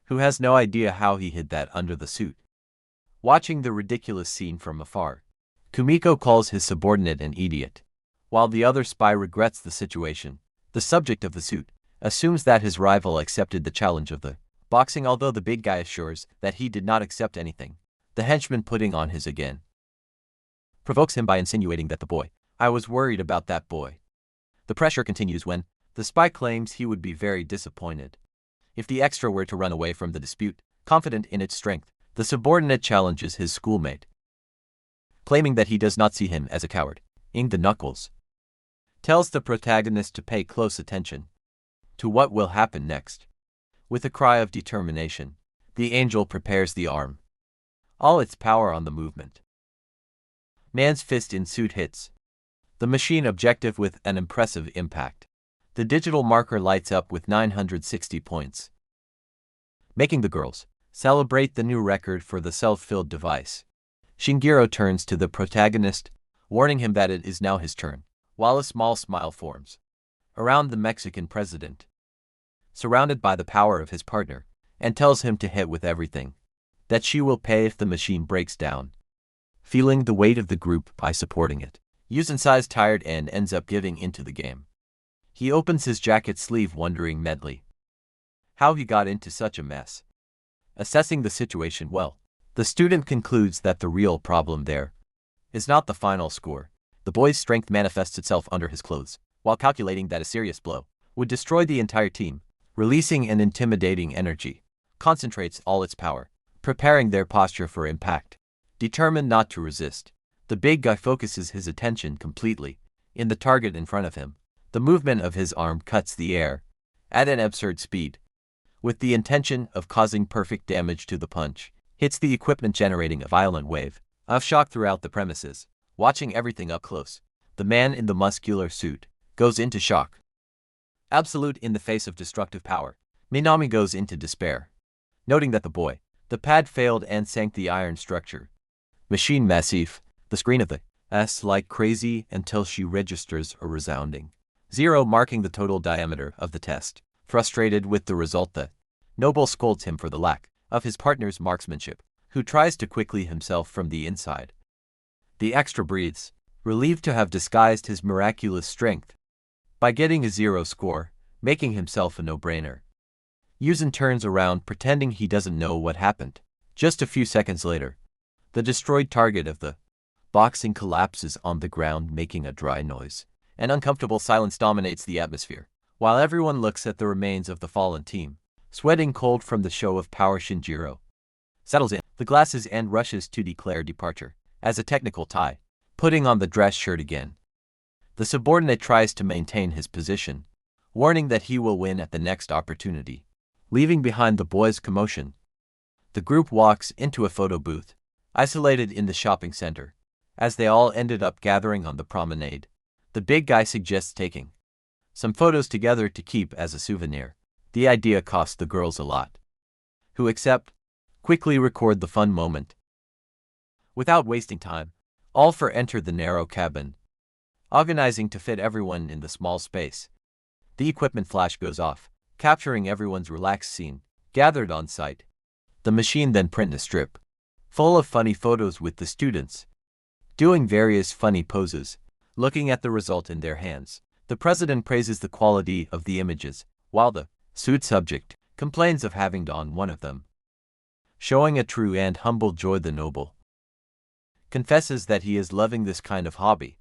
who has no idea how he hid that under the suit. Watching the ridiculous scene from afar, Kumiko calls his subordinate an idiot, while the other spy regrets the situation. The subject of the suit assumes that his rival accepted the challenge of the boxing, although the big guy assures that he did not accept anything. The henchman, putting on his again, provokes him by insinuating that the boy, I was worried about that boy. The pressure continues when the spy claims he would be very disappointed if the extra were to run away from the dispute. Confident in its strength, the subordinate challenges his schoolmate, claiming that he does not see him as a coward. Ing the knuckles tells the protagonist to pay close attention to what will happen next. With a cry of determination, the angel prepares the arm, all its power on the movement. Man's fist in suit hits the machine objective with an impressive impact. The digital marker lights up with 960 points, making the girls celebrate the new record for the self-filled device. Shinjiro turns to the protagonist, warning him that it is now his turn, while a small smile forms around the Mexican president, surrounded by the power of his partner, and tells him to hit with everything, that she will pay if the machine breaks down. Feeling the weight of the group by supporting it, Yuzun sighs tired and ends up giving into the game. He opens his jacket sleeve, wondering mentally how he got into such a mess. Assessing the situation well, the student concludes that the real problem there is not the final score. The boy's strength manifests itself under his clothes, while calculating that a serious blow would destroy the entire team. Releasing an intimidating energy, concentrates all its power, preparing their posture for impact. Determined not to resist, the big guy focuses his attention completely in the target in front of him. The movement of his arm cuts the air at an absurd speed, with the intention of causing perfect damage to the punch. Hits the equipment, generating a violent wave of shock throughout the premises. Watching everything up close, the man in the muscular suit goes into shock. Absolute in the face of destructive power, Minami goes into despair, noting that the pad failed and sank the iron structure. Machine massive, the screen of the S like crazy until she registers a resounding 0, marking the total diameter of the test. Frustrated with the result, the noble scolds him for the lack of his partner's marksmanship, who tries to quickly himself from the inside. The extra breathes, relieved to have disguised his miraculous strength by getting a 0 score, making himself a no-brainer. Yuzun turns around, pretending he doesn't know what happened. Just a few seconds later, the destroyed target of the boxing collapses on the ground, making a dry noise. An uncomfortable silence dominates the atmosphere, while everyone looks at the remains of the fallen team. Sweating cold from the show of power, Shinjiro settles in the glasses and rushes to declare departure as a technical tie, putting on the dress shirt again. The subordinate tries to maintain his position, warning that he will win at the next opportunity. Leaving behind the boys' commotion, the group walks into a photo booth, isolated in the shopping center. As they all ended up gathering on the promenade, the big guy suggests taking some photos together to keep as a souvenir. The idea costs the girls a lot, who accept, quickly record the fun moment. Without wasting time, all four enter the narrow cabin, organizing to fit everyone in the small space. The equipment flash goes off, capturing everyone's relaxed scene, gathered on site. The machine then prints a strip full of funny photos with the students doing various funny poses, looking at the result in their hands. The president praises the quality of the images, while the suit subject complains of having done one of them. showing a true and humble joy. The noble confesses that he is loving this kind of hobby,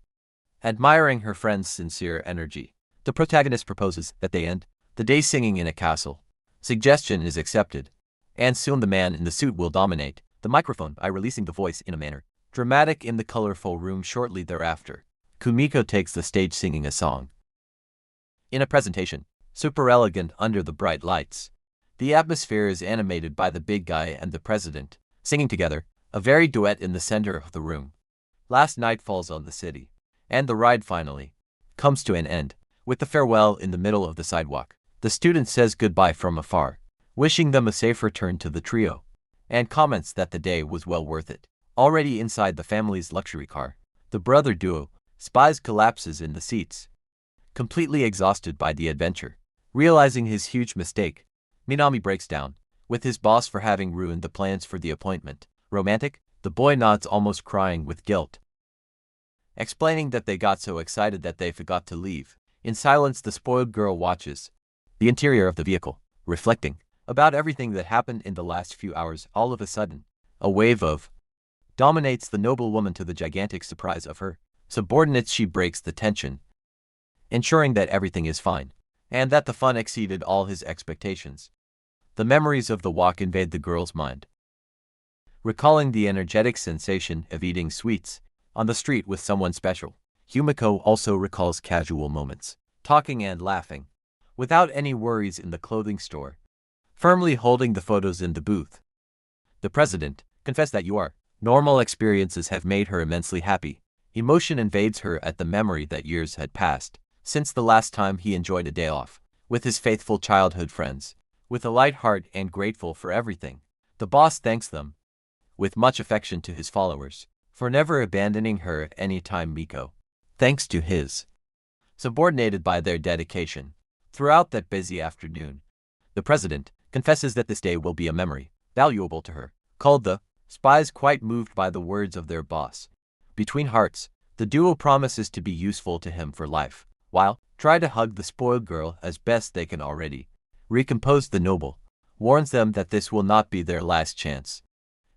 admiring her friend's sincere energy. The protagonist proposes that they end the day singing in a castle. Suggestion is accepted, and soon the man in the suit will dominate the microphone by releasing the voice in a manner dramatic in the colorful room. Shortly thereafter, Kumiko takes the stage singing a song. In a presentation, super elegant under the bright lights, the atmosphere is animated by the big guy and the president, singing together, a very duet in the center of the room. Last night falls on the city, and the ride finally comes to an end, with the farewell in the middle of the sidewalk. The student says goodbye from afar, wishing them a safe return to the trio, and comments that the day was well worth it. Already inside the family's luxury car, the brother duo, Spies, collapses in the seats, completely exhausted by the adventure. Realizing his huge mistake, Minami breaks down with his boss for having ruined the plans for the appointment. Romantic, the boy nods, almost crying with guilt, explaining that they got so excited that they forgot to leave. In silence, the spoiled girl watches the interior of the vehicle, reflecting about everything that happened in the last few hours. All of a sudden, a wave of dominates the noble woman. To the gigantic surprise of her subordinates, she breaks the tension, ensuring that everything is fine, and that the fun exceeded all his expectations. The memories of the walk invade the girl's mind, recalling the energetic sensation of eating sweets on the street with someone special. Yumiko also recalls casual moments, talking and laughing, without any worries in the clothing store, firmly holding the photos in the booth. The president confessed that your normal experiences have made her immensely happy. Emotion invades her at the memory that years had passed since the last time he enjoyed a day off with his faithful childhood friends. With a light heart and grateful for everything, the boss thanks them with much affection to his followers for never abandoning her at any time. Miko, thanks to his subordinated by their dedication throughout that busy afternoon. The president confesses that this day will be a memory valuable to her. Called the Spies, quite moved by the words of their boss. Between hearts, the duo promises to be useful to him for life, while try to hug the spoiled girl as best they can. Already recomposed, the noble warns them that this will not be their last chance,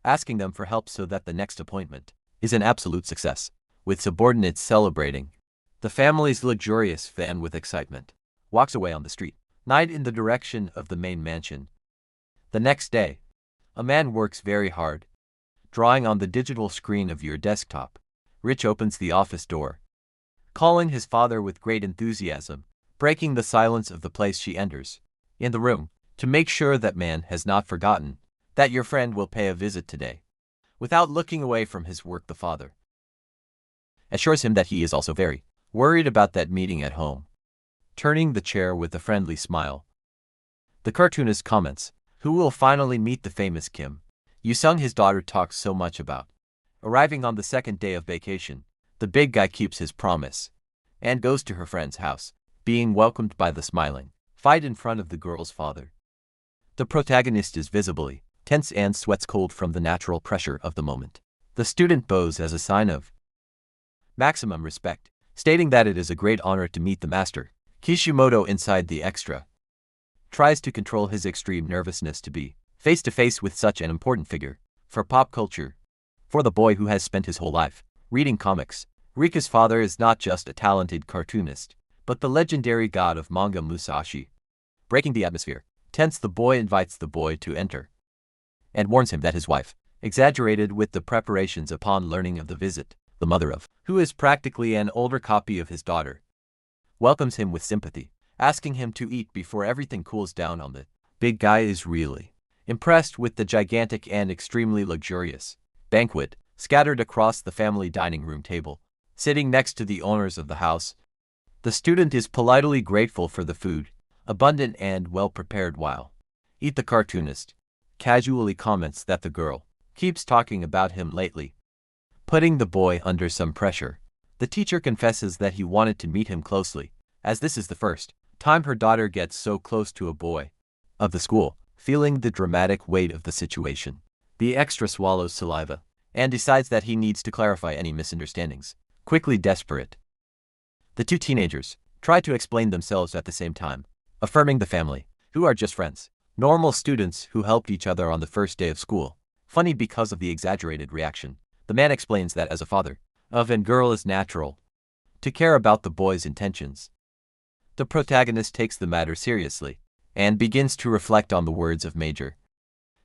asking them for help so that the next appointment is an absolute success. With subordinates celebrating, the family's luxurious van with excitement walks away on the street night in the direction of the main mansion. The next day, a man works very hard, drawing on the digital screen of your desktop. Rich opens the office door, calling his father with great enthusiasm, breaking the silence of the place. She enters in the room to make sure that man has not forgotten that your friend will pay a visit today. Without looking away from his work, the father assures him that he is also very worried about that meeting at home. Turning the chair with a friendly smile, the cartoonist comments, "Who will finally meet the famous Kim Yoo-sung his daughter talks so much about." Arriving on the second day of vacation, the big guy keeps his promise and goes to her friend's house, being welcomed by the smiling fight in front of the girl's father. The protagonist is visibly tense and sweats cold from the natural pressure of the moment. The student bows as a sign of maximum respect, stating that it is a great honor to meet the master. Kishimoto, inside the extra, tries to control his extreme nervousness to be face to face with such an important figure for pop culture. For the boy who has spent his whole life reading comics, Rika's father is not just a talented cartoonist, but the legendary god of manga Musashi. Breaking the atmosphere tense, the boy invites the boy to enter and warns him that his wife exaggerated with the preparations. Upon learning of the visit, the mother of, who is practically an older copy of his daughter, welcomes him with sympathy, asking him to eat before everything cools down. On the big guy is really impressed with the gigantic and extremely luxurious banquet scattered across the family dining room table. Sitting next to the owners of the house, the student is politely grateful for the food, abundant and well prepared. While eat, the cartoonist casually comments that the girl keeps talking about him lately, putting the boy under some pressure. The teacher confesses that he wanted to meet him closely, as this is the first time her daughter gets so close to a boy of the school. Feeling the dramatic weight of the situation, the extra swallows saliva and decides that he needs to clarify any misunderstandings. Quickly desperate, the two teenagers try to explain themselves at the same time, affirming the family, who are just friends, Normal students who helped each other on the first day of school. Funny because of the exaggerated reaction. The man explains that as a father of a girl is natural to care about the boy's intentions. The protagonist takes the matter seriously and begins to reflect on the words of Major,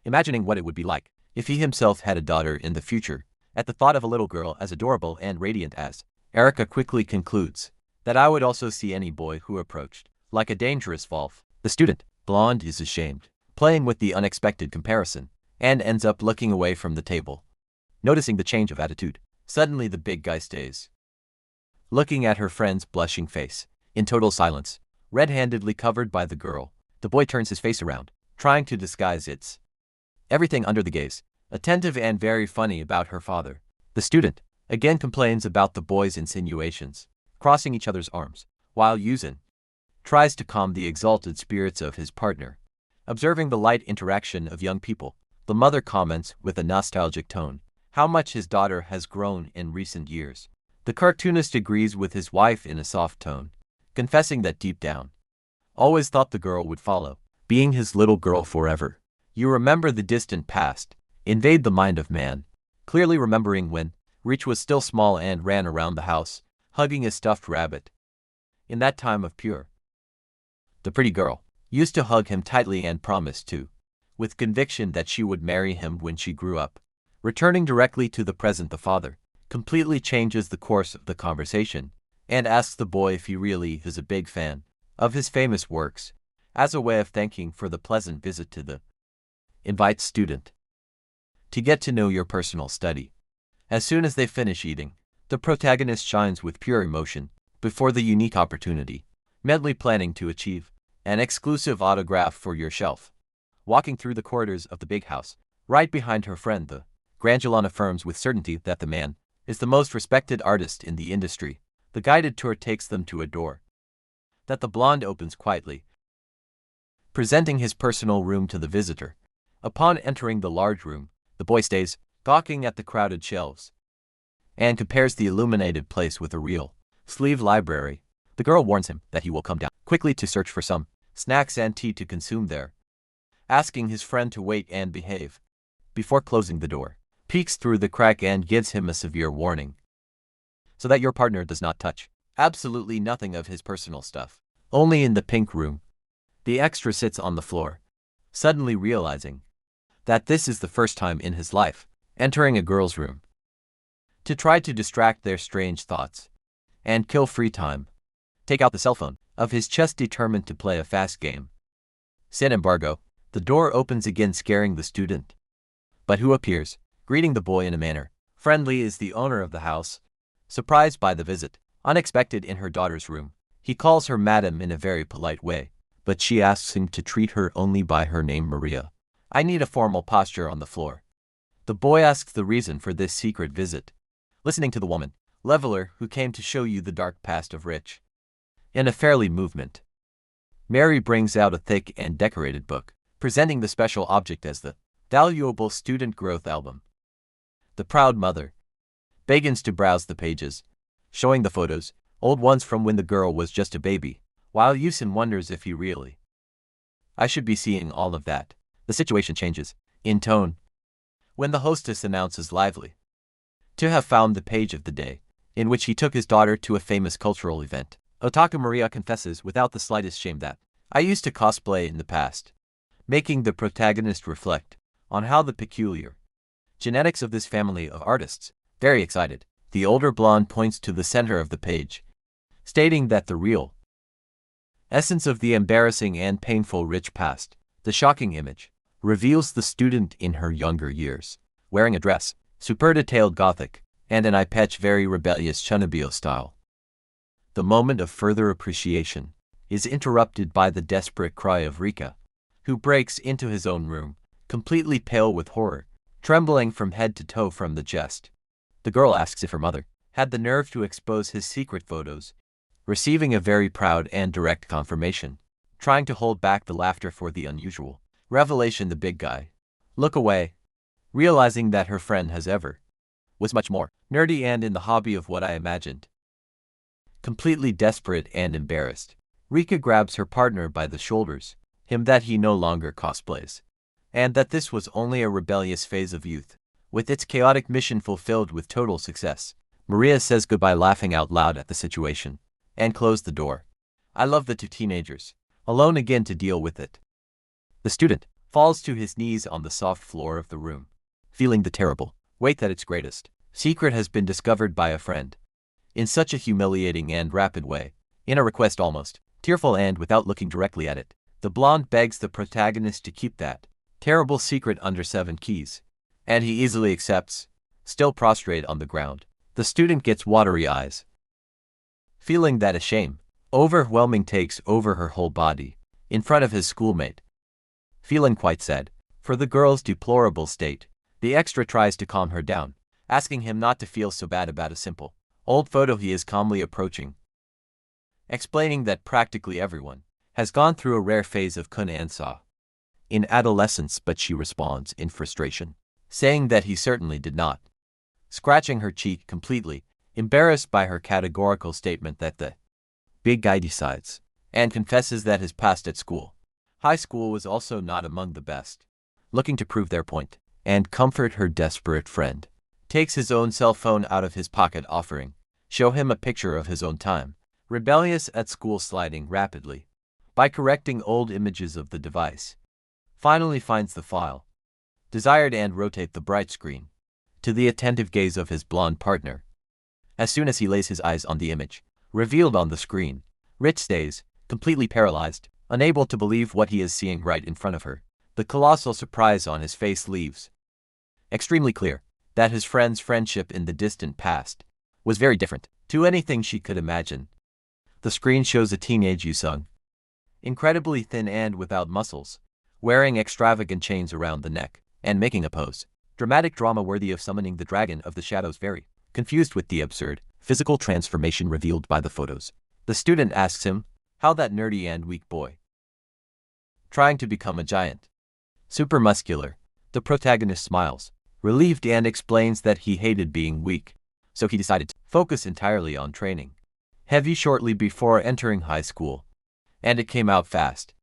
imagining what it would be like if he himself had a daughter in the future. At the thought of a little girl as adorable and radiant as Erica quickly concludes that I would also see any boy who approached like a dangerous wolf. The student, blonde, is ashamed, playing with the unexpected comparison, and ends up looking away from the table. Noticing the change of attitude, suddenly the big guy stays, looking at her friend's blushing face, in total silence, red-handedly covered by the girl. The boy turns his face around, trying to disguise its everything under the gaze, attentive and very funny about her father. The student again complains about the boy's insinuations, crossing each other's arms, while Yuzin tries to calm the exalted spirits of his partner. Observing the light interaction of young people, the mother comments with a nostalgic tone how much his daughter has grown in recent years. The cartoonist agrees with his wife in a soft tone, confessing that deep down, always thought the girl would follow, being his little girl forever. You remember the distant past, invade the mind of man, clearly remembering when Reach was still small and ran around the house, hugging a stuffed rabbit. In that time of pure, the pretty girl used to hug him tightly and promised to, with conviction that she would marry him when she grew up. Returning directly to the present, the father completely changes the course of the conversation and asks the boy if he really is a big fan of his famous works, as a way of thanking for the pleasant visit to the invites student to get to know your personal study. As soon as they finish eating, the protagonist shines with pure emotion before the unique opportunity, mentally planning to achieve an exclusive autograph for your shelf. Walking through the corridors of the big house, right behind her friend, the Grangelon affirms with certainty that the man is the most respected artist in the industry. The guided tour takes them to a door that the blonde opens quietly, presenting his personal room to the visitor. Upon entering the large room, the boy stays, gawking at the crowded shelves, and compares the illuminated place with a real sleeve library. The girl warns him that he will come down quickly to search for some snacks and tea to consume there, asking his friend to wait and behave. Before closing the door, peeks through the crack and gives him a severe warning, so that your partner does not touch absolutely nothing of his personal stuff. Only in the pink room, the extra sits on the floor, suddenly realizing that this is the first time in his life entering a girl's room to try to distract their strange thoughts and kill free time. Take out the cell phone of his chest, determined to play a fast game. Sin embargo, the door opens again, scaring the student. But who appears, greeting the boy in a manner friendly, is the owner of the house. Surprised by the visit, unexpected in her daughter's room, he calls her madam in a very polite way, but she asks him to treat her only by her name, Maria. I need a formal posture on the floor. The boy asks the reason for this secret visit. Listening to the woman, leveler who came to show you the dark past of Rich. In a fairly movement, Mary brings out a thick and decorated book, presenting the special object as the valuable student growth album. The proud mother begins to browse the pages, showing the photos, old ones from when the girl was just a baby, while Yusin wonders if he really I should be seeing all of that. The situation changes in tone when the hostess announces lively to have found the page of the day, in which he took his daughter to a famous cultural event. Otaku Maria confesses without the slightest shame that I used to cosplay in the past, making the protagonist reflect on how the peculiar genetics of this family of artists. Very excited, the older blonde points to the center of the page, stating that the real essence of the embarrassing and painful Rich past, the shocking image, reveals the student in her younger years, wearing a dress, super detailed gothic, and an eye patch, very rebellious Chunibyo style. The moment of further appreciation is interrupted by the desperate cry of Rika, who breaks into his own room, completely pale with horror, trembling from head to toe from the jest. The girl asks if her mother had the nerve to expose his secret photos, receiving a very proud and direct confirmation, trying to hold back the laughter for the unusual revelation. The big guy look away, realizing that her friend has ever was much more nerdy and in the hobby of what I imagined. Completely desperate and embarrassed, Rika grabs her partner by the shoulders, him that he no longer cosplays, and that this was only a rebellious phase of youth, with its chaotic mission fulfilled with total success. Maria says goodbye laughing out loud at the situation, and closed the door. I love the two teenagers, alone again to deal with it. The student falls to his knees on the soft floor of the room, feeling the terrible weight that its greatest secret has been discovered by a friend. In such a humiliating and rapid way, in a request almost tearful and without looking directly at it, the blonde begs the protagonist to keep that terrible secret under 7 keys, and he easily accepts. Still prostrate on the ground, the student gets watery eyes, feeling that a shame overwhelming takes over her whole body in front of his schoolmate. Feeling quite sad for the girl's deplorable state, the extra tries to calm her down, asking him not to feel so bad about a simple old photo he is calmly approaching, explaining that practically everyone has gone through a rare phase of kun and sa in adolescence, but she responds in frustration, saying that he certainly did not, scratching her cheek completely, embarrassed by her categorical statement that the big guy decides, and confesses that his past at high school was also not among the best. Looking to prove their point and comfort her desperate friend, takes his own cell phone out of his pocket, offering show him a picture of his own time, rebellious at school, sliding rapidly by correcting old images of the device. Finally finds the file desired and rotate the bright screen to the attentive gaze of his blonde partner. As soon as he lays his eyes on the image revealed on the screen, Rich stays completely paralyzed, unable to believe what he is seeing right in front of her. The colossal surprise on his face leaves extremely clear that his friend's friendship in the distant past was very different to anything she could imagine. The screen shows a teenage Yusung, incredibly thin and without muscles, wearing extravagant chains around the neck and making a pose, dramatic drama worthy of summoning the dragon of the shadows, very confused with the absurd physical transformation revealed by the photos. The student asks him how that nerdy and weak boy trying to become a giant super muscular. The protagonist smiles, relieved, and explains that he hated being weak, so he decided to focus entirely on training heavy shortly before entering high school, and it came out fast.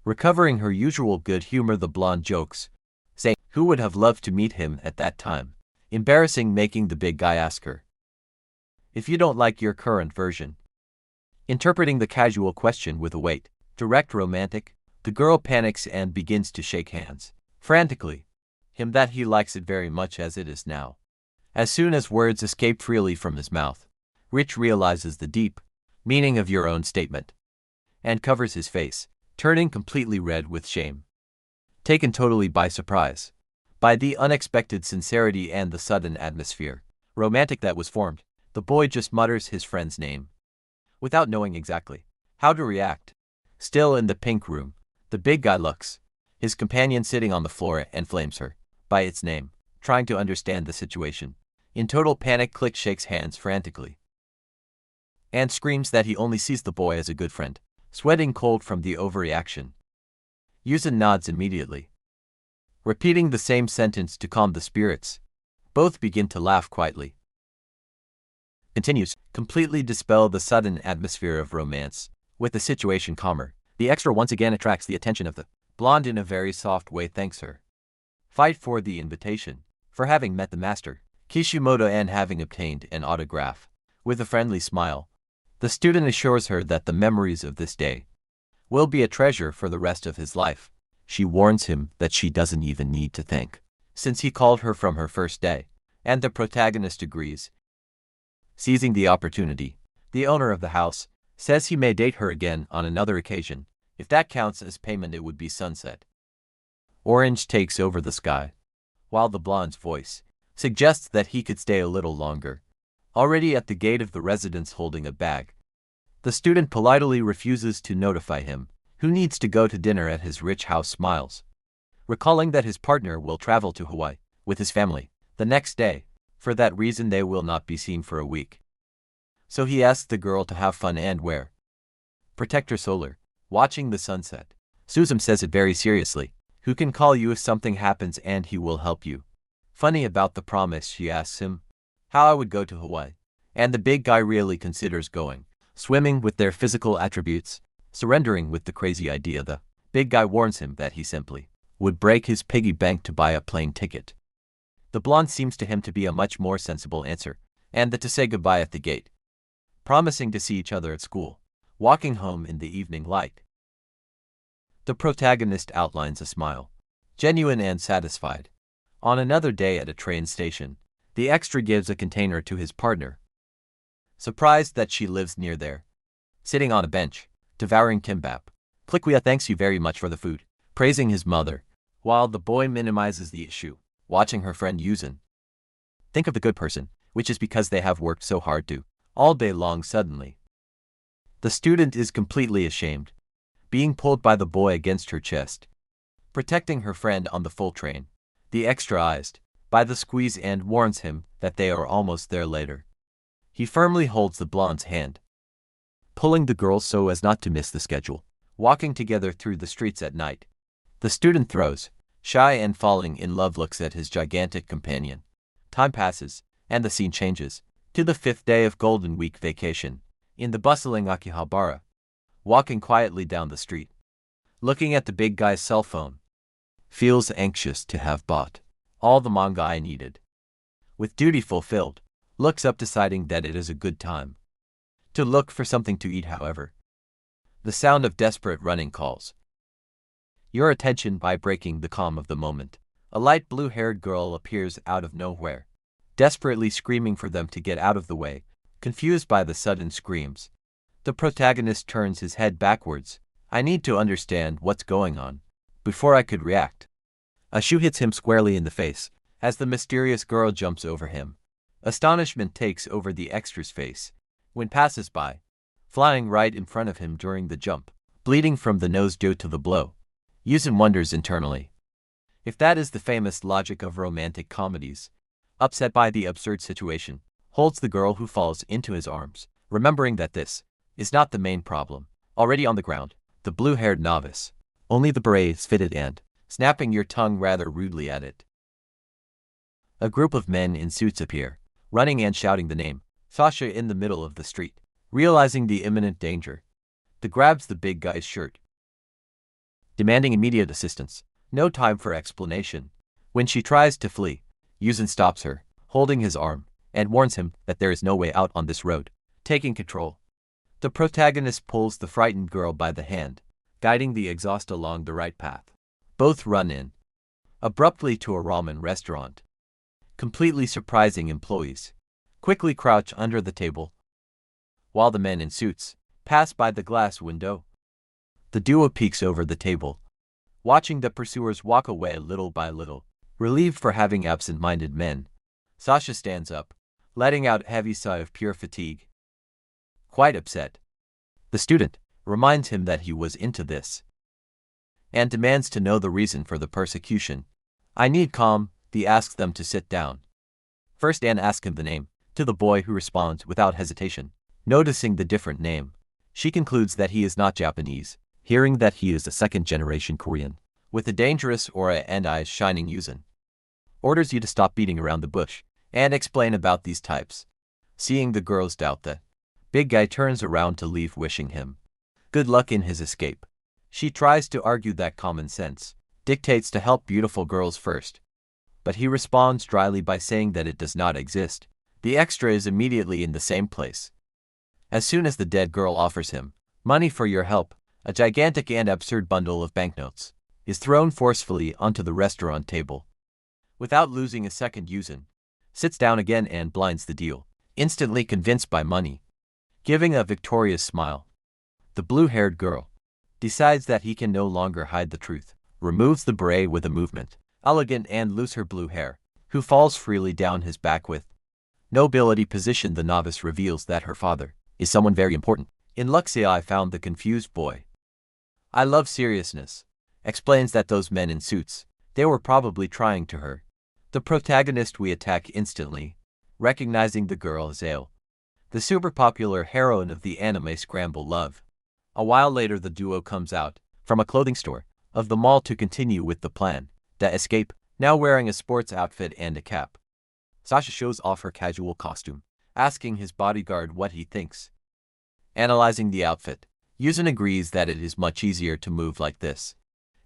Recovering her usual good humor, the blonde jokes, saying who would have loved to meet him at that time, embarrassing, making the big guy ask her if you don't like your current version. Interpreting the casual question with a weight direct romantic, the girl panics and begins to shake hands frantically, him that he likes it very much as it is now. As soon as words escape freely from his mouth, Rich realizes the deep meaning of your own statement and covers his face, turning completely red with shame. Taken totally by surprise by the unexpected sincerity and the sudden atmosphere romantic that was formed, the boy just mutters his friend's name without knowing exactly how to react. Still in the pink room, the big guy looks his companion sitting on the floor and flames her by its name, trying to understand the situation. In total panic, Click shakes hands frantically and screams that he only sees the boy as a good friend, sweating cold from the overreaction. Yuzin nods immediately, repeating the same sentence to calm the spirits. Both begin to laugh quietly. Continues, completely dispel the sudden atmosphere of romance. With the situation calmer, the extra once again attracts the attention of the blonde in a very soft way, thanks her fight for the invitation, for having met the master, Kishimoto, and having obtained an autograph. With a friendly smile, the student assures her that the memories of this day will be a treasure for the rest of his life. She warns him that she doesn't even need to thank, since he called her from her first day, and the protagonist agrees. Seizing the opportunity, the owner of the house says he may date her again on another occasion. If that counts as payment, it would be sunset. Orange takes over the sky, while the blonde's voice suggests that he could stay a little longer. Already at the gate of the residence holding a bag, the student politely refuses to notify him, who needs to go to dinner at his rich house, smiles, recalling that his partner will travel to Hawaii with his family the next day. For that reason they will not be seen for a week. So he asks the girl to have fun and wear protector solar, watching the sunset. Suzum says it very seriously, who can call you if something happens, and he will help you. Funny about the promise, she asks him how I would go to Hawaii, and the big guy really considers going swimming with their physical attributes, surrendering with the crazy idea. The Big guy warns him that he simply would break his piggy bank to buy a plane ticket. The blonde seems to him to be a much more sensible answer, and that to say goodbye at the gate, promising to see each other at school, walking home in the evening light. The protagonist outlines a smile, genuine and satisfied. On another day at a train station, the extra gives a container to his partner, surprised that she lives near there, sitting on a bench, devouring kimbap. Pliquia thanks you very much for the food, praising his mother, while the boy minimizes the issue, watching her friend Yuzin. Think of the good person, which is because they have worked so hard to, all day long suddenly. The student is completely ashamed, being pulled by the boy against her chest, protecting her friend on the full train, the extra-ized, by the squeeze and warns him that they are almost there later. He firmly holds the blonde's hand, pulling the girl so as not to miss the schedule, walking together through the streets at night. The student throws, shy and falling in love looks at his gigantic companion. Time passes, and the scene changes, to the 5th day of Golden Week vacation, in the bustling Akihabara, walking quietly down the street, looking at the big guy's cell phone. Feels anxious to have bought all the manga I needed. With duty fulfilled, looks up deciding that it is a good time to look for something to eat. However, the sound of desperate running calls your attention by breaking the calm of the moment. A light blue-haired girl appears out of nowhere, desperately screaming for them to get out of the way. Confused by the sudden screams, the protagonist turns his head backwards. I need to understand what's going on before I could react. A shoe hits him squarely in the face as the mysterious girl jumps over him. Astonishment takes over the extra's face when passes by, flying right in front of him during the jump, bleeding from the nose due to the blow. Yuzin wonders internally if that is the famous logic of romantic comedies. Upset by the absurd situation, holds the girl who falls into his arms, remembering that this is not the main problem. Already on the ground, the blue-haired novice, only the beret is fitted and, snapping your tongue rather rudely at it. A group of men in suits appear, running and shouting the name, Sasha in the middle of the street. Realizing the imminent danger, the grabs the big guy's shirt, demanding immediate assistance. No time for explanation. When she tries to flee, Yuzin stops her, holding his arm, and warns him that there is no way out on this road. Taking control, the protagonist pulls the frightened girl by the hand, guiding the exhaust along the right path. Both run in abruptly to a ramen restaurant. Completely surprising employees quickly crouch under the table, while the men in suits pass by the glass window. The duo peeks over the table, watching the pursuers walk away little by little. Relieved for having absent-minded men, Sasha stands up, letting out a heavy sigh of pure fatigue. Quite upset, the student reminds him that he was into this and demands to know the reason for the persecution. I need calm, he asks them to sit down. First Anne asks him the name, to the boy who responds without hesitation. Noticing the different name, she concludes that he is not Japanese, hearing that he is a second-generation Korean, with a dangerous aura and eyes shining. Yuzin orders you to stop beating around the bush and explain about these types. Seeing the girl's doubt, the big guy turns around to leave, wishing him good luck in his escape. She tries to argue that common sense dictates to help beautiful girls first, but he responds dryly by saying that it does not exist. The extra is immediately in the same place. As soon as the dead girl offers him money for your help, a gigantic and absurd bundle of banknotes is thrown forcefully onto the restaurant table. Without losing a second, Yuzin sits down again and blinds the deal, instantly convinced by money. Giving a victorious smile, the blue-haired girl decides that he can no longer hide the truth, removes the beret with a movement, elegant and loose her blue hair, who falls freely down his back with nobility position. The novice reveals that her father is someone very important. In Luxia I found the confused boy. I love seriousness. Explains that those men in suits, they were probably trying to her. The protagonist we attack instantly, recognizing the girl as Ale, the super popular heroine of the anime Scramble Love. A while later the duo comes out from a clothing store of the mall to continue with the plan to escape, now wearing a sports outfit and a cap. Sasha shows off her casual costume, asking his bodyguard what he thinks. Analyzing the outfit, Yuzin agrees that it is much easier to move like this.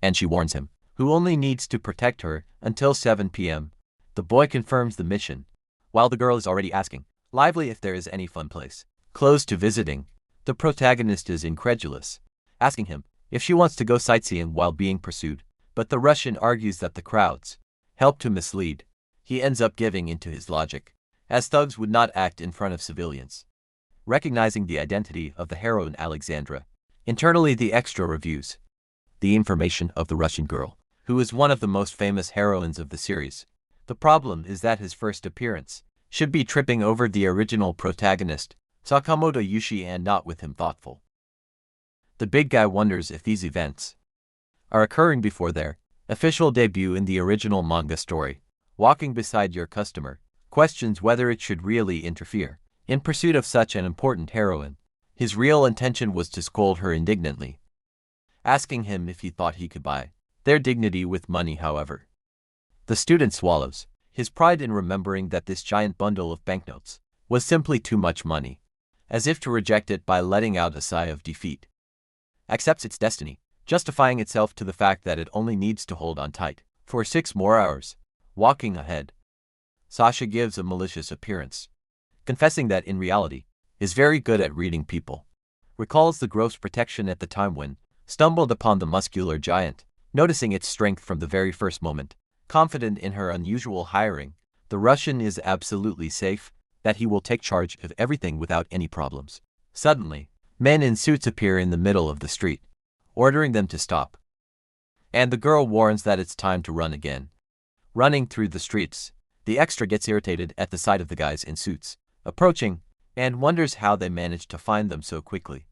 and she warns him, who only needs to protect her until 7 p.m. The boy confirms the mission, while the girl is already asking lively if there is any fun place close to visiting. The protagonist is incredulous, asking him if she wants to go sightseeing while being pursued, but the Russian argues that the crowds help to mislead. He ends up giving into his logic, as thugs would not act in front of civilians. Recognizing the identity of the heroine Alexandra, internally the extra reviews the information of the Russian girl, who is one of the most famous heroines of the series. The problem is that his first appearance should be tripping over the original protagonist, Sakamoto Yushi, and not with him thoughtful. The big guy wonders if these events are occurring before their official debut in the original manga story. Walking beside your customer questions whether it should really interfere in pursuit of such an important heroine. His real intention was to scold her indignantly, asking him if he thought he could buy their dignity with money. However, the student swallows his pride in remembering that this giant bundle of banknotes was simply too much money, as if to reject it by letting out a sigh of defeat. Accepts its destiny, justifying itself to the fact that it only needs to hold on tight for 6 more hours. Walking ahead, Sasha gives a malicious appearance, confessing that in reality is very good at reading people. Recalls the gross protection at the time when stumbled upon the muscular giant, noticing its strength from the very first moment. Confident in her unusual hiring, the Russian is absolutely safe that he will take charge of everything without any problems. Suddenly, men in suits appear in the middle of the street, ordering them to stop. And the girl warns that it's time to run again. Running through the streets, the extra gets irritated at the sight of the guys in suits approaching and wonders how they managed to find them so quickly.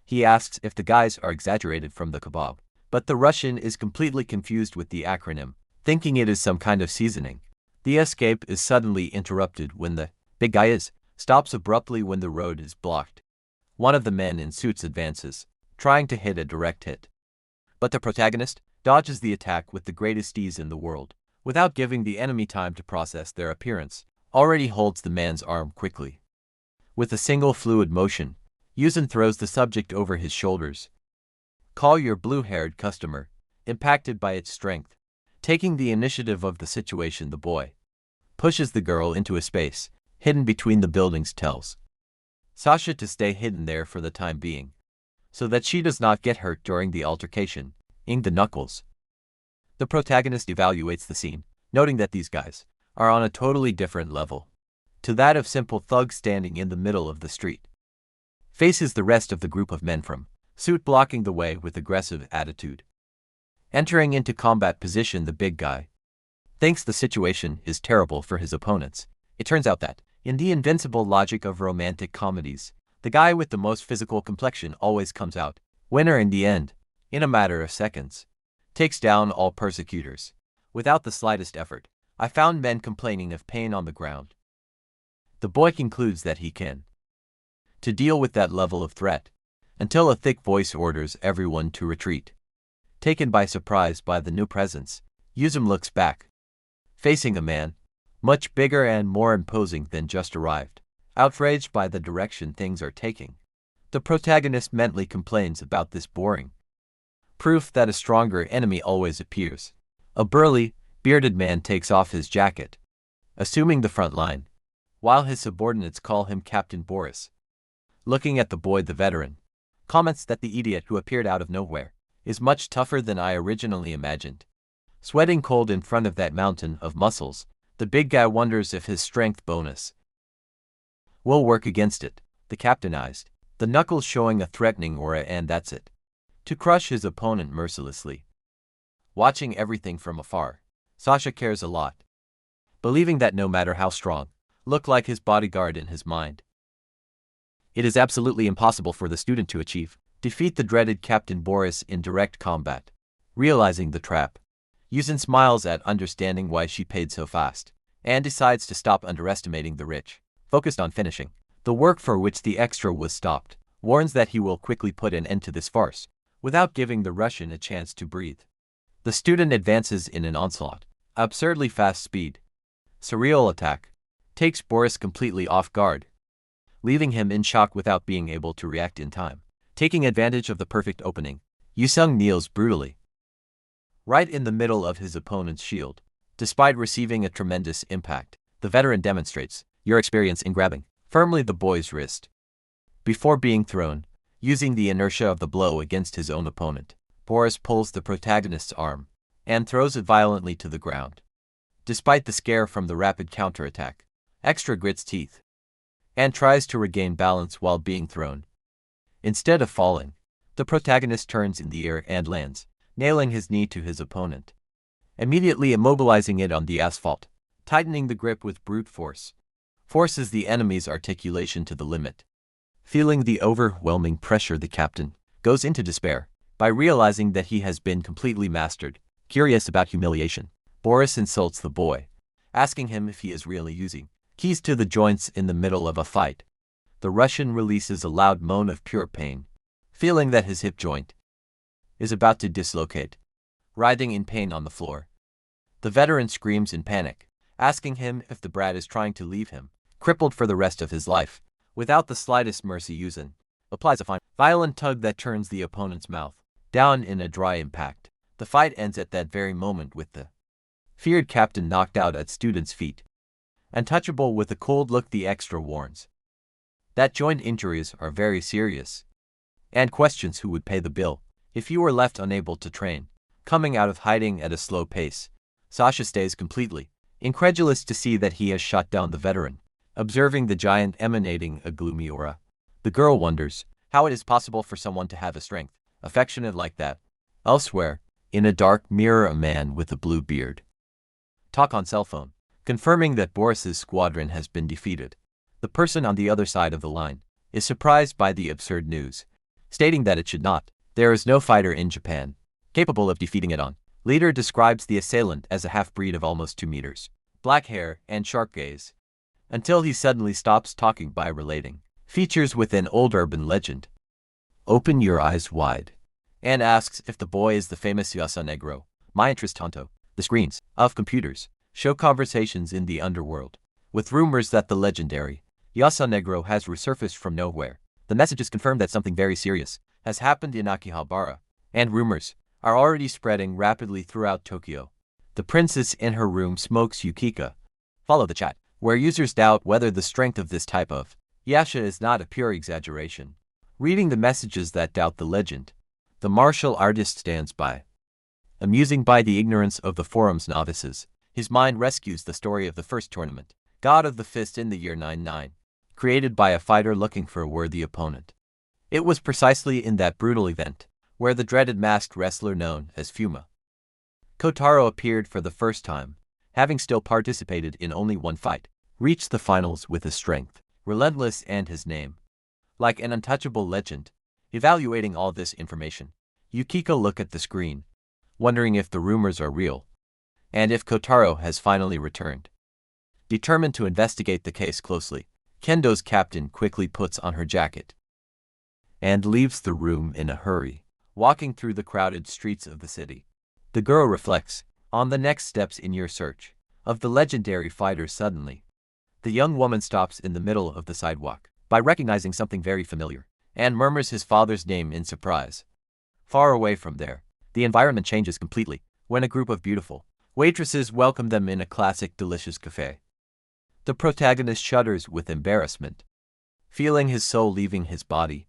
He asks if the guys are exaggerated from the kebab, but the Russian is completely confused with the acronym, thinking it is some kind of seasoning. The escape is suddenly interrupted when the big guy stops abruptly when the road is blocked. One of the men in suits advances, trying to hit a direct hit, but the protagonist dodges the attack with the greatest ease in the world, without giving the enemy time to process their appearance. Already holds the man's arm quickly. With a single fluid motion, Yuzin throws the subject over his shoulders. Call your blue-haired customer, impacted by its strength. Taking the initiative of the situation, the boy pushes the girl into a space hidden between the buildings, tells Sasha to stay hidden there for the time being, so that she does not get hurt during the altercation. Ing the knuckles. The protagonist evaluates the scene, noting that these guys are on a totally different level to that of simple thugs standing in the middle of the street. Faces the rest of the group of men from suit blocking the way with aggressive attitude. Entering into combat position, the big guy thinks the situation is terrible for his opponents. It turns out that, in the invincible logic of romantic comedies, the guy with the most physical complexion always comes out winner in the end. In a matter of seconds, takes down all persecutors without the slightest effort. I found men complaining of pain on the ground. The boy concludes that he can to deal with that level of threat until a thick voice orders everyone to retreat. Taken by surprise by the new presence, Yuzum looks back, facing a man much bigger and more imposing than just arrived. Outraged by the direction things are taking, the protagonist mentally complains about this boring proof that a stronger enemy always appears. A burly, bearded man takes off his jacket, assuming the front line, while his subordinates call him Captain Boris. Looking at the boy, the veteran comments that the idiot who appeared out of nowhere is much tougher than I originally imagined. Sweating cold in front of that mountain of muscles, the big guy wonders if his strength bonus will work against it. The captainized, the knuckles showing a threatening aura, and that's it. To crush his opponent mercilessly. Watching everything from afar, Sasha cares a lot, believing that no matter how strong, look like his bodyguard in his mind, it is absolutely impossible for the student to defeat the dreaded Captain Boris in direct combat. Realizing the trap, Yuzin smiles at understanding why she paid so fast, and decides to stop underestimating the rich, focused on finishing the work for which the extra was stopped. Warns that he will quickly put an end to this farce, without giving the Russian a chance to breathe. The student advances in an onslaught, absurdly fast speed. Surreal attack takes Boris completely off guard, leaving him in shock without being able to react in time. Taking advantage of the perfect opening, Yusung kneels brutally, right in the middle of his opponent's shield. Despite receiving a tremendous impact, the veteran demonstrates your experience in grabbing firmly the boy's wrist. Before being thrown, using the inertia of the blow against his own opponent, Boris pulls the protagonist's arm and throws it violently to the ground. Despite the scare from the rapid counterattack, Extra grits teeth and tries to regain balance while being thrown. Instead of falling, the protagonist turns in the air and lands, nailing his knee to his opponent, immediately immobilizing it on the asphalt. Tightening the grip with brute force forces the enemy's articulation to the limit. Feeling the overwhelming pressure, the captain goes into despair by realizing that he has been completely mastered. Curious about humiliation, Boris insults the boy, asking him if he is really using keys to the joints in the middle of a fight. The Russian releases a loud moan of pure pain, feeling that his hip joint is about to dislocate, writhing in pain on the floor. The veteran screams in panic, asking him if the brat is trying to leave him, crippled for the rest of his life. Without the slightest mercy, Yuzin applies a violent tug that turns the opponent's mouth down in a dry impact. The fight ends at that very moment with the feared captain knocked out at student's feet. Untouchable with a cold look, the extra warns that joint injuries are very serious and questions who would pay the bill if you were left unable to train. Coming out of hiding at a slow pace, Sasha stays completely incredulous to see that he has shot down the veteran. Observing the giant emanating a gloomy aura, the girl wonders how it is possible for someone to have a strength affectionate like that. Elsewhere, in a dark mirror, a man with a blue beard talk on cell phone, confirming that Boris's squadron has been defeated. The person on the other side of the line is surprised by the absurd news, stating that it should not. There is no fighter in Japan capable of defeating it on. Leader describes the assailant as a half-breed of almost 2 meters, black hair and sharp gaze, until he suddenly stops talking by relating features with an old urban legend. Open your eyes wide, and asks if the boy is the famous Yasa Negro. My interest tanto. The screens of computers show conversations in the underworld, with rumors that the legendary Yasa Negro has resurfaced from nowhere. The messages confirm that something very serious has happened in Akihabara, and rumors are already spreading rapidly throughout Tokyo. The princess in her room smokes Yukika. Follow the chat, where users doubt whether the strength of this type of Yasha is not a pure exaggeration. Reading the messages that doubt the legend, the martial artist stands by, amusing by the ignorance of the forum's novices. His mind rescues the story of the first tournament, God of the Fist, in the year 99, created by a fighter looking for a worthy opponent. It was precisely in that brutal event where the dreaded masked wrestler known as Fuma Kotaro appeared for the first time, having still participated in only one fight, reached the finals with his strength relentless and his name like an untouchable legend. Evaluating all this information, Yukiko look at the screen, wondering if the rumors are real, and if Kotaro has finally returned. Determined to investigate the case closely, Kendo's captain quickly puts on her jacket and leaves the room in a hurry, walking through the crowded streets of the city. The girl reflects on the next steps in your search of the legendary fighter. Suddenly, the young woman stops in the middle of the sidewalk by recognizing something very familiar, and murmurs his father's name in surprise. Far away from there, the environment changes completely when a group of beautiful waitresses welcome them in a classic delicious cafe. The protagonist shudders with embarrassment, feeling his soul leaving his body,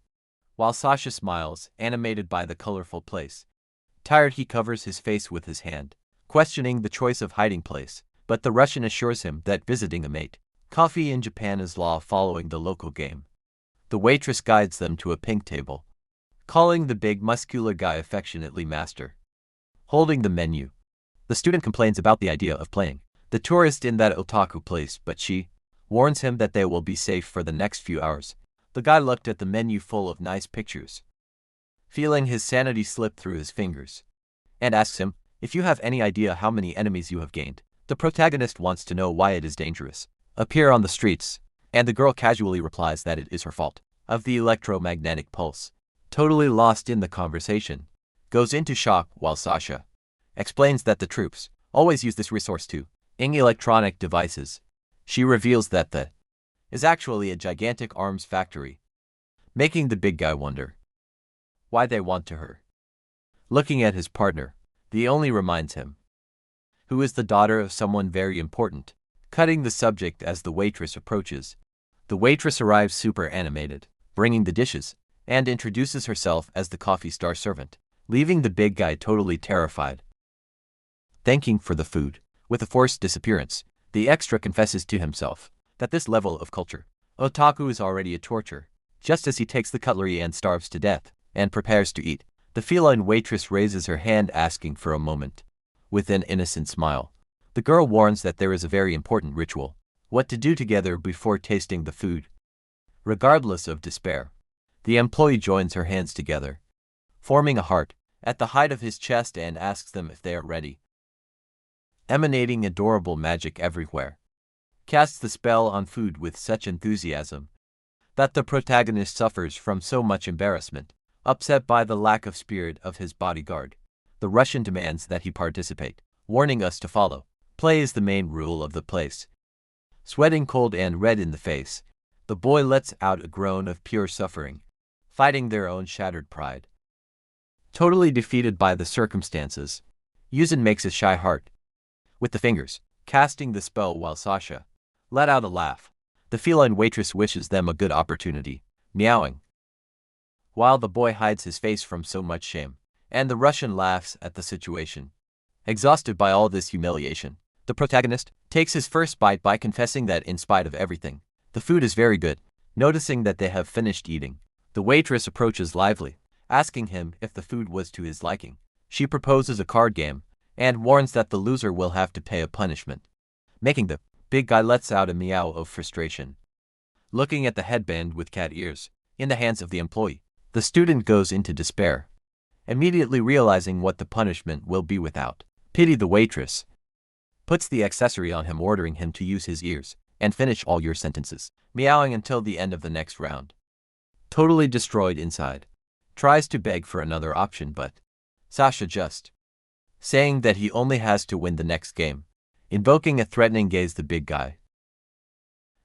while Sasha smiles, animated by the colorful place. Tired, he covers his face with his hand, questioning the choice of hiding place, but the Russian assures him that visiting a mate coffee in Japan is law following the local game. The waitress guides them to a pink table, calling the big muscular guy affectionately master. Holding the menu, the student complains about the idea of playing the tourist in that otaku place, but she warns him that they will be safe for the next few hours. The guy looked at the menu full of nice pictures, feeling his sanity slip through his fingers, and asks him if you have any idea how many enemies you have gained. The protagonist wants to know why it is dangerous appear on the streets, and the girl casually replies that it is her fault of the electromagnetic pulse. Totally lost in the conversation, goes into shock while Sasha explains that the troops always use this resource to ing electronic devices. She reveals that the is actually a gigantic arms factory, making the big guy wonder why they want to her. Looking at his partner, The only reminds him, who is the daughter of someone very important, cutting the subject as the waitress approaches. The waitress arrives super animated, bringing the dishes, and introduces herself as the coffee star servant, leaving the big guy totally terrified. Thanking for the food, with a forced disappearance, the extra confesses to himself that this level of culture, otaku, is already a torture. Just as he takes the cutlery and starves to death, and prepares to eat, the feline waitress raises her hand asking for a moment. With an innocent smile, the girl warns that there is a very important ritual, what to do together before tasting the food. Regardless of despair, the employee joins her hands together, forming a heart at the height of his chest, and asks them if they are ready. Emanating adorable magic everywhere, casts the spell on food with such enthusiasm that the protagonist suffers from so much embarrassment. Upset by the lack of spirit of his bodyguard, the Russian demands that he participate, warning us to follow. Play is the main rule of the place. Sweating cold and red in the face, the boy lets out a groan of pure suffering, fighting their own shattered pride. Totally defeated by the circumstances, Yuzin makes a shy heart with the fingers, casting the spell while Sasha let out a laugh. The feline waitress wishes them a good opportunity, meowing, while the boy hides his face from so much shame, and the Russian laughs at the situation. Exhausted by all this humiliation, the protagonist takes his first bite by confessing that in spite of everything, the food is very good. Noticing that they have finished eating, the waitress approaches lively, asking him if the food was to his liking. She proposes a card game, and warns that the loser will have to pay a punishment, making the big guy lets out a meow of frustration. Looking at the headband with cat ears in the hands of the employee, the student goes into despair, immediately realizing what the punishment will be. Without pity, the waitress puts the accessory on him, ordering him to use his ears and finish all your sentences, meowing until the end of the next round. Totally destroyed inside, tries to beg for another option, but Sasha just saying that he only has to win the next game, invoking a threatening gaze. The big guy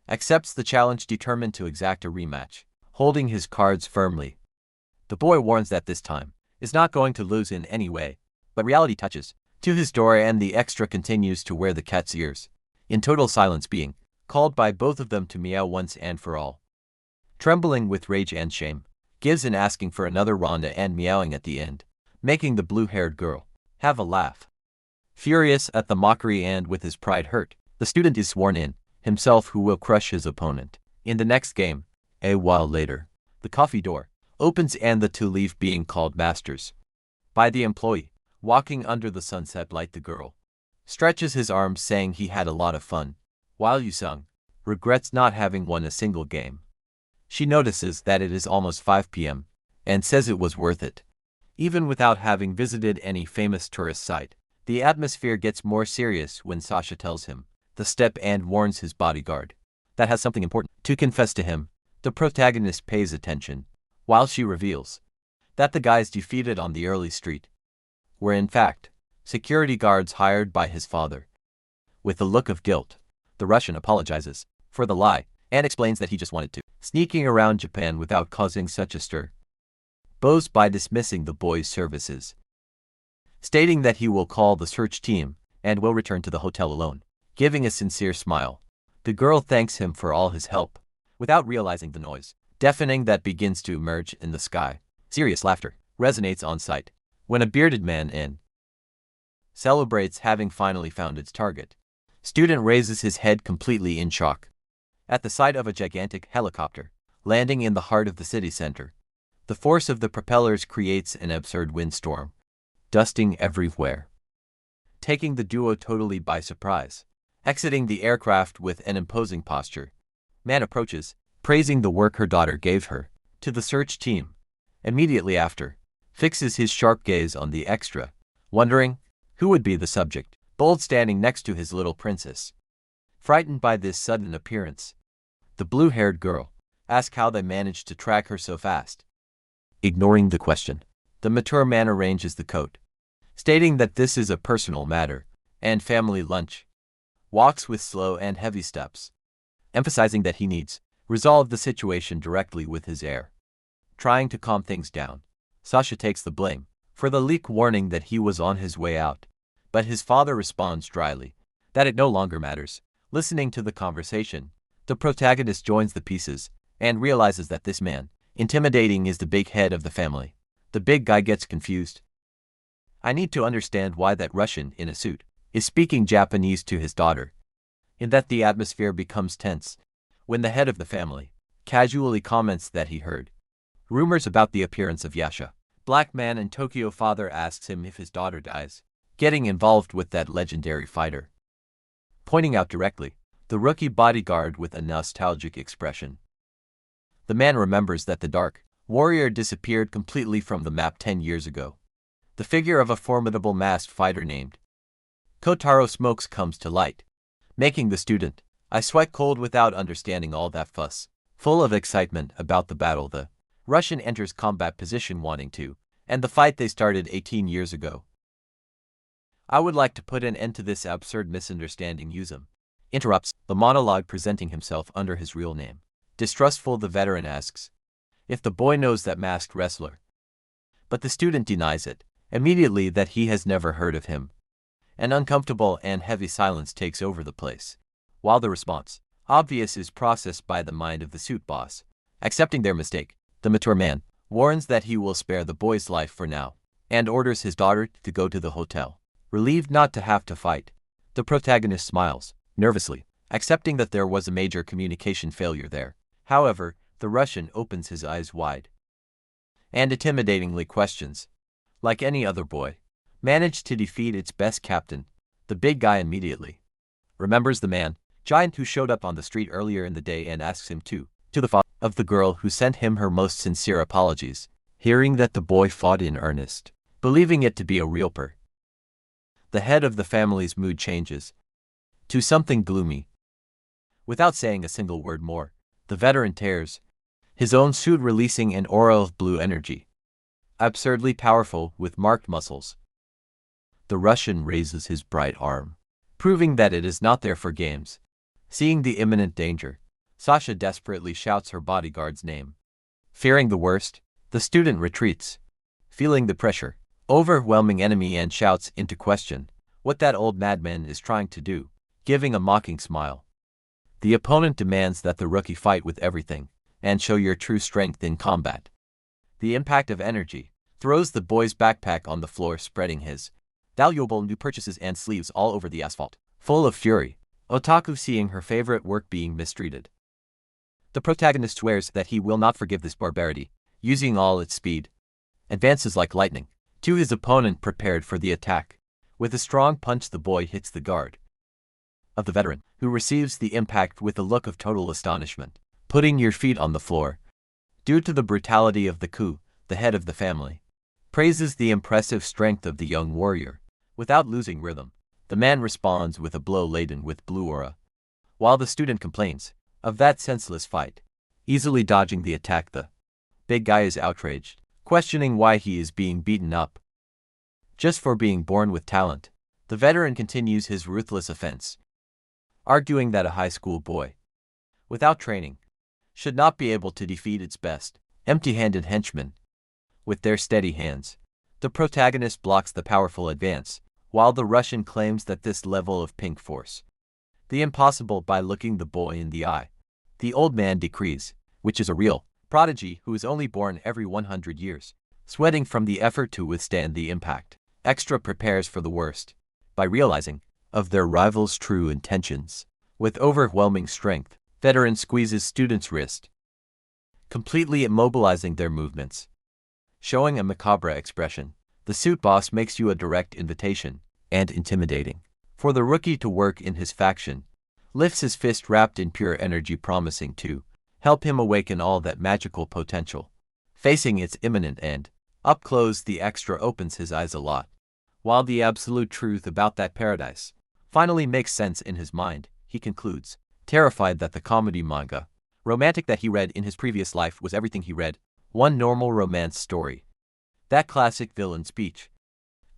accepts the challenge, determined to exact a rematch, holding his cards firmly. The boy warns that this time is not going to lose in any way, but reality touches to his door, and the extra continues to wear the cat's ears, in total silence, being called by both of them to meow once and for all. Trembling with rage and shame, gives in, asking for another ronda and meowing at the end, making the blue-haired girl have a laugh. Furious at the mockery and with his pride hurt, the student is sworn in himself who will crush his opponent in the next game. A while later, the coffee door opens and the two leave, being called masters by the employee. Walking under the sunset light, the girl stretches his arms, saying he had a lot of fun, while Yu-sung regrets not having won a single game. She notices that it is almost 5 p.m. and says it was worth it. Even without having visited any famous tourist site, the atmosphere gets more serious when Sasha tells him the step and warns his bodyguard that has something important to confess to him. The protagonist pays attention, while she reveals that the guys defeated on the early street were in fact security guards hired by his father. With a look of guilt, the Russian apologizes for the lie and explains that he just wanted to sneaking around Japan without causing such a stir, bows by dismissing the boy's services, stating that he will call the search team and will return to the hotel alone. Giving a sincere smile, the girl thanks him for all his help, without realizing the noise deafening that begins to emerge in the sky. Serious laughter resonates on sight when a bearded man in celebrates having finally found its target. Student raises his head completely in shock at the sight of a gigantic helicopter landing in the heart of the city center. The force of the propellers creates an absurd windstorm, dusting everywhere, taking the duo totally by surprise. Exiting the aircraft with an imposing posture, man approaches, praising the work her daughter gave her, to the search team. Immediately after, fixes his sharp gaze on the extra, wondering who would be the subject. Bold standing next to his little princess. Frightened by this sudden appearance, the blue-haired girl asks how they managed to track her so fast. Ignoring the question, the mature man arranges the coat, stating that this is a personal matter and family lunch. Walks with slow and heavy steps, emphasizing that he needs resolve the situation directly with his heir. Trying to calm things down, Sasha takes the blame for the leak, warning that he was on his way out. But his father responds dryly that it no longer matters. Listening to the conversation, the protagonist joins the pieces and realizes that this man, intimidating, is the big head of the family. The big guy gets confused. I need to understand why that Russian in a suit is speaking Japanese to his daughter. In that, the atmosphere becomes tense when the head of the family casually comments that he heard rumors about the appearance of Yasha. Black man in Tokyo father asks him if his daughter dies, getting involved with that legendary fighter. Pointing out directly, the rookie bodyguard with a nostalgic expression. The man remembers that the dark warrior disappeared completely from the map 10 years ago. The figure of a formidable masked fighter named Kotaro Smokes comes to light, making the student, I sweat cold without understanding all that fuss. Full of excitement about the battle, the Russian enters combat position wanting to end the fight they started 18 years ago. I would like to put an end to this absurd misunderstanding. Yuzum interrupts the monologue, presenting himself under his real name. Distrustful, the veteran asks if the boy knows that masked wrestler. But the student denies it immediately, that he has never heard of him. An uncomfortable and heavy silence takes over the place, while the response, obvious, is processed by the mind of the suit boss. Accepting their mistake, the mature man warns that he will spare the boy's life for now, and orders his daughter to go to the hotel. Relieved not to have to fight, the protagonist smiles nervously, accepting that there was a major communication failure there. However, the Russian opens his eyes wide and intimidatingly questions, like any other boy, managed to defeat its best captain. The big guy immediately remembers the man giant who showed up on the street earlier in the day and asks him to the father of the girl who sent him her most sincere apologies. Hearing that the boy fought in earnest, believing it to be a real the head of the family's mood changes to something gloomy. Without saying a single word more, the veteran tears his own suit, releasing an aura of blue energy, absurdly powerful with marked muscles. The Russian raises his bright arm, proving that it is not there for games. Seeing the imminent danger, Sasha desperately shouts her bodyguard's name. Fearing the worst, the student retreats, feeling the pressure, overwhelming enemy, and shouts into question what that old madman is trying to do, giving a mocking smile. The opponent demands that the rookie fight with everything and show your true strength in combat. The impact of energy throws the boy's backpack on the floor, spreading his valuable new purchases and sleeves all over the asphalt. Full of fury, Otaku, seeing her favorite work being mistreated, the protagonist swears that he will not forgive this barbarity. Using all its speed, advances like lightning to his opponent, prepared for the attack. With a strong punch, the boy hits the guard of the veteran, who receives the impact with a look of total astonishment, putting your feet on the floor. Due to the brutality of the coup, the head of the family praises the impressive strength of the young warrior. Without losing rhythm, the man responds with a blow laden with blue aura, while the student complains of that senseless fight. Easily dodging the attack, the big guy is outraged, questioning why he is being beaten up just for being born with talent. The veteran continues his ruthless offense, arguing that a high school boy without training should not be able to defeat its best empty-handed henchmen. With their steady hands, the protagonist blocks the powerful advance, while the Russian claims that this level of pink force the impossible by looking the boy in the eye. The old man decrees, which is a real prodigy who is only born every 100 years. Sweating from the effort to withstand the impact, Extra prepares for the worst by realizing of their rival's true intentions. With overwhelming strength, veteran squeezes student's wrist, completely immobilizing their movements. Showing a macabre expression, the suit boss makes you a direct invitation, and intimidating, for the rookie to work in his faction. Lifts his fist wrapped in pure energy, promising to help him awaken all that magical potential. Facing its imminent end, up close, the Extra opens his eyes a lot, while the absolute truth about that paradise finally makes sense in his mind. He concludes, terrified that the comedy manga romantic that he read in his previous life was everything he read, one normal romance story. That classic villain speech.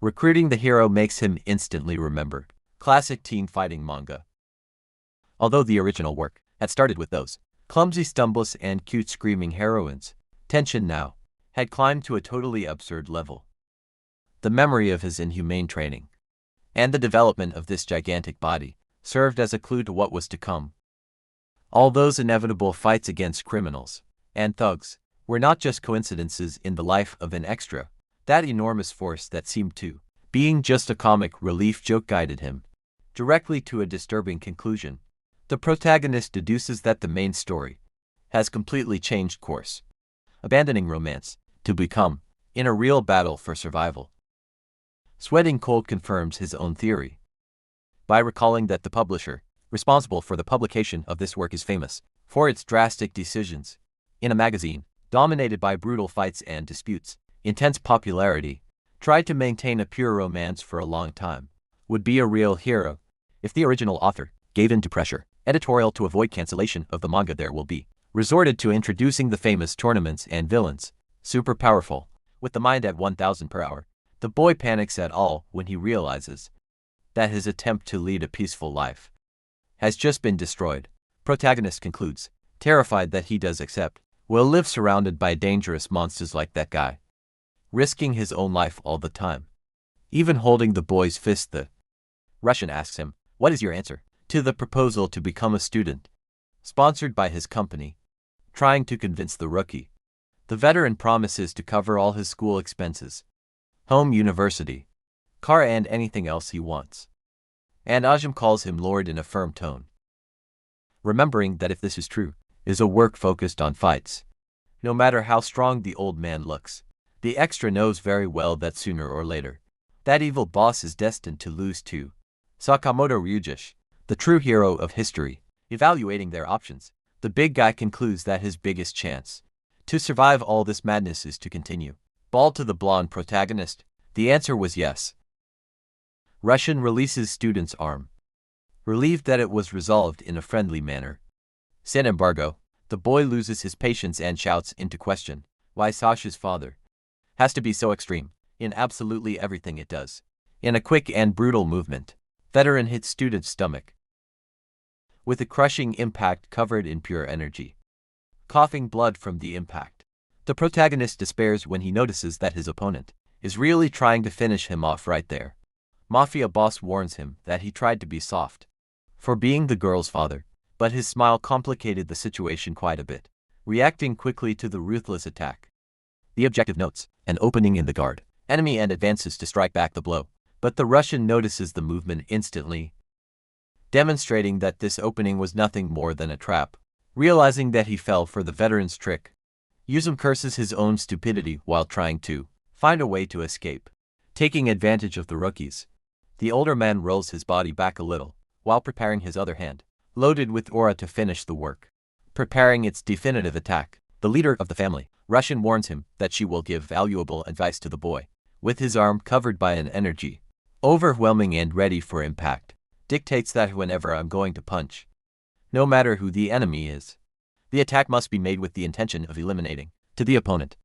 Recruiting the hero makes him instantly remember classic teen fighting manga. Although the original work had started with those clumsy stumbles and cute screaming heroines, tension now had climbed to a totally absurd level. the memory of his inhumane training, and the development of this gigantic body served as a clue to what was to come. All those inevitable fights against criminals and thugs were not just coincidences in the life of an extra. That enormous force that seemed to being just a comic relief joke guided him directly to a disturbing conclusion. The protagonist deduces that the main story has completely changed course, abandoning romance to become in a real battle for survival. Sweating Cold confirms his own theory by recalling that the publisher responsible for the publication of this work is famous for its drastic decisions. In a magazine dominated by brutal fights and disputes, intense popularity, tried to maintain a pure romance for a long time, would be a real hero if the original author gave in to pressure. Editorial to avoid cancellation of the manga there will be resorted to introducing the famous tournaments and villains, super powerful, with the mind at 1000 per hour. The boy panics at all when he realizes that his attempt to lead a peaceful life has just been destroyed. Protagonist concludes, terrified that he does accept, will live surrounded by dangerous monsters like that guy, risking his own life all the time, even holding the boy's fist. The Russian asks him, "What is your answer to the proposal to become a student?" Sponsored by his company, trying to convince the rookie. The veteran promises to cover all his school expenses, home, university, car, and anything else he wants. And Ajam calls him Lord in a firm tone, remembering that if this is true, is a work focused on fights. No matter how strong the old man looks, the extra knows very well that sooner or later, that evil boss is destined to lose to Sakamoto Ryujish, the true hero of history. Evaluating their options, the big guy concludes that his biggest chance to survive all this madness is to continue. Ball to the blonde protagonist. The answer was yes. Russian releases student's arm, relieved that it was resolved in a friendly manner. Sin embargo, the boy loses his patience and shouts into question why Sasha's father has to be so extreme in absolutely everything it does. In a quick and brutal movement, veteran hits student's stomach with a crushing impact covered in pure energy, coughing blood from the impact. The protagonist despairs when he notices that his opponent is really trying to finish him off right there. Mafia boss warns him that he tried to be soft for being the girl's father, but his smile complicated the situation quite a bit, reacting quickly to the ruthless attack. The objective notes an opening in the guard enemy and advances to strike back the blow, but the Russian notices the movement instantly, demonstrating that this opening was nothing more than a trap. Realizing that he fell for the veteran's trick, Yuzum curses his own stupidity while trying to find a way to escape, taking advantage of the rookies. The older man rolls his body back a little, while preparing his other hand, loaded with aura to finish the work, preparing its definitive attack. The leader of the family, Russian, warns him that she will give valuable advice to the boy, with his arm covered by an energy overwhelming and ready for impact. Dictates that whenever I'm going to punch, no matter who the enemy is, the attack must be made with the intention of eliminating to the opponent